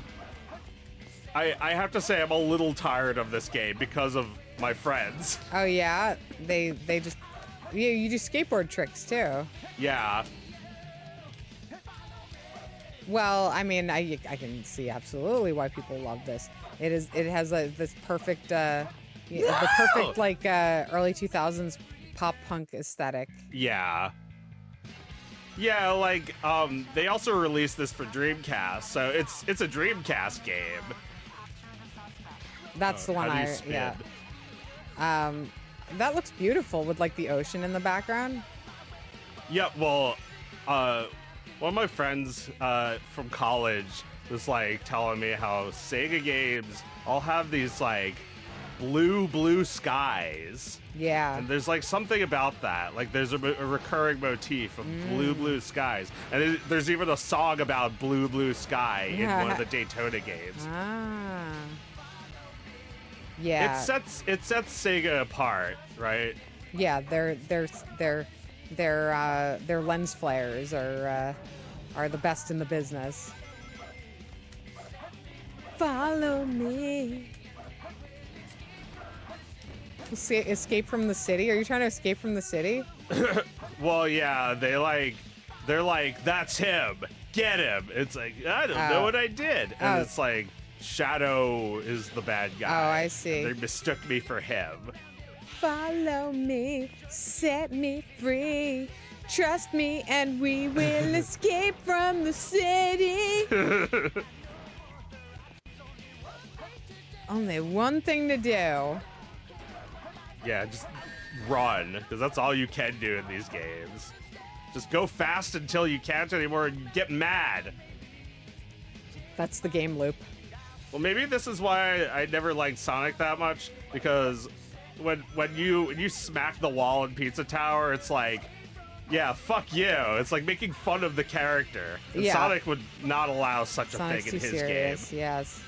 I have to say I'm a little tired of this game because of my friends. Oh yeah? They just... You do skateboard tricks too. Yeah. Well, I mean, I can see absolutely why people love this. It has this perfect, the perfect like early 2000s pop punk aesthetic. Yeah. Yeah, like they also released this for Dreamcast, so it's a Dreamcast game. That's the one How do you I spin? yeah. That looks beautiful with like the ocean in the background. Yeah, well, one of my friends from college was like telling me how Sega games all have these like blue skies. Yeah. And there's like something about that. Like there's a recurring motif of blue skies. And there's even a song about blue sky in one of the Daytona games. Ah. Yeah. It sets Sega apart, right? Yeah, their lens flares are the best in the business. Follow me. Escape from the city? Are you trying to escape from the city? Well, yeah, they're like, that's him. Get him. It's like, I don't know what I did. And it's like, Shadow is the bad guy. Oh, I see. They mistook me for him. Follow me, set me free. Trust me and we will escape from the city. Only one thing to do. Yeah, just run, because that's all you can do in these games. Just go fast until you can't anymore and get mad. That's the game loop. Well, maybe this is why I never liked Sonic that much, because when you smack the wall in Pizza Tower, it's like, yeah, fuck you. It's like making fun of the character. And Yeah. Sonic would not allow such Sonic's a thing in too his serious. game. Yes.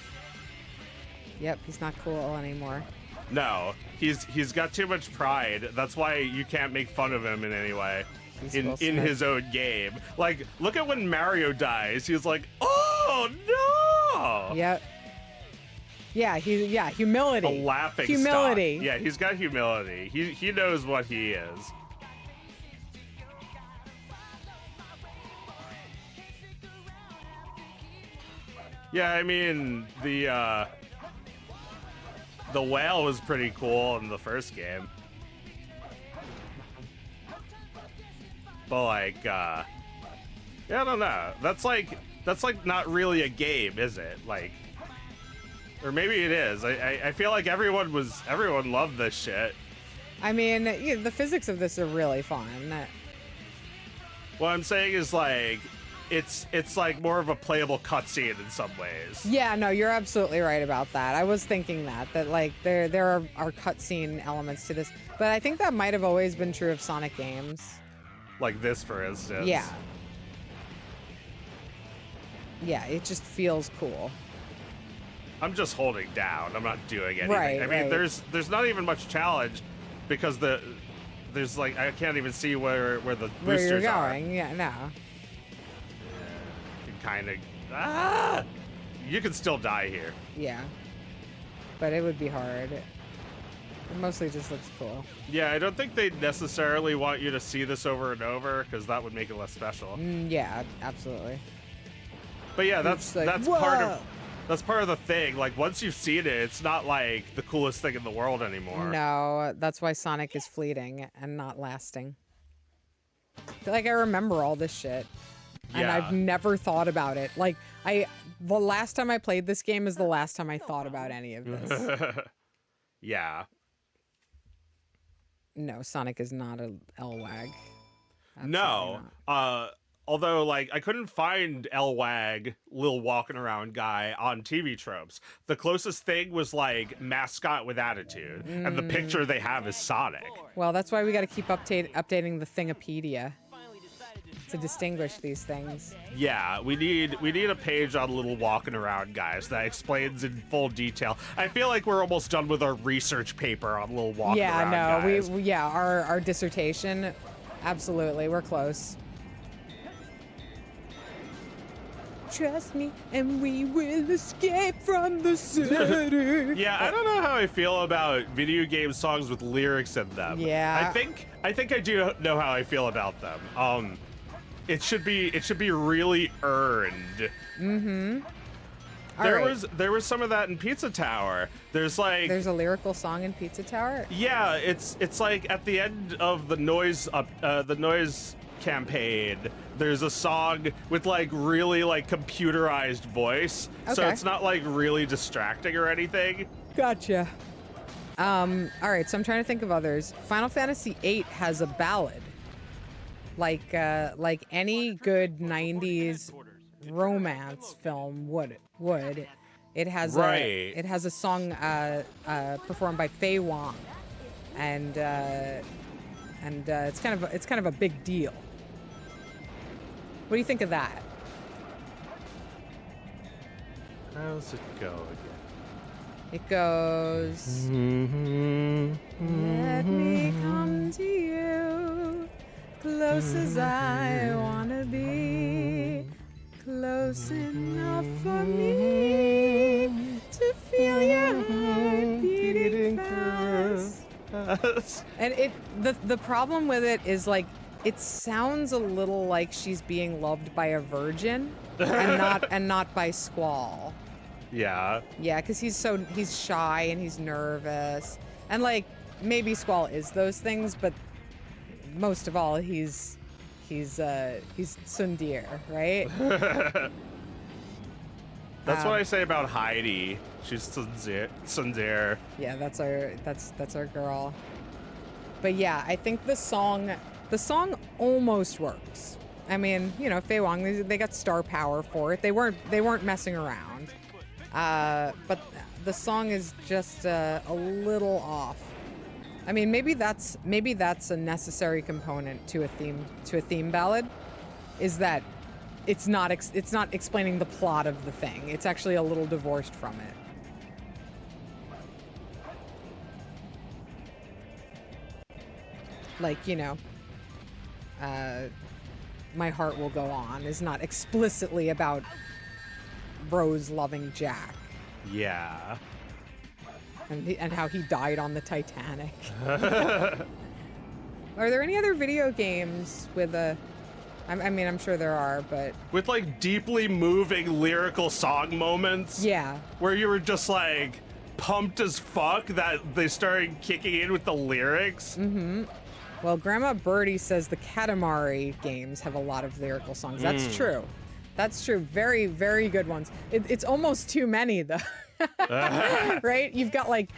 Yep, he's not cool anymore. No, he's got too much pride. That's why you can't make fun of him in any way. He's In Will Smith. his own game. Like, look at when Mario dies. He's like, oh no! Yep. Yeah, humility. A laughing Humility. stock. Yeah, he's got humility. He knows what he is. Yeah, I mean, the whale was pretty cool in the first game. But like, yeah, I don't know. That's like not really a game, is it? Like, or maybe it is. I feel like everyone loved this shit. I mean, yeah, the physics of this are really fun. What I'm saying is like, it's like more of a playable cutscene in some ways. Yeah, no, you're absolutely right about that. I was thinking that like there are cutscene elements to this, but I think that might have always been true of Sonic games. Like this, for instance. Yeah. Yeah, it just feels cool. I'm just holding down. I'm not doing anything. Right, I mean, right. there's not even much challenge because there's like I can't even see where the Where boosters you're are. going? Yeah, no. You can kind of you can still die here. Yeah. But it would be hard. It mostly just looks cool. Yeah, I don't think they necessarily want you to see this over and over because that would make it less special. Yeah, absolutely. But yeah, It's like, that's part of the thing. Like once you've seen it, it's not like the coolest thing in the world anymore. No, that's why Sonic is fleeting and not lasting. Like I remember all this shit. And Yeah. I've never thought about it. Like the last time I played this game is the last time I thought about any of this. Yeah. No, Sonic is not a L-Wag. Absolutely No. not. Although, like, I couldn't find Elwag, Lil Walking Around guy, on TV tropes. The closest thing was, like, mascot with attitude. And the picture they have is Sonic. Well, that's why we got to keep updating the Thingopedia to distinguish these things. Yeah, we need a page on Little Walking Around guys that explains in full detail. I feel like we're almost done with our research paper on Little Walking Around guys. Our dissertation, absolutely, we're close. Trust me, and we will escape from the city. Yeah, I don't know how I feel about video game songs with lyrics in them. Yeah. I think I do know how I feel about them. It should be really earned. Mm-hmm. There was some of that in Pizza Tower. There's a lyrical song in Pizza Tower. yeah, it's like at the end of the noise campaign. There's a song with like really like computerized voice, so Okay. it's not like really distracting or anything. Gotcha. All right, so I'm trying to think of others. Final Fantasy VIII has a ballad, like any good '90s romance film would. It has Right. it has a song performed by Fei Wong, and it's kind of a big deal. What do you think of that? How's it go again? It goes. Let me come to you, close as I wanna be, close enough for me to feel your heart beating fast. And the problem with it is like it sounds a little like she's being loved by a virgin and not by Squall. Yeah. Yeah, because he's shy and he's nervous, and like maybe Squall is those things, but most of all he's Sundir, right? That's what I say about Heidi. She's Sundare. Yeah, that's our girl. But yeah, I think the song almost works. I mean, you know, Fei Wong, they got star power for it. They weren't messing around. But the song is just a little off. I mean, maybe that's a necessary component to a theme ballad, is that it's not explaining the plot of the thing. It's actually a little divorced from it. Like, you know, My Heart Will Go On is not explicitly about Rose loving Jack Yeah. and how he died on the Titanic. Are there any other video games with I mean, I'm sure there are, but With like deeply moving lyrical song moments. yeah. Where you were just like pumped as fuck that they started kicking in with the lyrics. Well, Grandma Birdie says the Katamari games have a lot of lyrical songs. That's true. That's true. Very, very good ones. It's almost too many, though. Right? You've got like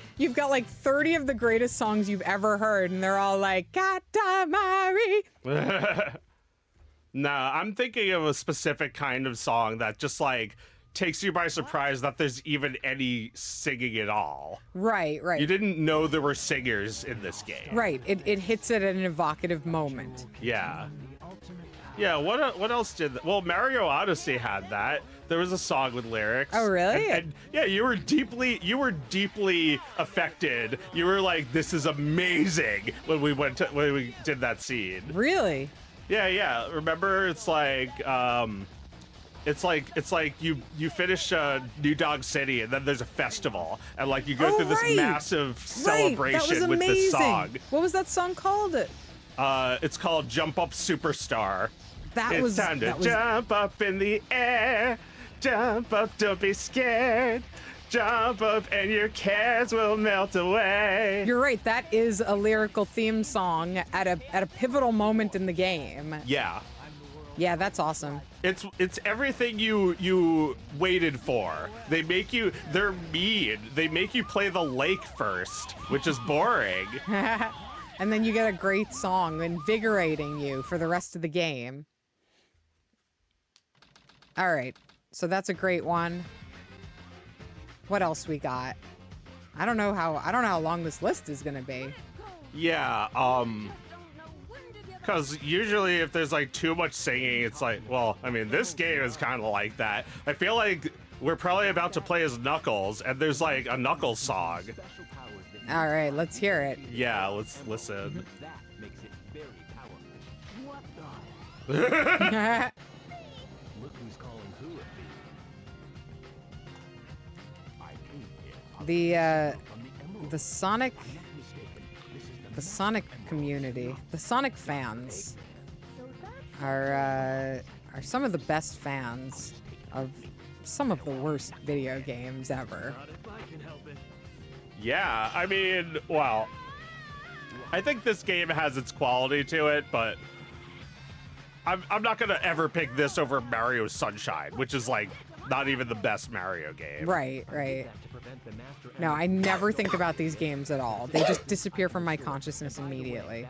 30 of the greatest songs you've ever heard, and they're all like Katamari. Nah, I'm thinking of a specific kind of song that just like takes you by surprise that there's even any singing at all. Right. You didn't know there were singers in this game. Right. It hits at an evocative moment. Yeah. Yeah, what else did that? Well, Mario Odyssey had that. There was a song with lyrics. Oh, really? And yeah, you were deeply affected. You were like, "This is amazing" when we did that scene. Really? Yeah. Remember, it's like you finish New Dog City and then there's a festival and like you go through this massive celebration with this song. What was that song called? It's called Jump Up Superstar. It's time to jump up in the air. Jump up, don't be scared. Jump up and your cares will melt away. You're right. That is a lyrical theme song at a pivotal moment in the game. Yeah. Yeah, that's awesome. It's everything you waited for. They're mean. They make you play the lake first, which is boring. And then you get a great song invigorating you for the rest of the game. All right. So that's a great one. What else we got? I don't know how long this list is gonna be. Yeah, because usually if there's like too much singing, it's like, well, I mean, this game is kind of like that. I feel like we're probably about to play as Knuckles, and there's like a Knuckles song. All right, let's hear it. Yeah, let's listen. That makes it very powerful. What the? Look who's calling who at me. I came here. The Sonic community, the Sonic fans are some of the best fans of some of the worst video games ever. Yeah, I mean, well, I think this game has its quality to it, but I'm not gonna ever pick this over Mario Sunshine, which is like not even the best Mario game. Right. No, I never think about these games at all. They just disappear from my consciousness immediately.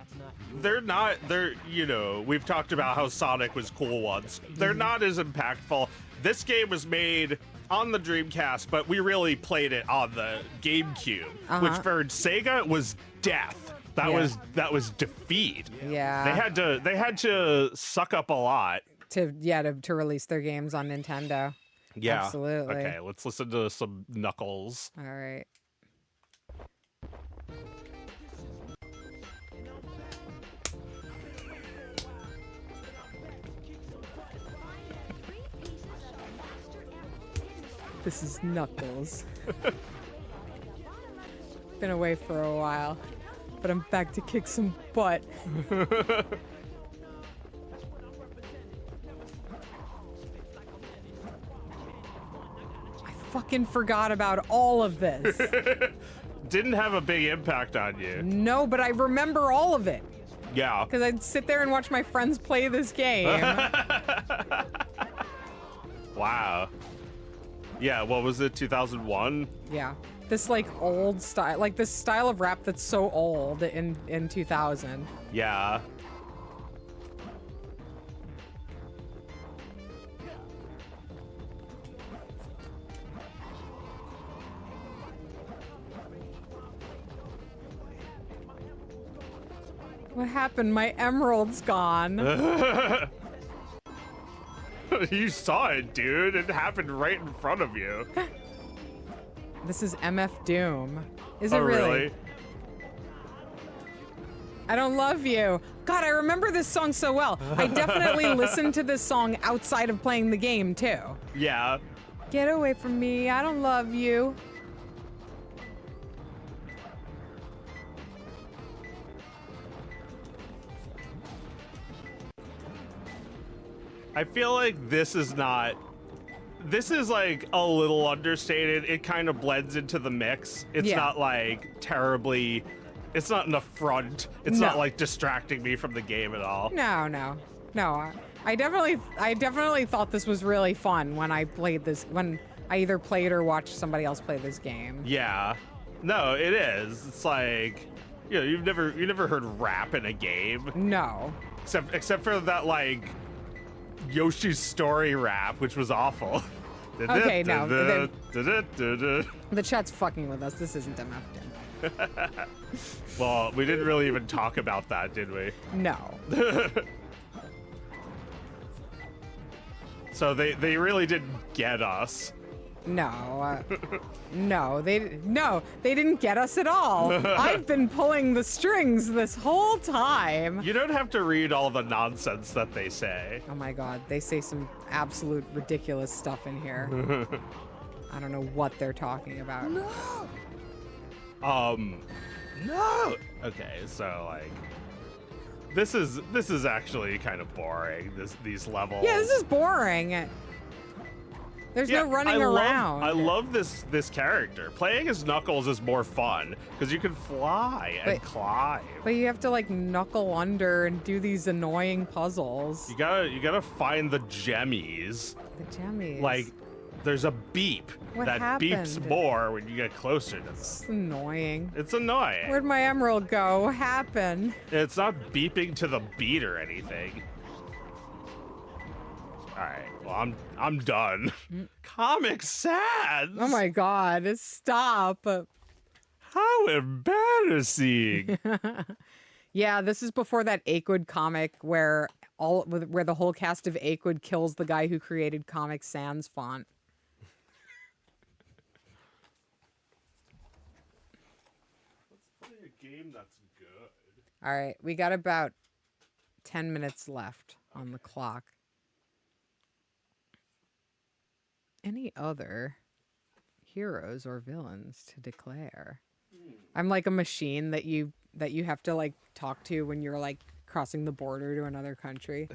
We've talked about how Sonic was cool once. They're not as impactful. This game was made on the Dreamcast, but we really played it on the Gamecube, which for Sega was death. That was defeat. Yeah. They had to suck up a lot to release their games on Nintendo. Yeah. Absolutely. Okay, let's listen to some Knuckles. All right. This is Knuckles. Been away for a while, but I'm back to kick some butt. Fucking forgot about all of this. Didn't have a big impact on you. No, but I remember all of it. Yeah. Because I'd sit there and watch my friends play this game. Wow. Yeah, what was it, 2001? Yeah. This like old style, like this style of rap that's so old in 2000. Yeah. What happened? My emerald's gone. You saw it, dude. It happened right in front of you. This is MF Doom. Is it Oh, really? I don't love you. God, I remember this song so well. I definitely listened to this song outside of playing the game, too. Yeah. Get away from me. I don't love you. I feel like this is like a little understated. It kind of blends into the mix. It's not like terribly, it's not an affront. It's not like distracting me from the game at all. No. I definitely thought this was really fun when I played this, when I either played or watched somebody else play this game. Yeah. No, it is. It's like, you know, you've never heard rap in a game. No. Except for that like Yoshi's Story rap, which was awful. Okay, no. The chat's fucking with us. This isn't MF Doom. Well, we didn't really even talk about that, did we? No. So they really didn't get us. No, no, they didn't get us at all. I've been pulling the strings this whole time. You don't have to read all the nonsense that they say. Oh my God, they say some absolute ridiculous stuff in here. I don't know what they're talking about. No. Okay, so like, this is actually kind of boring. These levels. Yeah, this is boring. There's no running around. I love this character. Playing as Knuckles is more fun because you can fly and climb. But you have to like knuckle under and do these annoying puzzles. You gotta find the gemmies. The gemmies. Like, there's a beep that beeps more when you get closer to them. It's annoying. It's annoying. Where'd my emerald go? What happened? It's not beeping to the beat or anything. All right, well, I'm done. Comic Sans. Oh my God! Stop. How embarrassing. Yeah, this is before that Achewood comic where the whole cast of Achewood kills the guy who created Comic Sans font. Let's play a game that's good. All right, we got about 10 minutes left on the clock. Any other heroes or villains to declare? I'm like a machine that you have to like talk to when you're like crossing the border to another country.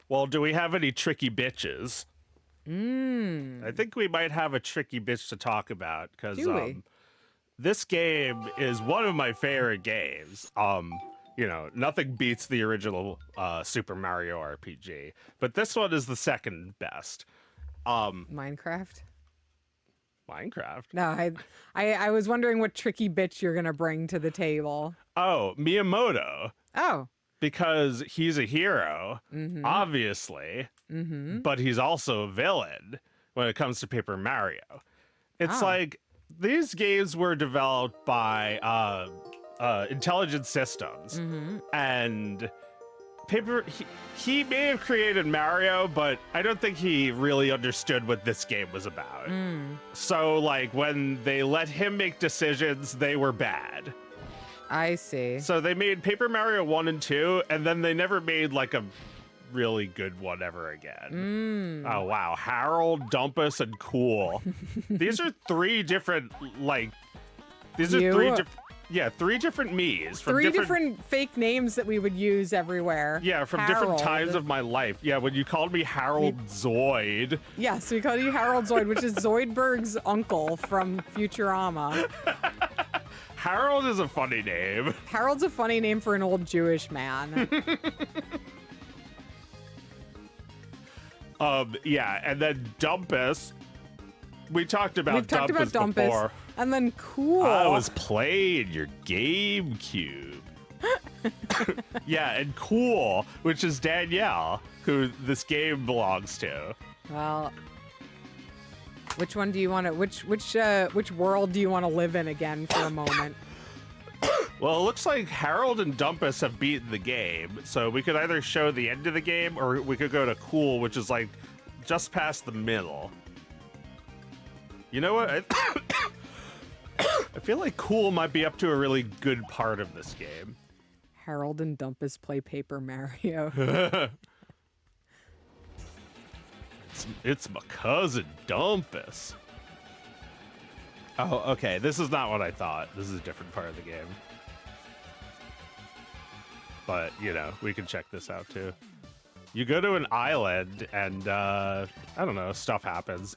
Well, do we have any tricky bitches? I think we might have a tricky bitch to talk about because this game is one of my favorite games. You know, nothing beats the original Super Mario RPG, but this one is the second best. Minecraft? Minecraft? No, I was wondering what tricky bitch you're gonna bring to the table. Oh, Miyamoto. Oh. Because he's a hero, obviously, but he's also a villain when it comes to Paper Mario. It's like these games were developed by Intelligent Systems, and he may have created Mario, but I don't think he really understood what this game was about. So like when they let him make decisions, they were bad. I see. So they made Paper Mario 1 and 2, and then they never made like a really good one ever again. Oh wow, Harold, Dumpus, and Cool. These are three different three different me's from three different fake names that we would use everywhere. Yeah, from different times of my life. Yeah, when you called me Harold Zoid. Yes, we called you Harold Zoid, which is Zoidberg's uncle from Futurama. Harold is a funny name. Harold's a funny name for an old Jewish man. Yeah, and then Dumpus. We talked about Dumpus before. And then Cool. I was playing your GameCube. Yeah, and Cool, which is Danielle, who this game belongs to. Well, which one do you want to? Which world do you want to live in again for a moment? Well, it looks like Harold and Dumpus have beaten the game, so we could either show the end of the game or we could go to Cool, which is like just past the middle. You know what? I feel like Cool might be up to a really good part of this game. Harold and Dumpus play Paper Mario. It's my cousin Dumpus. Oh, okay. This is not what I thought. This is a different part of the game. But, you know, we can check this out too. You go to an island and, I don't know, stuff happens.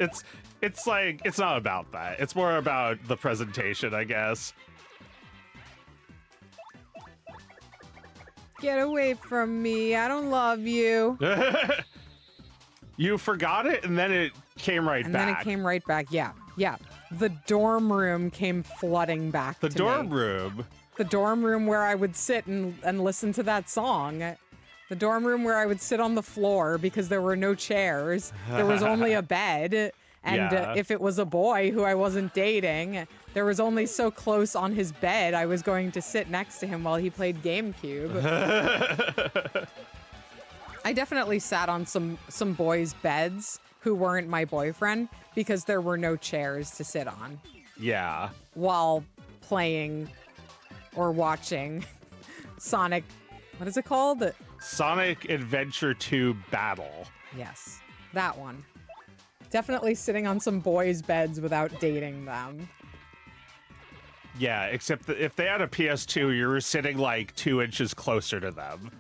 It's like, it's not about that. It's more about the presentation, I guess. Get away from me. I don't love you. You forgot it and then it came right back. And then it came right back. Yeah. Yeah. The dorm room came flooding back to me. The dorm room? The dorm room where I would sit and listen to that song. The dorm room where I would sit on the floor because there were no chairs. There was only a bed. And if it was a boy who I wasn't dating, there was only so close on his bed I was going to sit next to him while he played GameCube. I definitely sat on some boys' beds who weren't my boyfriend because there were no chairs to sit on Yeah. while playing or watching Sonic. What is it called? Sonic Adventure 2 Battle. Yes, that one. Definitely sitting on some boys' beds without dating them. Yeah, except that if they had a PS2, you were sitting like 2 inches closer to them.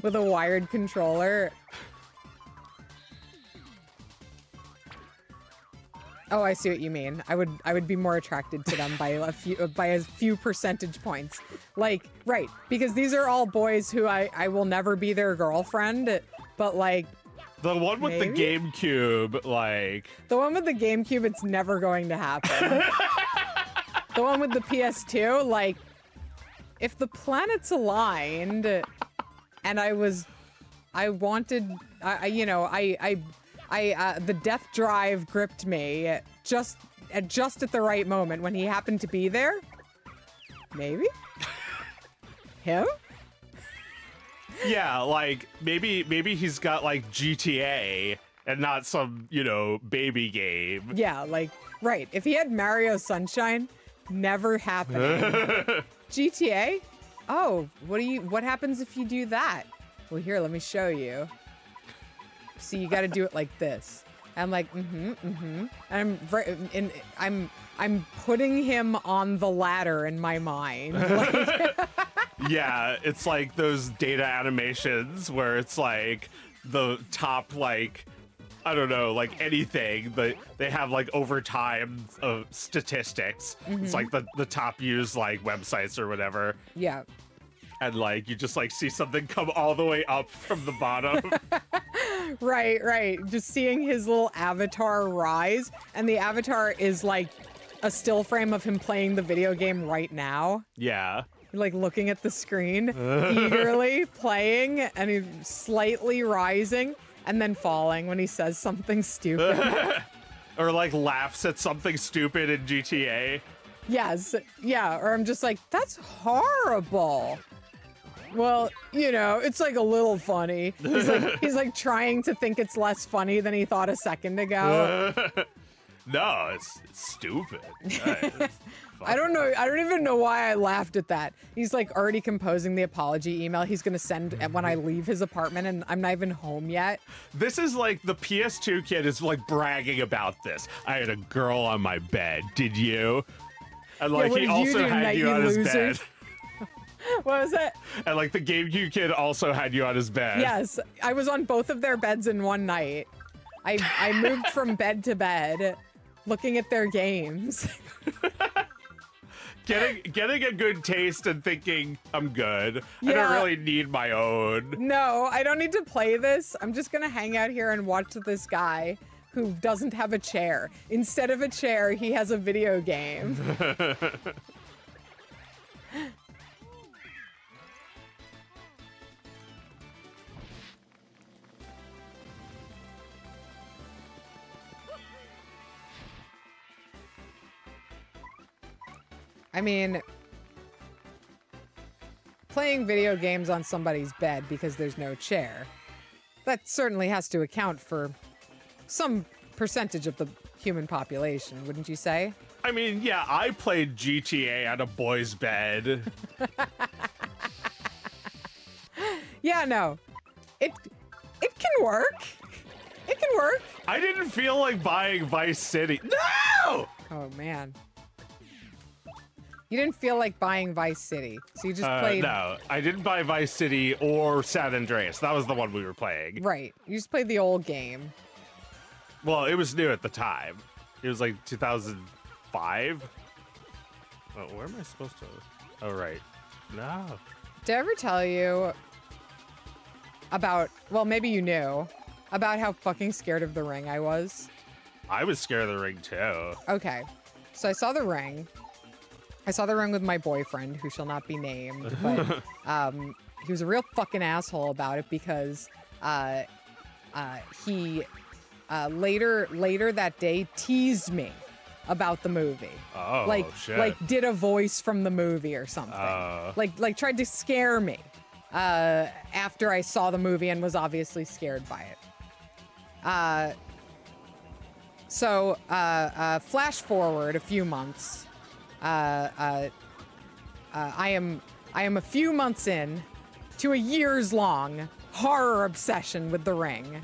With a wired controller. Oh, I see what you mean. I would be more attracted to them by a few percentage points. Like, right, because these are all boys who I will never be their girlfriend, but like The one with the maybe? GameCube, like... The one with the GameCube, it's never going to happen. The one with the PS2, like, if the planets aligned and the death drive gripped me just at the right moment when he happened to be there, maybe? Him? Yeah, like, maybe he's got, like, GTA and not some, baby game. Yeah, like, right. If he had Mario Sunshine, never happening. GTA? Oh, what happens if you do that? Well, here, let me show you. See, you got to do it like this. I'm like, and I'm putting him on the ladder in my mind. Like, Yeah, it's like those data animations where it's like the top, like, I don't know, like anything, but they have like over time of statistics. It's like the top used like websites or whatever. yeah. And like you just like see something come all the way up from the bottom. Right. Just seeing his little avatar rise, and the avatar is like a still frame of him playing the video game right now. Yeah. Like looking at the screen, eagerly playing, and he's slightly rising and then falling when he says something stupid. Or like laughs at something stupid in GTA. Yes, yeah, or I'm just like, that's horrible. Well, it's like a little funny. He's like trying to think it's less funny than he thought a second ago. No, it's stupid. I don't know. I don't even know why I laughed at that. He's like already composing the apology email he's gonna send when I leave his apartment, and I'm not even home yet. This is like the PS2 kid is like bragging about this. I had a girl on my bed. Did you? And like what he did you also do had tonight, you you on his losers? bed. What was that? And like the GameCube kid also had you on his bed. Yes, I was on both of their beds in one night. I moved from bed to bed, looking at their games. Getting a good taste and thinking I'm good. I don't Yeah. really need my own. No, I don't need to play this. I'm just gonna hang out here and watch this guy who doesn't have a chair. Instead of a chair, he has a video game. I mean, playing video games on somebody's bed because there's no chair, that certainly has to account for some percentage of the human population, wouldn't you say? I mean, yeah, I played GTA on a boy's bed. Yeah, no. It can work. It can work. I didn't feel like buying Vice City. No! Oh, man. You didn't feel like buying Vice City, so you just played... No, I didn't buy Vice City or San Andreas. That was the one we were playing. Right. You just played the old game. Well, it was new at the time. It was like 2005. Oh, where am I supposed to? Oh, right. No. Did I ever tell you about... Well, maybe you knew about how fucking scared of the ring I was? I was scared of the ring, too. Okay. So I saw the ring. I saw the ring with my boyfriend, who shall not be named, but he was a real fucking asshole about it because he later that day teased me about the movie. Oh, like shit. like did a voice from the movie or something. Like tried to scare me after I saw the movie and was obviously scared by it. So flash forward a few months. I am a few months in to a years-long horror obsession with The Ring.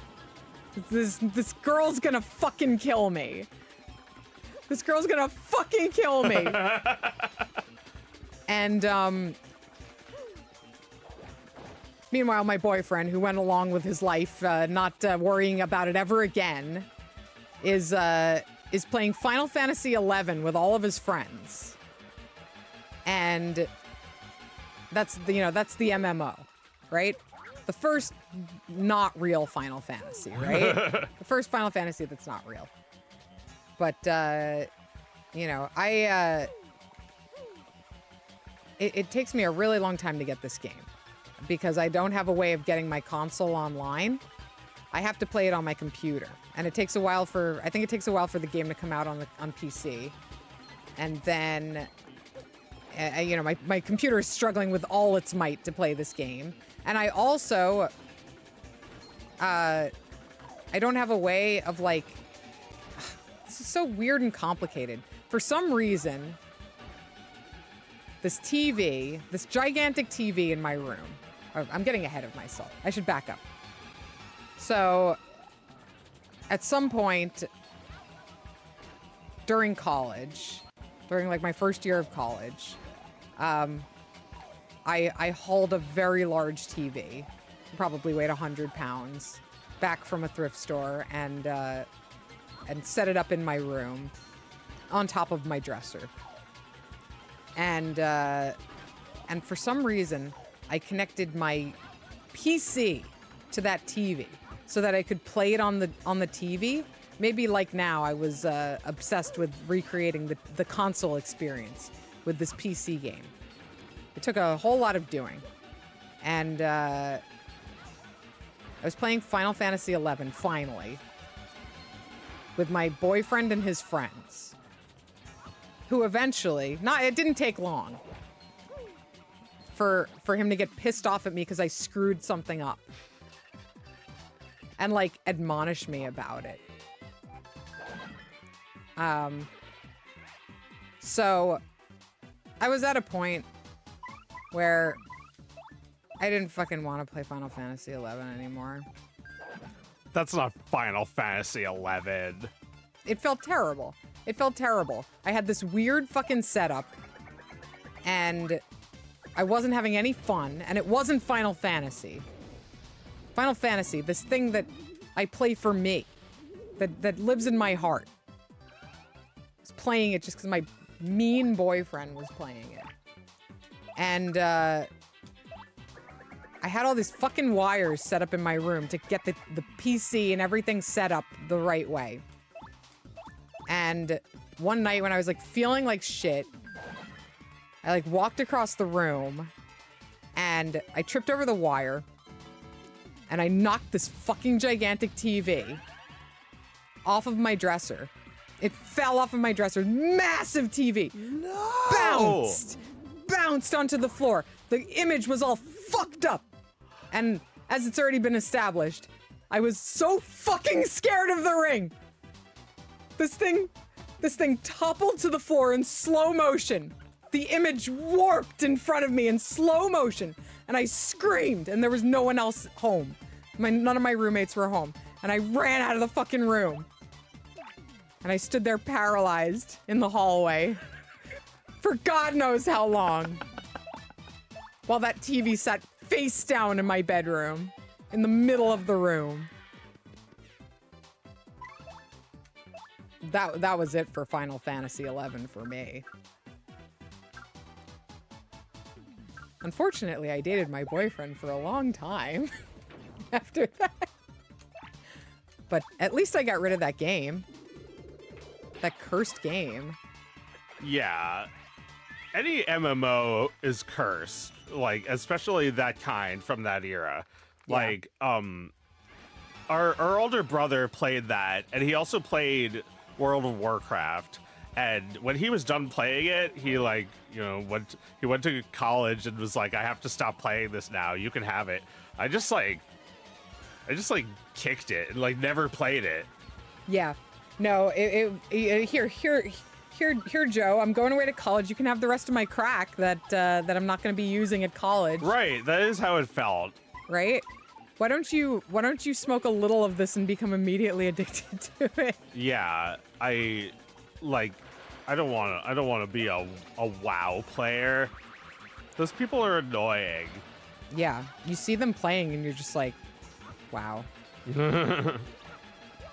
This girl's gonna fucking kill me. This girl's gonna fucking kill me. And meanwhile, my boyfriend, who went along with his life, not worrying about it ever again, is playing Final Fantasy XI with all of his friends. And that's the MMO, right? The first not real Final Fantasy, right? The first Final Fantasy that's not real. But it takes me a really long time to get this game because I don't have a way of getting my console online. I have to play it on my computer, and it takes a while for the game to come out on PC, and then my computer is struggling with all its might to play this game, and I also I don't have a way of like. This is so weird and complicated. For some reason, this gigantic TV in my room. I'm getting ahead of myself. I should back up. So, at some point during college, during like my first year of college, I hauled a very large TV, probably weighed 100 pounds, back from a thrift store and set it up in my room on top of my dresser. And for some reason, I connected my PC to that TV so that I could play it on the TV. Maybe like now, I was obsessed with recreating the console experience with this PC game. It took a whole lot of doing. And I was playing Final Fantasy XI, finally, with my boyfriend and his friends, who eventually, it didn't take long for him to get pissed off at me because I screwed something up and like admonish me about it. So I was at a point where I didn't fucking want to play Final Fantasy XI anymore. That's not Final Fantasy XI. It felt terrible. It felt terrible. I had this weird fucking setup, and I wasn't having any fun, and it wasn't Final Fantasy. Final Fantasy, this thing that I play for me, that lives in my heart. I was playing it just because my mean boyfriend was playing it. And, I had all these fucking wires set up in my room to get the PC and everything set up the right way. And one night when I was like feeling like shit, I like walked across the room and I tripped over the wire and I knocked this fucking gigantic TV off of my dresser. It fell off of my dresser. Massive TV. No! Bounced onto the floor. The image was all fucked up. And as it's already been established, I was so fucking scared of The Ring. This thing toppled to the floor in slow motion. The image warped in front of me in slow motion. And I screamed, and there was no one else home. None of my roommates were home. And I ran out of the fucking room. And I stood there paralyzed in the hallway for God knows how long. While that TV sat face down in my bedroom, in the middle of the room. That was it for Final Fantasy XI for me. Unfortunately, I dated my boyfriend for a long time after that. But at least I got rid of that game. That cursed game. Yeah. Any MMO is cursed, like especially that kind from that era. Yeah. Like our older brother played that, and he also played World of Warcraft. And when he was done playing it, he like, you know, went to college and was like, I have to stop playing this now. You can have it. I just like kicked it and like never played it. Yeah. No, here, Joe, I'm going away to college. You can have the rest of my crack that I'm not going to be using at college. Right. That is how it felt. Right? Why don't you smoke a little of this and become immediately addicted to it? Yeah. I don't want to be a WoW player. Those people are annoying. Yeah. You see them playing and you're just like, wow.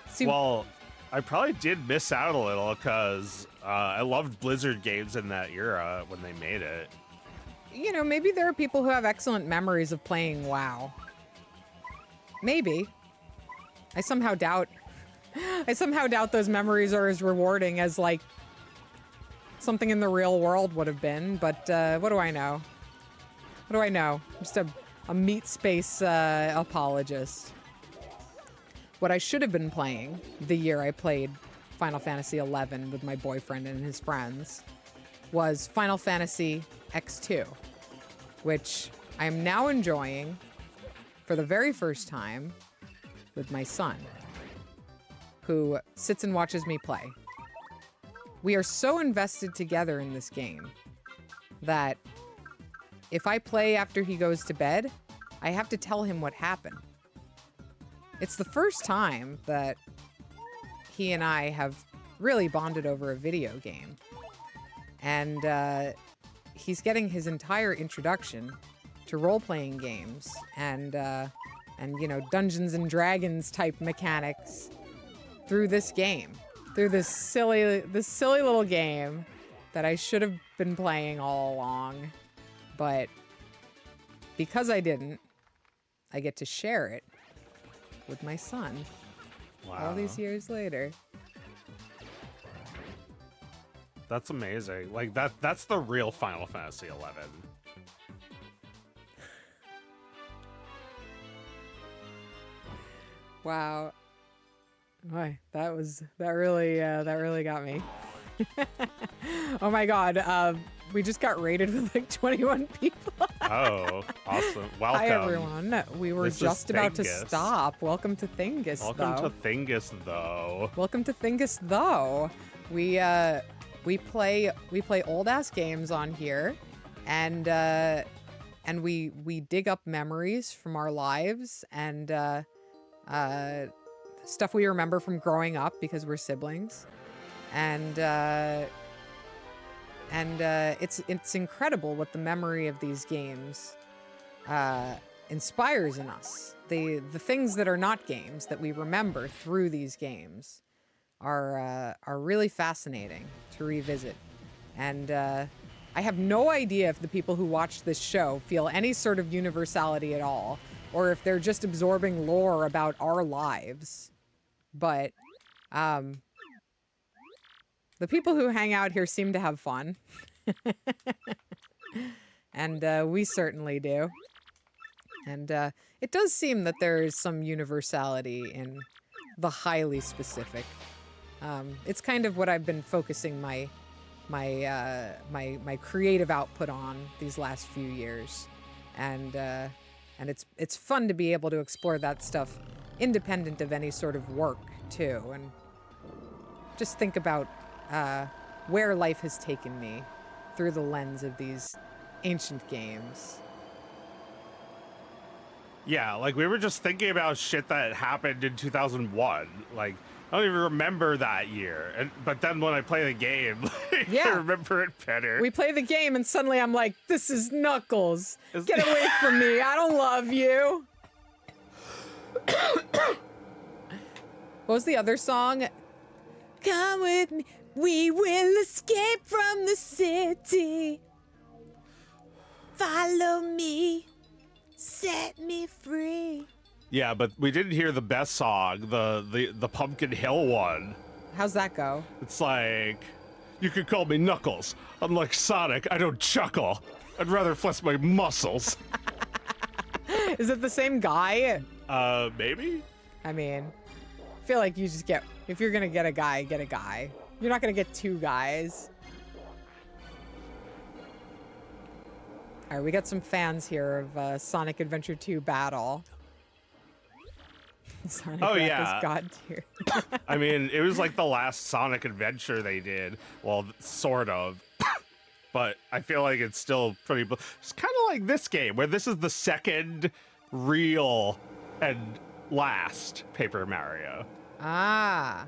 See, well, I probably did miss out a little because I loved Blizzard games in that era when they made it. You know, maybe there are people who have excellent memories of playing WoW. Maybe. I somehow doubt those memories are as rewarding as, like, something in the real world would have been, but what do I know? What do I know? Just a meat space apologist. What I should have been playing the year I played Final Fantasy XI with my boyfriend and his friends was Final Fantasy X2, which I am now enjoying for the very first time with my son, who sits and watches me play. We are so invested together in this game that if I play after he goes to bed, I have to tell him what happened. It's the first time that he and I have really bonded over a video game. And he's getting his entire introduction to role-playing games and you know, Dungeons and Dragons type mechanics through this game, through this silly little game that I should have been playing all along, but because I didn't, I get to share it with my son. Wow. All these years later. That's amazing. Like that's the real Final Fantasy XI. Wow. Boy, that really got me. Oh my god, we just got raided with like 21 people. Oh, awesome. Welcome. Hi everyone. We were This just is about to Thingus. stop. Welcome to Thingus, Welcome though. to Thingus, though. Welcome to Thingus, though. We play old ass games on here, and we dig up memories from our lives and stuff we remember from growing up because we're siblings, and it's incredible what the memory of these games inspires in us. The things that are not games that we remember through these games are really fascinating to revisit. And I have no idea if the people who watch this show feel any sort of universality at all, or if they're just absorbing lore about our lives. But the people who hang out here seem to have fun. And we certainly do. And it does seem that there is some universality in the highly specific. It's kind of what I've been focusing my creative output on these last few years, and it's fun to be able to explore that stuff independent of any sort of work too, and just think about where life has taken me through the lens of these ancient games. Yeah, like we were just thinking about shit that happened in 2001. Like I don't even remember that year, but then when I play the game, like, Yeah. I remember it better. We play the game and suddenly I'm like, this is Knuckles. Get away from me. I don't love you. What was the other song? Come with me. We will escape from the city. Follow me. Set me free. Yeah, but we didn't hear the best song, the Pumpkin Hill one. How's that go? It's like, you could call me Knuckles. Unlike Sonic, I don't chuckle. I'd rather flex my muscles. Is it the same guy? Maybe? I mean, I feel like you just get, if you're gonna get a guy, get a guy. You're not gonna get 2 guys. All right, we got some fans here of Sonic Adventure 2 Battle. Sonic Oh, Wreck yeah. is god tier. I mean, it was like the last Sonic adventure they did. Well, sort of. But I feel like it's still pretty... It's kind of like this game, where this is the second real and last Paper Mario. Ah,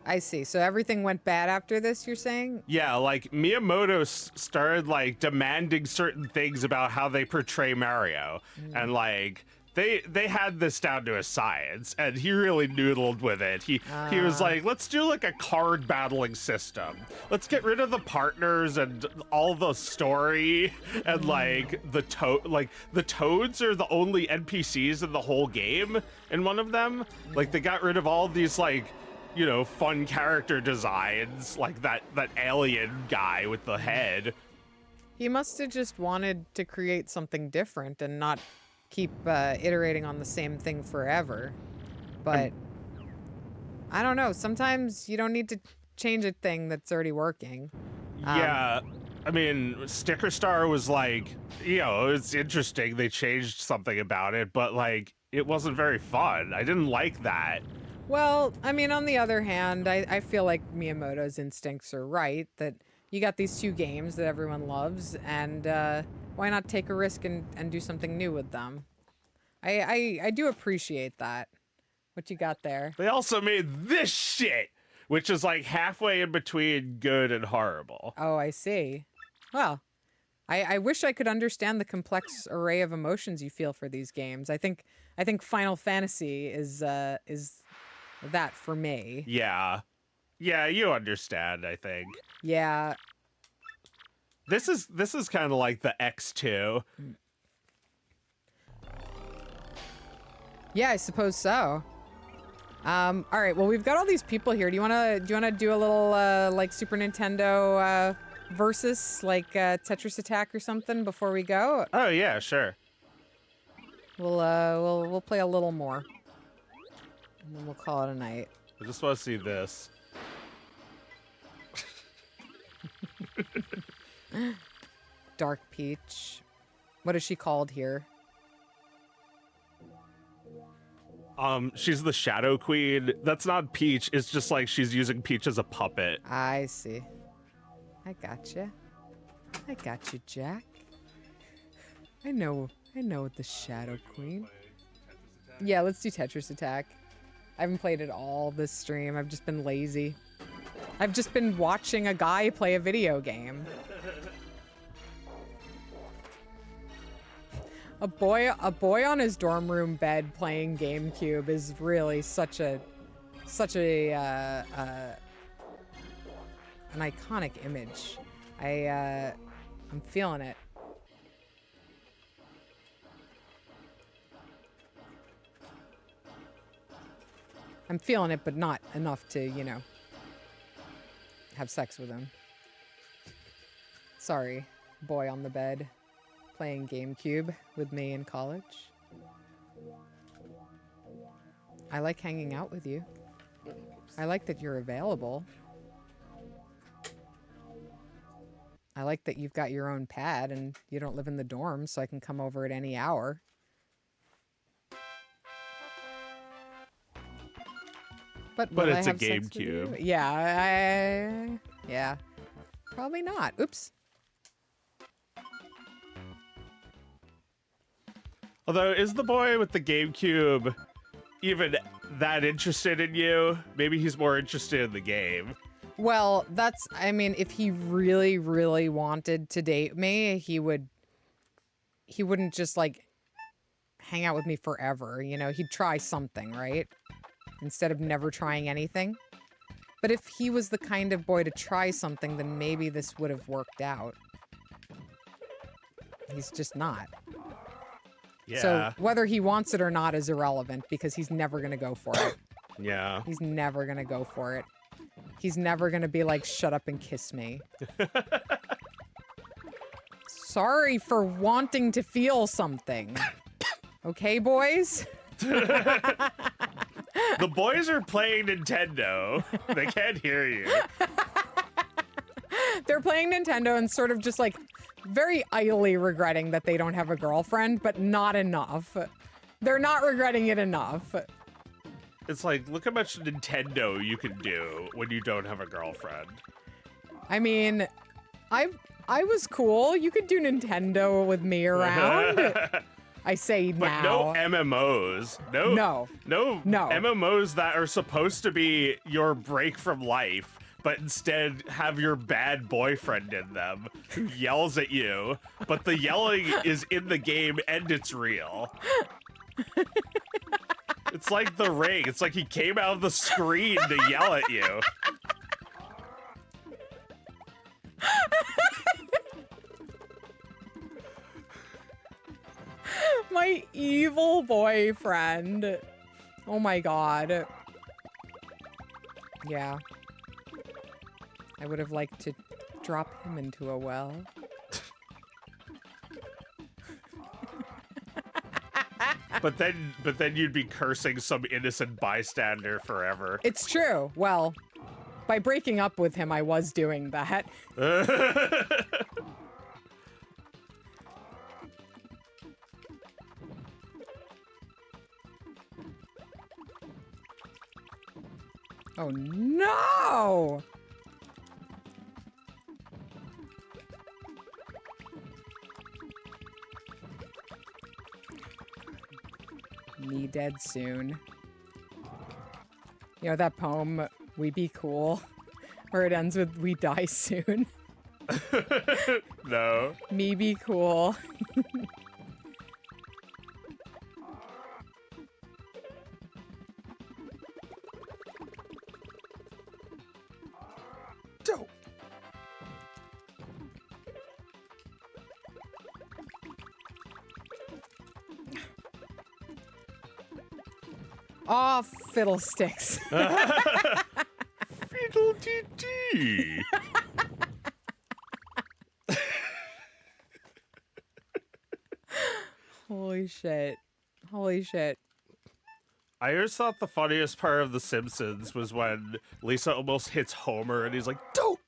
I see. So everything went bad after this, you're saying? Yeah, like Miyamoto started like demanding certain things about how they portray Mario, and like they had this down to a science, and he really noodled with it. He was like, let's do like a card battling system. Let's get rid of the partners and all the story, and like the toads are the only NPCs in the whole game. In one of them, like they got rid of all these like, you know, fun character designs, like that alien guy with the head. He must have just wanted to create something different and not keep iterating on the same thing forever. But I don't know. Sometimes you don't need to change a thing that's already working. Yeah, I mean, Sticker Star was like, you know, it's interesting. They changed something about it, but like, it wasn't very fun. I didn't like that. Well, I mean, on the other hand, I feel like Miyamoto's instincts are right, that you got these 2 games that everyone loves, and why not take a risk and do something new with them? I do appreciate that. What you got there? They also made this shit, which is like halfway in between good and horrible. Oh, I see. Well, I wish I could understand the complex array of emotions you feel for these games. I think Final Fantasy is that for me. Yeah, you understand, I think. Yeah. This is kind of like the X2. Yeah, I suppose so. All right. Well, we've got all these people here. Do you wanna do a little like Super Nintendo versus like Tetris Attack or something before we go? Oh yeah, sure. We'll play a little more, and then we'll call it a night. I just want to see this. Dark Peach. What is she called here? She's the Shadow Queen. That's not Peach. It's just like she's using Peach as a puppet. I see. I gotcha. I got you, Jack. I know the Shadow Queen. Yeah, let's do Tetris Attack. I haven't played it all this stream. I've just been lazy. I've just been watching a guy play a video game. A boy on his dorm room bed playing GameCube is really such an iconic image. I'm feeling it. I'm feeling it, but not enough to, you know, have sex with him. Sorry, boy on the bed playing GameCube with me in college. I like hanging out with you. I like that you're available. I like that you've got your own pad and you don't live in the dorm, so I can come over at any hour. But will it's I a have sex with you? GameCube. Yeah, probably not. Oops. Although, is the boy with the GameCube even that interested in you? Maybe he's more interested in the game. Well, I mean, if he really, really wanted to date me, he wouldn't just like hang out with me forever. You know, he'd try something, right? Instead of never trying anything. But if he was the kind of boy to try something, then maybe this would have worked out. He's just not. Yeah. So whether he wants it or not is irrelevant because he's never going to go for it. Yeah. He's never going to go for it. He's never going to be like, shut up and kiss me. Sorry for wanting to feel something. Okay, boys? The boys are playing Nintendo. They can't hear you. They're playing Nintendo and sort of just like very idly regretting that they don't have a girlfriend, but not enough. They're not regretting it enough. It's like, look how much Nintendo you can do when you don't have a girlfriend. I mean, I was cool. You could do Nintendo with me around. I say But now. no MMOs. No MMOs that are supposed to be your break from life, but instead have your bad boyfriend in them who yells at you, but the yelling is in the game and it's real. It's like The Ring. It's like he came out of the screen to yell at you. My evil boyfriend. Oh my god. Yeah. I would have liked to drop him into a well. But then you'd be cursing some innocent bystander forever. It's true. Well, by breaking up with him, I was doing that. Oh no! Me dead soon. You know that poem, We Be Cool, where it ends with we die soon? No. Me be cool. Dope. Aw, fiddlesticks. Fiddle-dee-dee. Holy shit. Holy shit. I always thought the funniest part of The Simpsons was when Lisa almost hits Homer and he's like, dope!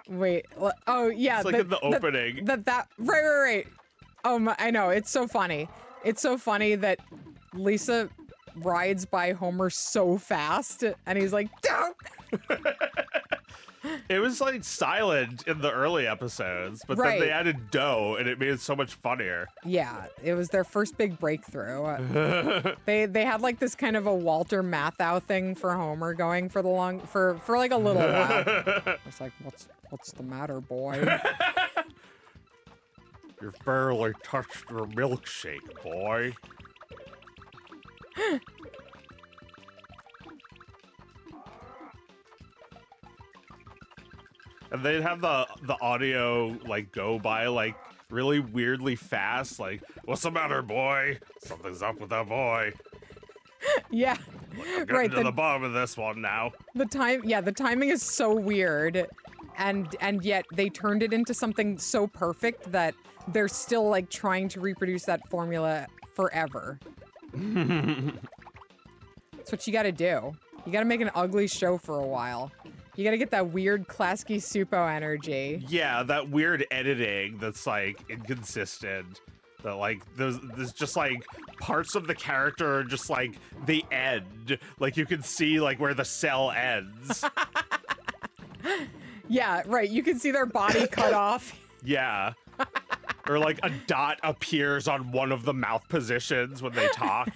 Wait. Oh, yeah. It's like in the opening. Right. Oh, my, I know. It's so funny. It's so funny that Lisa rides by Homer so fast and he's like, dope! It was like silent in the early episodes, but then they added dough and it made it so much funnier. Yeah, it was their first big breakthrough. They had like this kind of a Walter Matthau thing for Homer going for like a little while. It's like, what's the matter, boy? You've barely touched your milkshake, boy. And they'd have the audio like go by like really weirdly fast, like, what's the matter, boy? Something's up with that boy. Yeah. I'm getting to the bottom of this one now. The timing is so weird, and yet they turned it into something so perfect that they're still like trying to reproduce that formula forever. That's what you gotta do. You gotta make an ugly show for a while. You gotta get that weird Klasky Supo energy. Yeah, that weird editing that's like inconsistent. That like there's just like parts of the character are just like they end. Like you can see like where the cell ends. Yeah, right. You can see their body cut off. Yeah. Or like a dot appears on one of the mouth positions when they talk.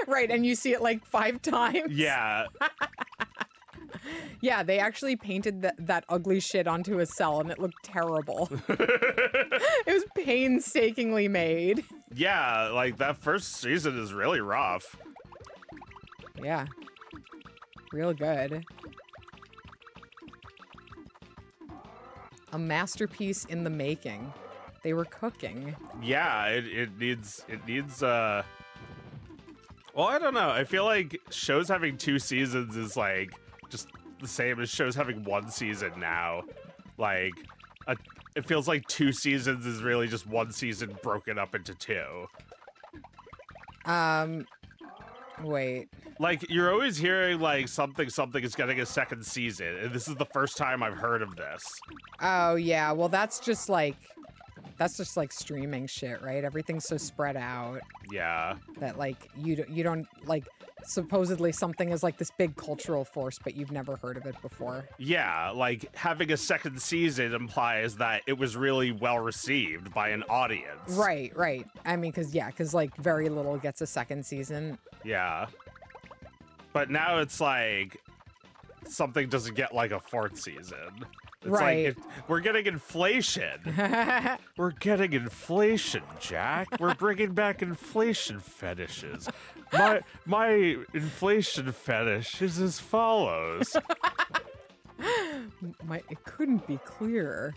Right, and you see it like 5 times. Yeah. Yeah, they actually painted that ugly shit onto a cell and it looked terrible. It was painstakingly made. Yeah, like that first season is really rough. Yeah. Real good. A masterpiece in the making. They were cooking. Yeah, it needs well, I don't know. I feel like shows having 2 seasons is like just the same as shows having 1 season now. Like it feels like 2 seasons is really just 1 season broken up into 2. Wait. Like, you're always hearing, like, something is getting a second season, and this is the first time I've heard of this. Oh, yeah. Well, that's just like streaming shit, right? Everything's so spread out Yeah. that, like, you don't, like, supposedly something is like this big cultural force, but you've never heard of it before. Yeah, like, having a second season implies that it was really well received by an audience. Right. I mean, because like, very little gets a second season. Yeah. But now it's like, something doesn't get, like, a fourth season. It's Right. like, we're getting inflation. We're getting inflation, Jack. We're bringing back inflation fetishes. My inflation fetish is as follows. It couldn't be clearer.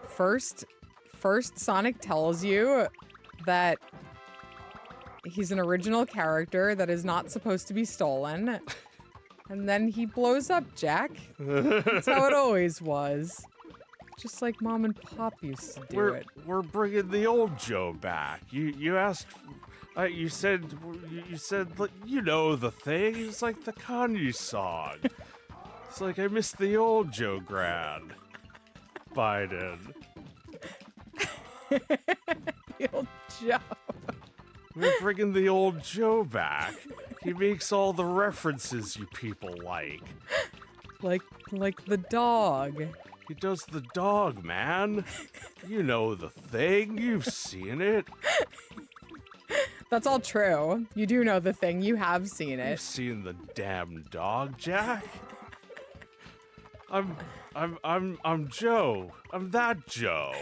First, Sonic tells you that he's an original character that is not supposed to be stolen. And then he blows up, Jack. That's how it always was. Just like Mom and Pop used to do it. We're bringing the old Joe back. You asked, you said, you know the thing. It's like the Kanye song. It's like, I miss the old Joe Grad. Biden. The old Joe. We're bringing the old Joe back. He makes all the references you people like. Like the dog. He does the dog, man. You know the thing. You've seen it. That's all true. You do know the thing. You have seen it. You've seen the damn dog, Jack. I'm Joe. I'm that Joe.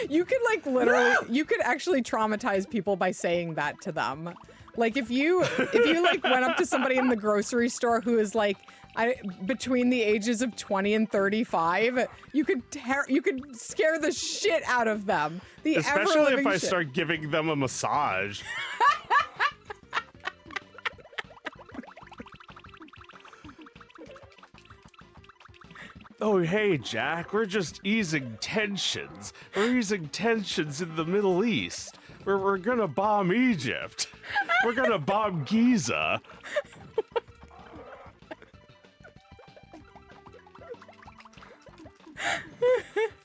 You could like literally, you could actually traumatize people by saying that to them. Like if you like went up to somebody in the grocery store who is like between the ages of 20 and 35, you could scare the shit out of them. Especially if I start giving them a massage. Oh, hey, Jack, we're just easing tensions. We're easing tensions in the Middle East. We're gonna bomb Egypt. We're gonna bomb Giza.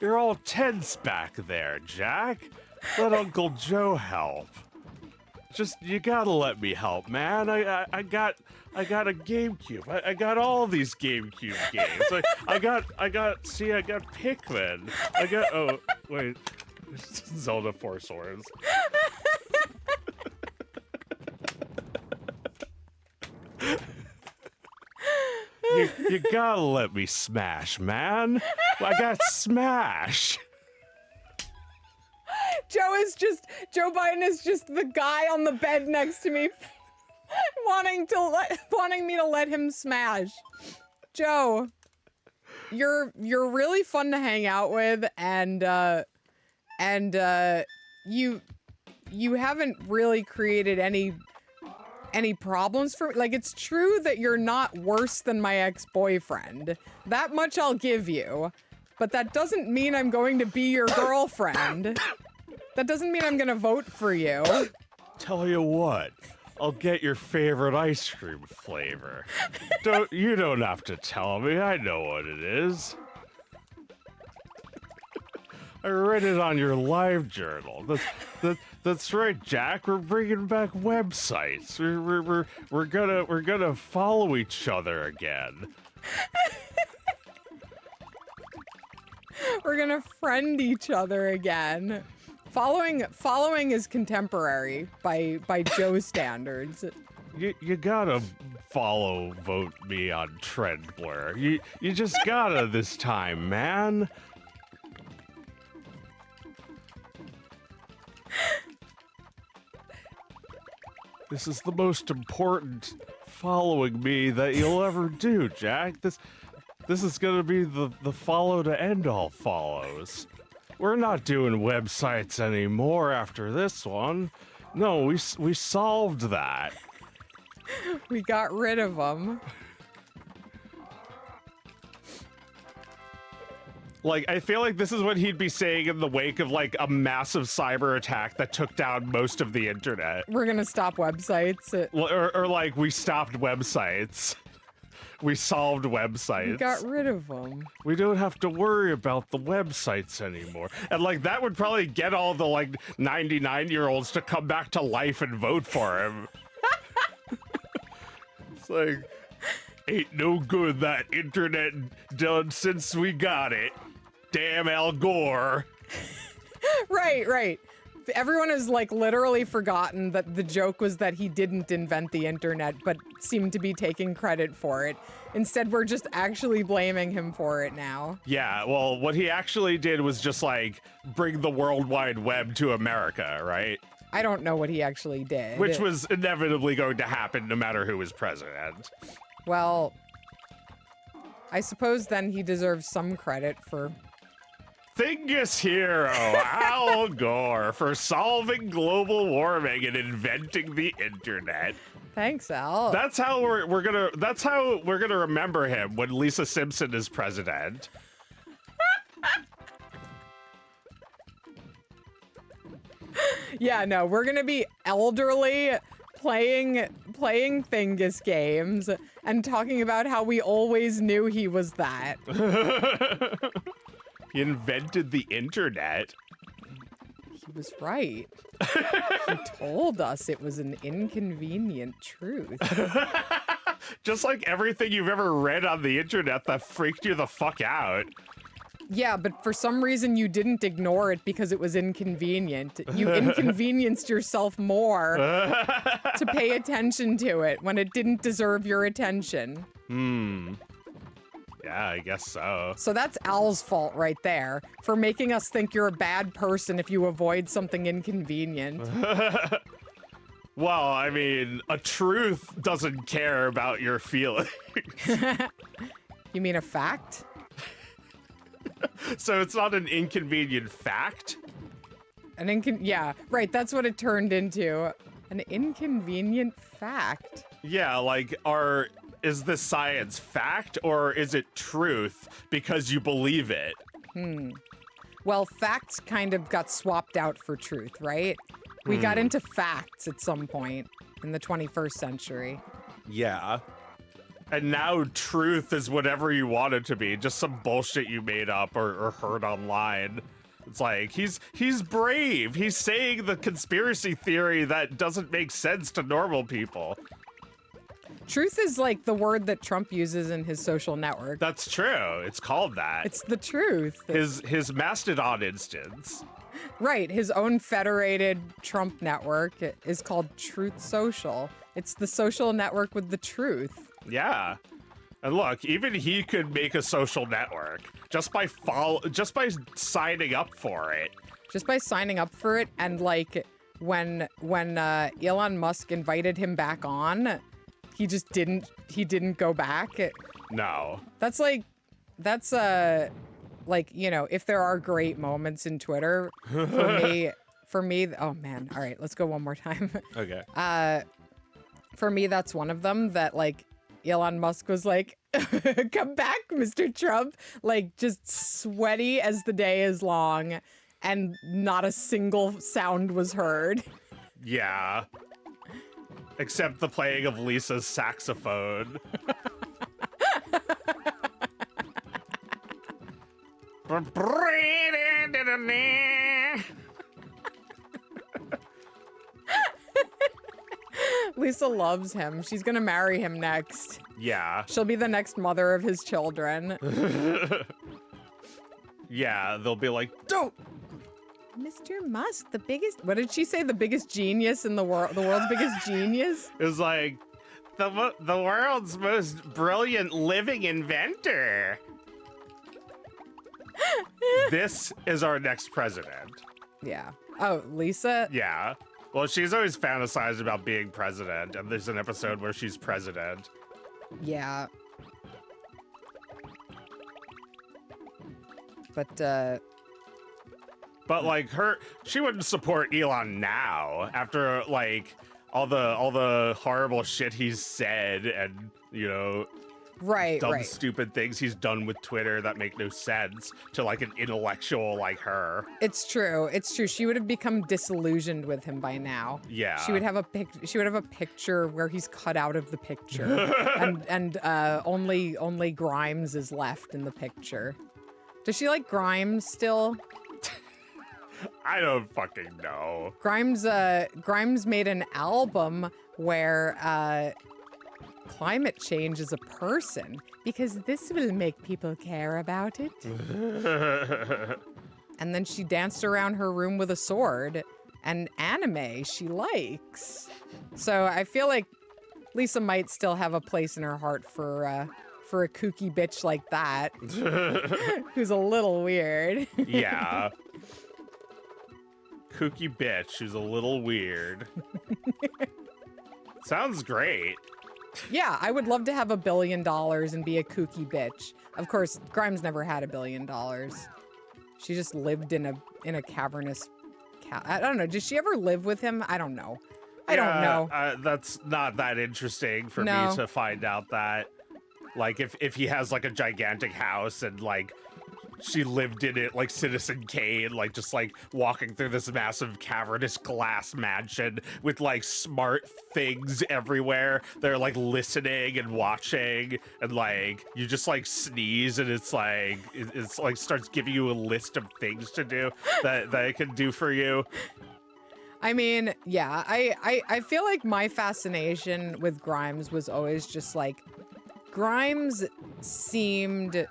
You're all tense back there, Jack. Let Uncle Joe help. You gotta let me help, man. I got a GameCube. I got all these GameCube games. I got Pikmin. Oh, wait. Zelda 4 Swords. You gotta let me smash, man. I got Smash. Joe Biden is just the guy on the bed next to me wanting me to let him smash. Joe, you're really fun to hang out with, and you haven't really created any problems for me. Like, it's true that you're not worse than my ex-boyfriend. That much I'll give you. But that doesn't mean I'm going to be your girlfriend. That doesn't mean I'm gonna vote for you. Tell you what, I'll get your favorite ice cream flavor. You don't have to tell me. I know what it is. I read it on your live journal. That's right, Jack. We're bringing back websites. We're gonna follow each other again. We're gonna friend each other again. Following is contemporary by Joe standards. You gotta vote me on Trendblur. You just gotta this time, man. This is the most important following me that you'll ever do, Jack. This is gonna be the follow to end all follows. We're not doing websites anymore after this one. No, we solved that. We got rid of them. Like, I feel like this is what he'd be saying in the wake of like a massive cyber attack that took down most of the internet. We're gonna stop websites. Or like, we stopped websites. We solved websites. We got rid of them. We don't have to worry about the websites anymore. And like, that would probably get all the like 99-year-olds to come back to life and vote for him. It's like, ain't no good that internet done since we got it. Damn Al Gore. Right. Everyone has like literally forgotten that the joke was that he didn't invent the internet, but seemed to be taking credit for it. Instead, we're just actually blaming him for it now. Yeah, well, what he actually did was just like bring the World Wide Web to America, right? I don't know what he actually did. Which was inevitably going to happen no matter who was president. Well, I suppose then he deserves some credit for... Thingus hero Al Gore for solving global warming and inventing the internet. Thanks, Al. That's how we're gonna remember him when Lisa Simpson is president. Yeah, no, we're gonna be elderly playing Thingus games and talking about how we always knew he was that. He invented the internet. He was right. He told us it was an inconvenient truth. Just like everything you've ever read on the internet that freaked you the fuck out. Yeah, but for some reason you didn't ignore it because it was inconvenient. You inconvenienced yourself more to pay attention to it when it didn't deserve your attention. Yeah, I guess so. So that's Al's fault right there for making us think you're a bad person if you avoid something inconvenient. Well, I mean, a truth doesn't care about your feelings. You mean a fact? So it's not an inconvenient fact? Yeah, right, that's what it turned into. An inconvenient fact. Yeah, like, is this science fact or is it truth because you believe it? Well, facts kind of got swapped out for truth, right? We got into facts at some point in the 21st century. Yeah. And now truth is whatever you want it to be, just some bullshit you made up or heard online. It's like, he's brave. He's saying the conspiracy theory that doesn't make sense to normal people. Truth is like the word that Trump uses in his social network. That's true. It's called that. It's the truth. His Mastodon instance. Right, his own federated Trump network is called Truth Social. It's the social network with the truth. Yeah. And look, even he could make a social network just by signing up for it. Just by signing up for it, and like when Elon Musk invited him back on, he didn't go back. No. That's like, you know, if there are great moments in Twitter, for me, oh man, all right, let's go one more time. Okay. For me, that's one of them, that like Elon Musk was like, come back, Mr. Trump, like just sweaty as the day is long, and not a single sound was heard. Yeah. Except the playing of Lisa's saxophone. Lisa loves him. She's gonna marry him next. Yeah. She'll be the next mother of his children. Yeah, they'll be like, don't. Mr. Musk, the biggest, what did she say? The biggest genius in the world, the world's biggest genius? It was like, the world's most brilliant living inventor. This is our next president. Yeah. Oh, Lisa? Yeah. Well, she's always fantasized about being president, and there's an episode where she's president. Yeah. But like she wouldn't support Elon now after like all the horrible shit he's said, and you know, Right, dumb, right. stupid things he's done with Twitter that make no sense to like an intellectual like her. It's true. It's true. She would have become disillusioned with him by now. Yeah. She would have a picture where he's cut out of the picture, and only Grimes is left in the picture. Does she like Grimes still? I don't fucking know. Grimes made an album where climate change is a person because this will make people care about it. And then she danced around her room with a sword, and anime she likes. So I feel like Lisa might still have a place in her heart for a kooky bitch like that, who's a little weird. Yeah. Kooky bitch who's a little weird. Sounds great. Yeah, I would love to have $1 billion and be a kooky bitch. Of course, Grimes never had $1 billion. She just lived in a cavernous. I don't know. Did she ever live with him? I don't know. I don't know. That's not that interesting for me to find out that, like, if he has like a gigantic house and like she lived in it like Citizen Kane, like just like walking through this massive cavernous glass mansion with like smart things everywhere. They're like listening and watching, and like you just like sneeze and it's like starts giving you a list of things to do that it can do for you. I mean, yeah, I feel like my fascination with Grimes was always just like Grimes seemed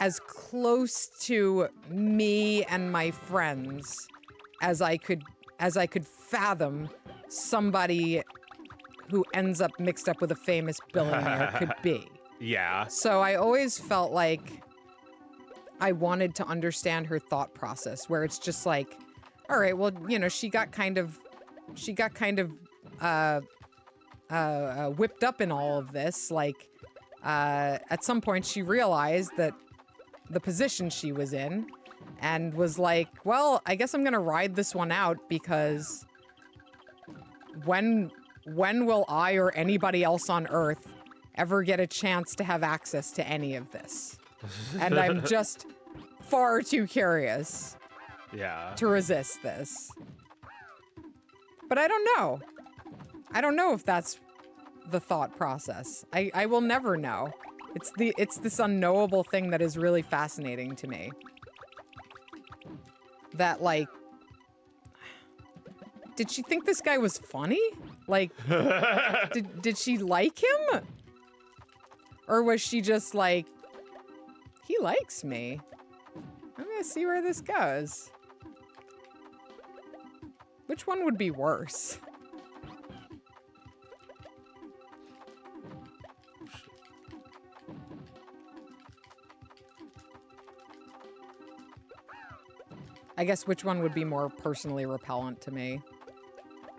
as close to me and my friends as I could fathom somebody who ends up mixed up with a famous billionaire could be. Yeah. So I always felt like I wanted to understand her thought process, where it's just like, all right, well, you know, she got kind of whipped up in all of this. Like, at some point she realized that the position she was in and was like, well, I guess I'm gonna ride this one out, because when will I or anybody else on Earth ever get a chance to have access to any of this? And I'm just far too curious to resist this. But I don't know. I don't know if that's the thought process. I will never know. It's this unknowable thing that is really fascinating to me. That, like, did she think this guy was funny? Like, did she like him? Or was she just like, he likes me. I'm gonna see where this goes. Which one would be worse? I guess which one would be more personally repellent to me?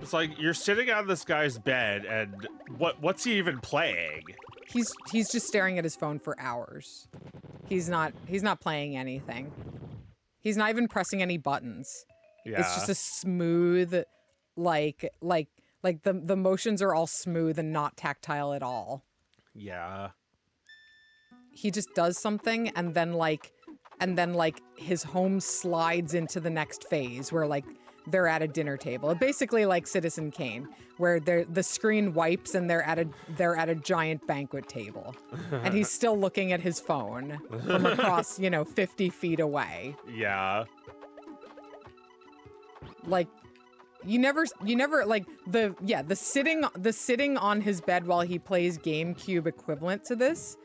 It's like you're sitting on this guy's bed, and what's he even playing? He's just staring at his phone for hours. He's not playing anything. He's not even pressing any buttons. Yeah. It's just a smooth, like the motions are all smooth and not tactile at all. Yeah. He just does something, and then his home slides into the next phase where like they're at a dinner table. Basically like Citizen Kane, where the screen wipes and they're at a giant banquet table. And he's still looking at his phone from across, 50 feet away. Yeah. Like you never like the sitting on his bed while he plays GameCube equivalent to this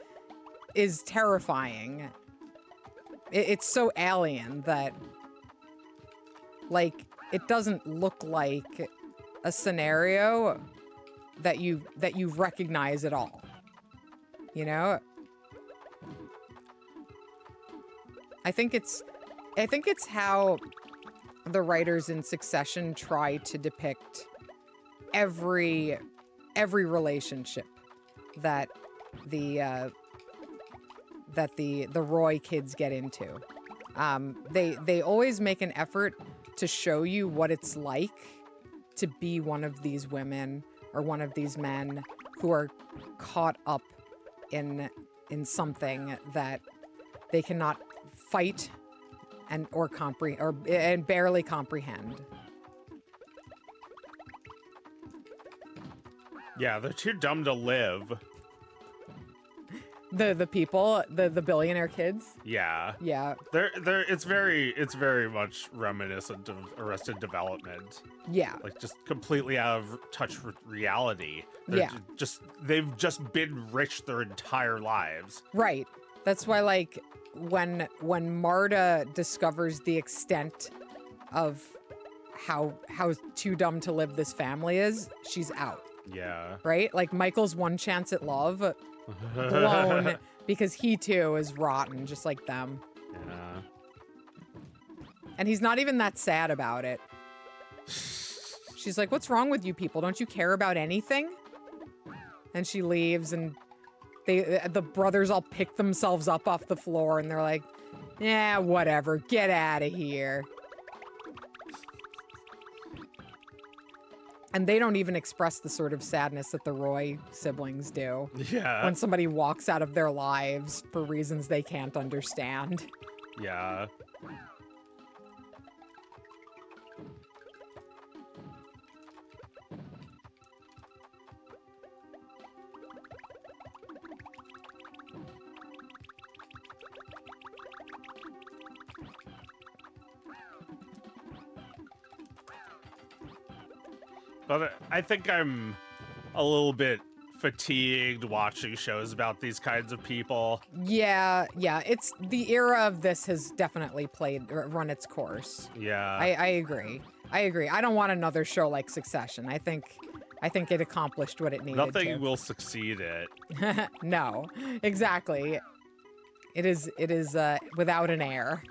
is terrifying. It's so alien that, like, it doesn't look like a scenario that you recognize at all. You know? I think it's how the writers in Succession try to depict every relationship that the Roy kids get into. They always make an effort to show you what it's like to be one of these women or one of these men who are caught up in something that they cannot fight and barely comprehend. Yeah, they're too dumb to live. The people, the billionaire kids. Yeah. Yeah. It's very much reminiscent of Arrested Development. Yeah. Like just completely out of touch with reality. They've just been rich their entire lives. Right. That's why, like, when Marta discovers the extent of how too dumb to live this family is, she's out. Yeah. Right? Like Michael's one chance at love blown because he too is rotten just like them. Yeah. And he's not even that sad about it. She's like, "What's wrong with you people? Don't you care about anything?" And she leaves, and the brothers all pick themselves up off the floor, and they're like, "Yeah, whatever. Get out of here." And they don't even express the sort of sadness that the Roy siblings do. Yeah. When somebody walks out of their lives for reasons they can't understand. Yeah. But I think I'm a little bit fatigued watching shows about these kinds of people. Yeah, it's the era of this has definitely run its course. Yeah. I agree. I don't want another show like Succession. I think it accomplished what it needed Nothing to. will succeed it. No, exactly. It is without an air.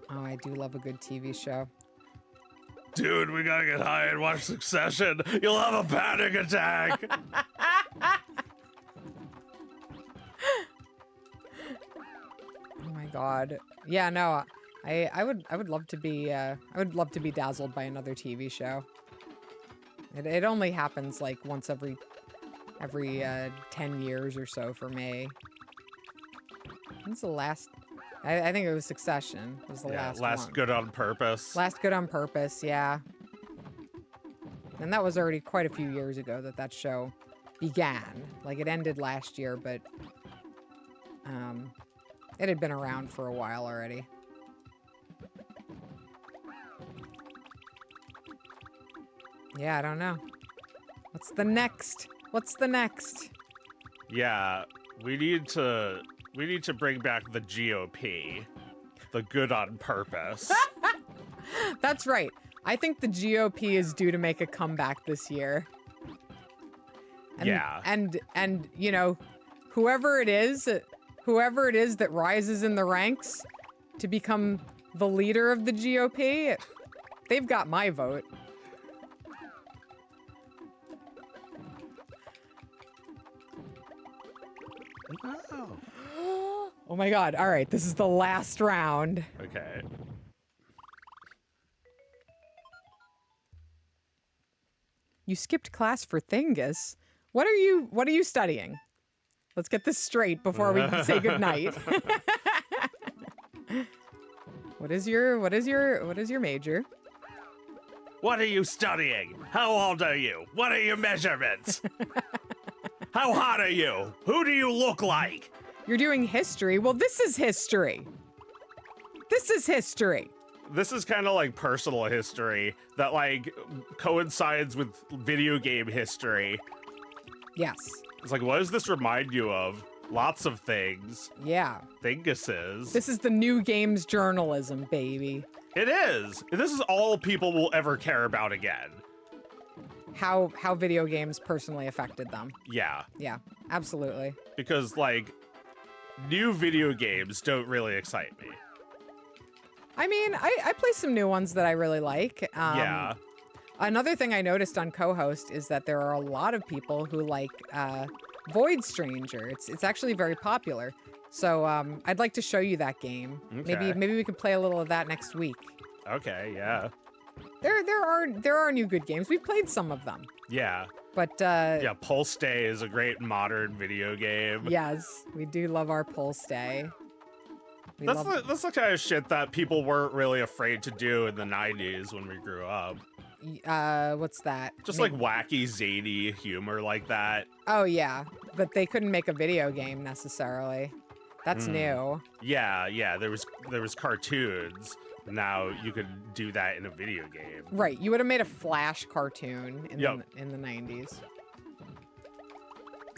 Oh, I do love a good TV show. Dude, we gotta get high and watch Succession. You'll have a panic attack. Oh my god. Yeah, no. I would love to be dazzled by another TV show. It only happens like once every 10 years or so for me. When's the last? I think it was Succession. Was the last one. Good on Purpose. Last Good on Purpose, yeah. And that was already quite a few years ago that show began. Like it ended last year, but it had been around for a while already. Yeah, I don't know. What's the next? Yeah, we need to bring back the GOP. The Good on Purpose. That's right. I think the GOP is due to make a comeback this year. And, yeah. And you know, whoever it is that rises in the ranks to become the leader of the GOP, they've got my vote. Oh my god. All right, this is the last round. Okay. You skipped class for Thingus. What are you studying? Let's get this straight before we say goodnight. What is your major? What are you studying? How old are you? What are your measurements? How hot are you? Who do you look like? You're doing history. Well, this is history. This is kind of like personal history that like coincides with video game history. Yes. It's like, what does this remind you of? Lots of things. Yeah. Thinguses. This is the new games journalism, baby. It is. This is all people will ever care about again. How video games personally affected them. Yeah. Yeah, absolutely. Because like new video games don't really excite me. I mean, I play some new ones that I really like. Yeah. Another thing I noticed on co-host is that there are a lot of people who like Void Stranger. It's actually very popular. So I'd like to show you that game. Okay. Maybe we could play a little of that next week. Okay, yeah. There are new good games. We've played some of them. Yeah. But Yeah, Pulse Stay is a great modern video game. yes, we do love our Pulse Stay. We love That's the kind of shit that people weren't really afraid to do in the 90s when we grew up. what's that? Just Name- like wacky, zany humor like that. Oh yeah, but they couldn't make a video game necessarily. That's new. Yeah, there was cartoons. Now you could do that in a video game. Right, you would have made a Flash cartoon in Yep. in the 90s.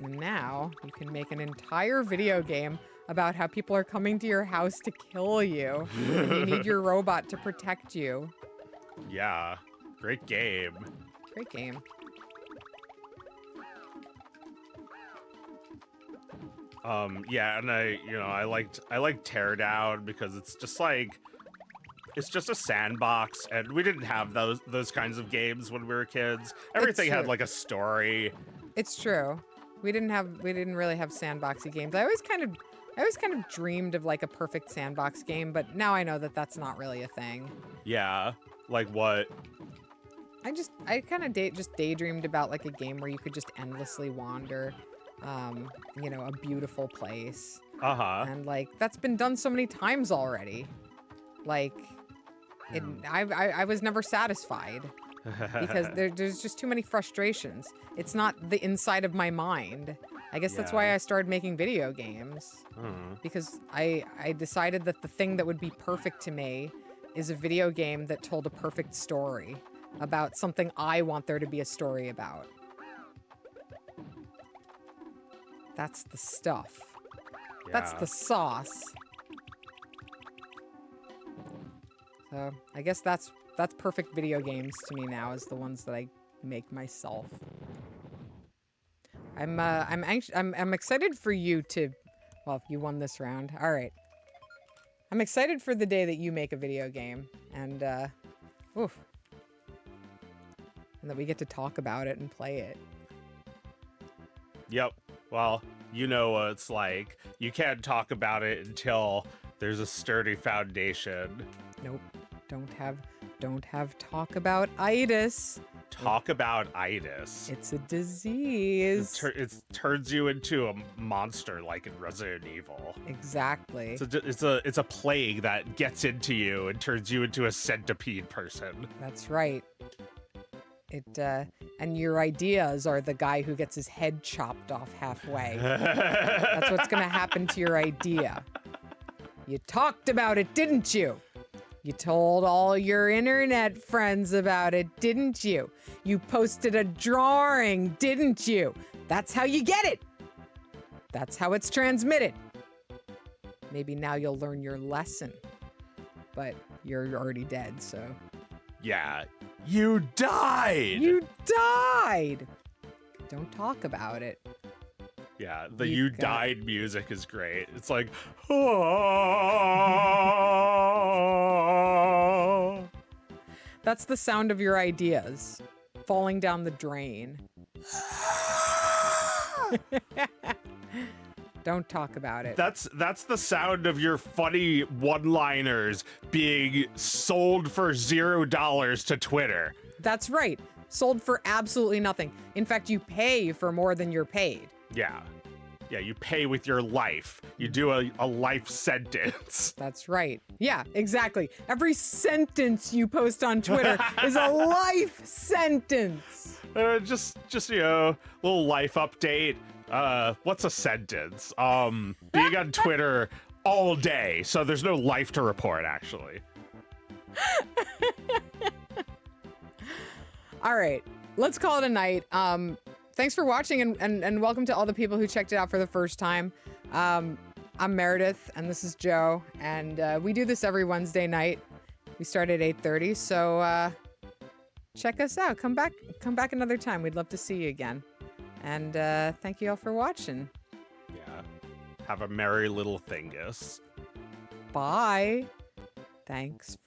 And now you can make an entire video game about how people are coming to your house to kill you. And you need your robot to protect you. Yeah, great game. Great game. Yeah, and I liked Teardown because it's just a sandbox, and we didn't have those kinds of games when we were kids. Everything had true. like a story. It's true. We didn't really have sandboxy games. I always kind of dreamed of like a perfect sandbox game, but now I know that that's not really a thing. Yeah, like what? I kind of just daydreamed about like a game where you could just endlessly wander, a beautiful place. Uh-huh. And like that's been done so many times already. Like I was never satisfied because there's just too many frustrations. It's not the inside of my mind. I guess that's why Yeah. I started making video games. Because I decided that the thing that would be perfect to me is a video game that told a perfect story about something I want there to be a story about. That's the stuff. That's Yeah. the sauce. So I guess that's perfect video games to me now, is the ones that I make myself. I'm excited for you to, well, you won this round. All right. I'm excited for the day that you make a video game, and and that we get to talk about it and play it. Yep. Well, you know what it's like. You can't talk about it until there's a sturdy foundation. Nope. Don't have talk about itis. Talk about itis. It's a disease. It turns you into a monster like in Resident Evil. Exactly. It's a plague that gets into you and turns you into a centipede person. That's right. And your ideas are the guy who gets his head chopped off halfway. That's what's gonna happen to your idea. You talked about it, didn't you? You told all your internet friends about it, didn't you? You posted a drawing, didn't you? That's how you get it. That's how it's transmitted. Maybe now you'll learn your lesson. But you're already dead, so. Yeah. You died! You died! Don't talk about it. Yeah, the You you got- died music is great. It's like, That's the sound of your ideas falling down the drain. Don't talk about it. That's the sound of your funny one-liners being sold for $0 to Twitter. That's right. Sold for absolutely nothing. In fact, you pay for more than you're paid. Yeah. Yeah, you pay with your life. You do a life sentence. That's right. Yeah, exactly. Every sentence you post on Twitter is a life sentence. Just little life update. What's a sentence? Being on Twitter all day, so there's no life to report, actually. All right, let's call it a night. Thanks for watching, and welcome to all the people who checked it out for the first time. I'm Meredith, and this is Joe, and we do this every Wednesday night. We start at 8:30, so check us out. Come back another time. We'd love to see you again. And thank you all for watching. Yeah. Have a merry little Thingus. Bye. Thanks for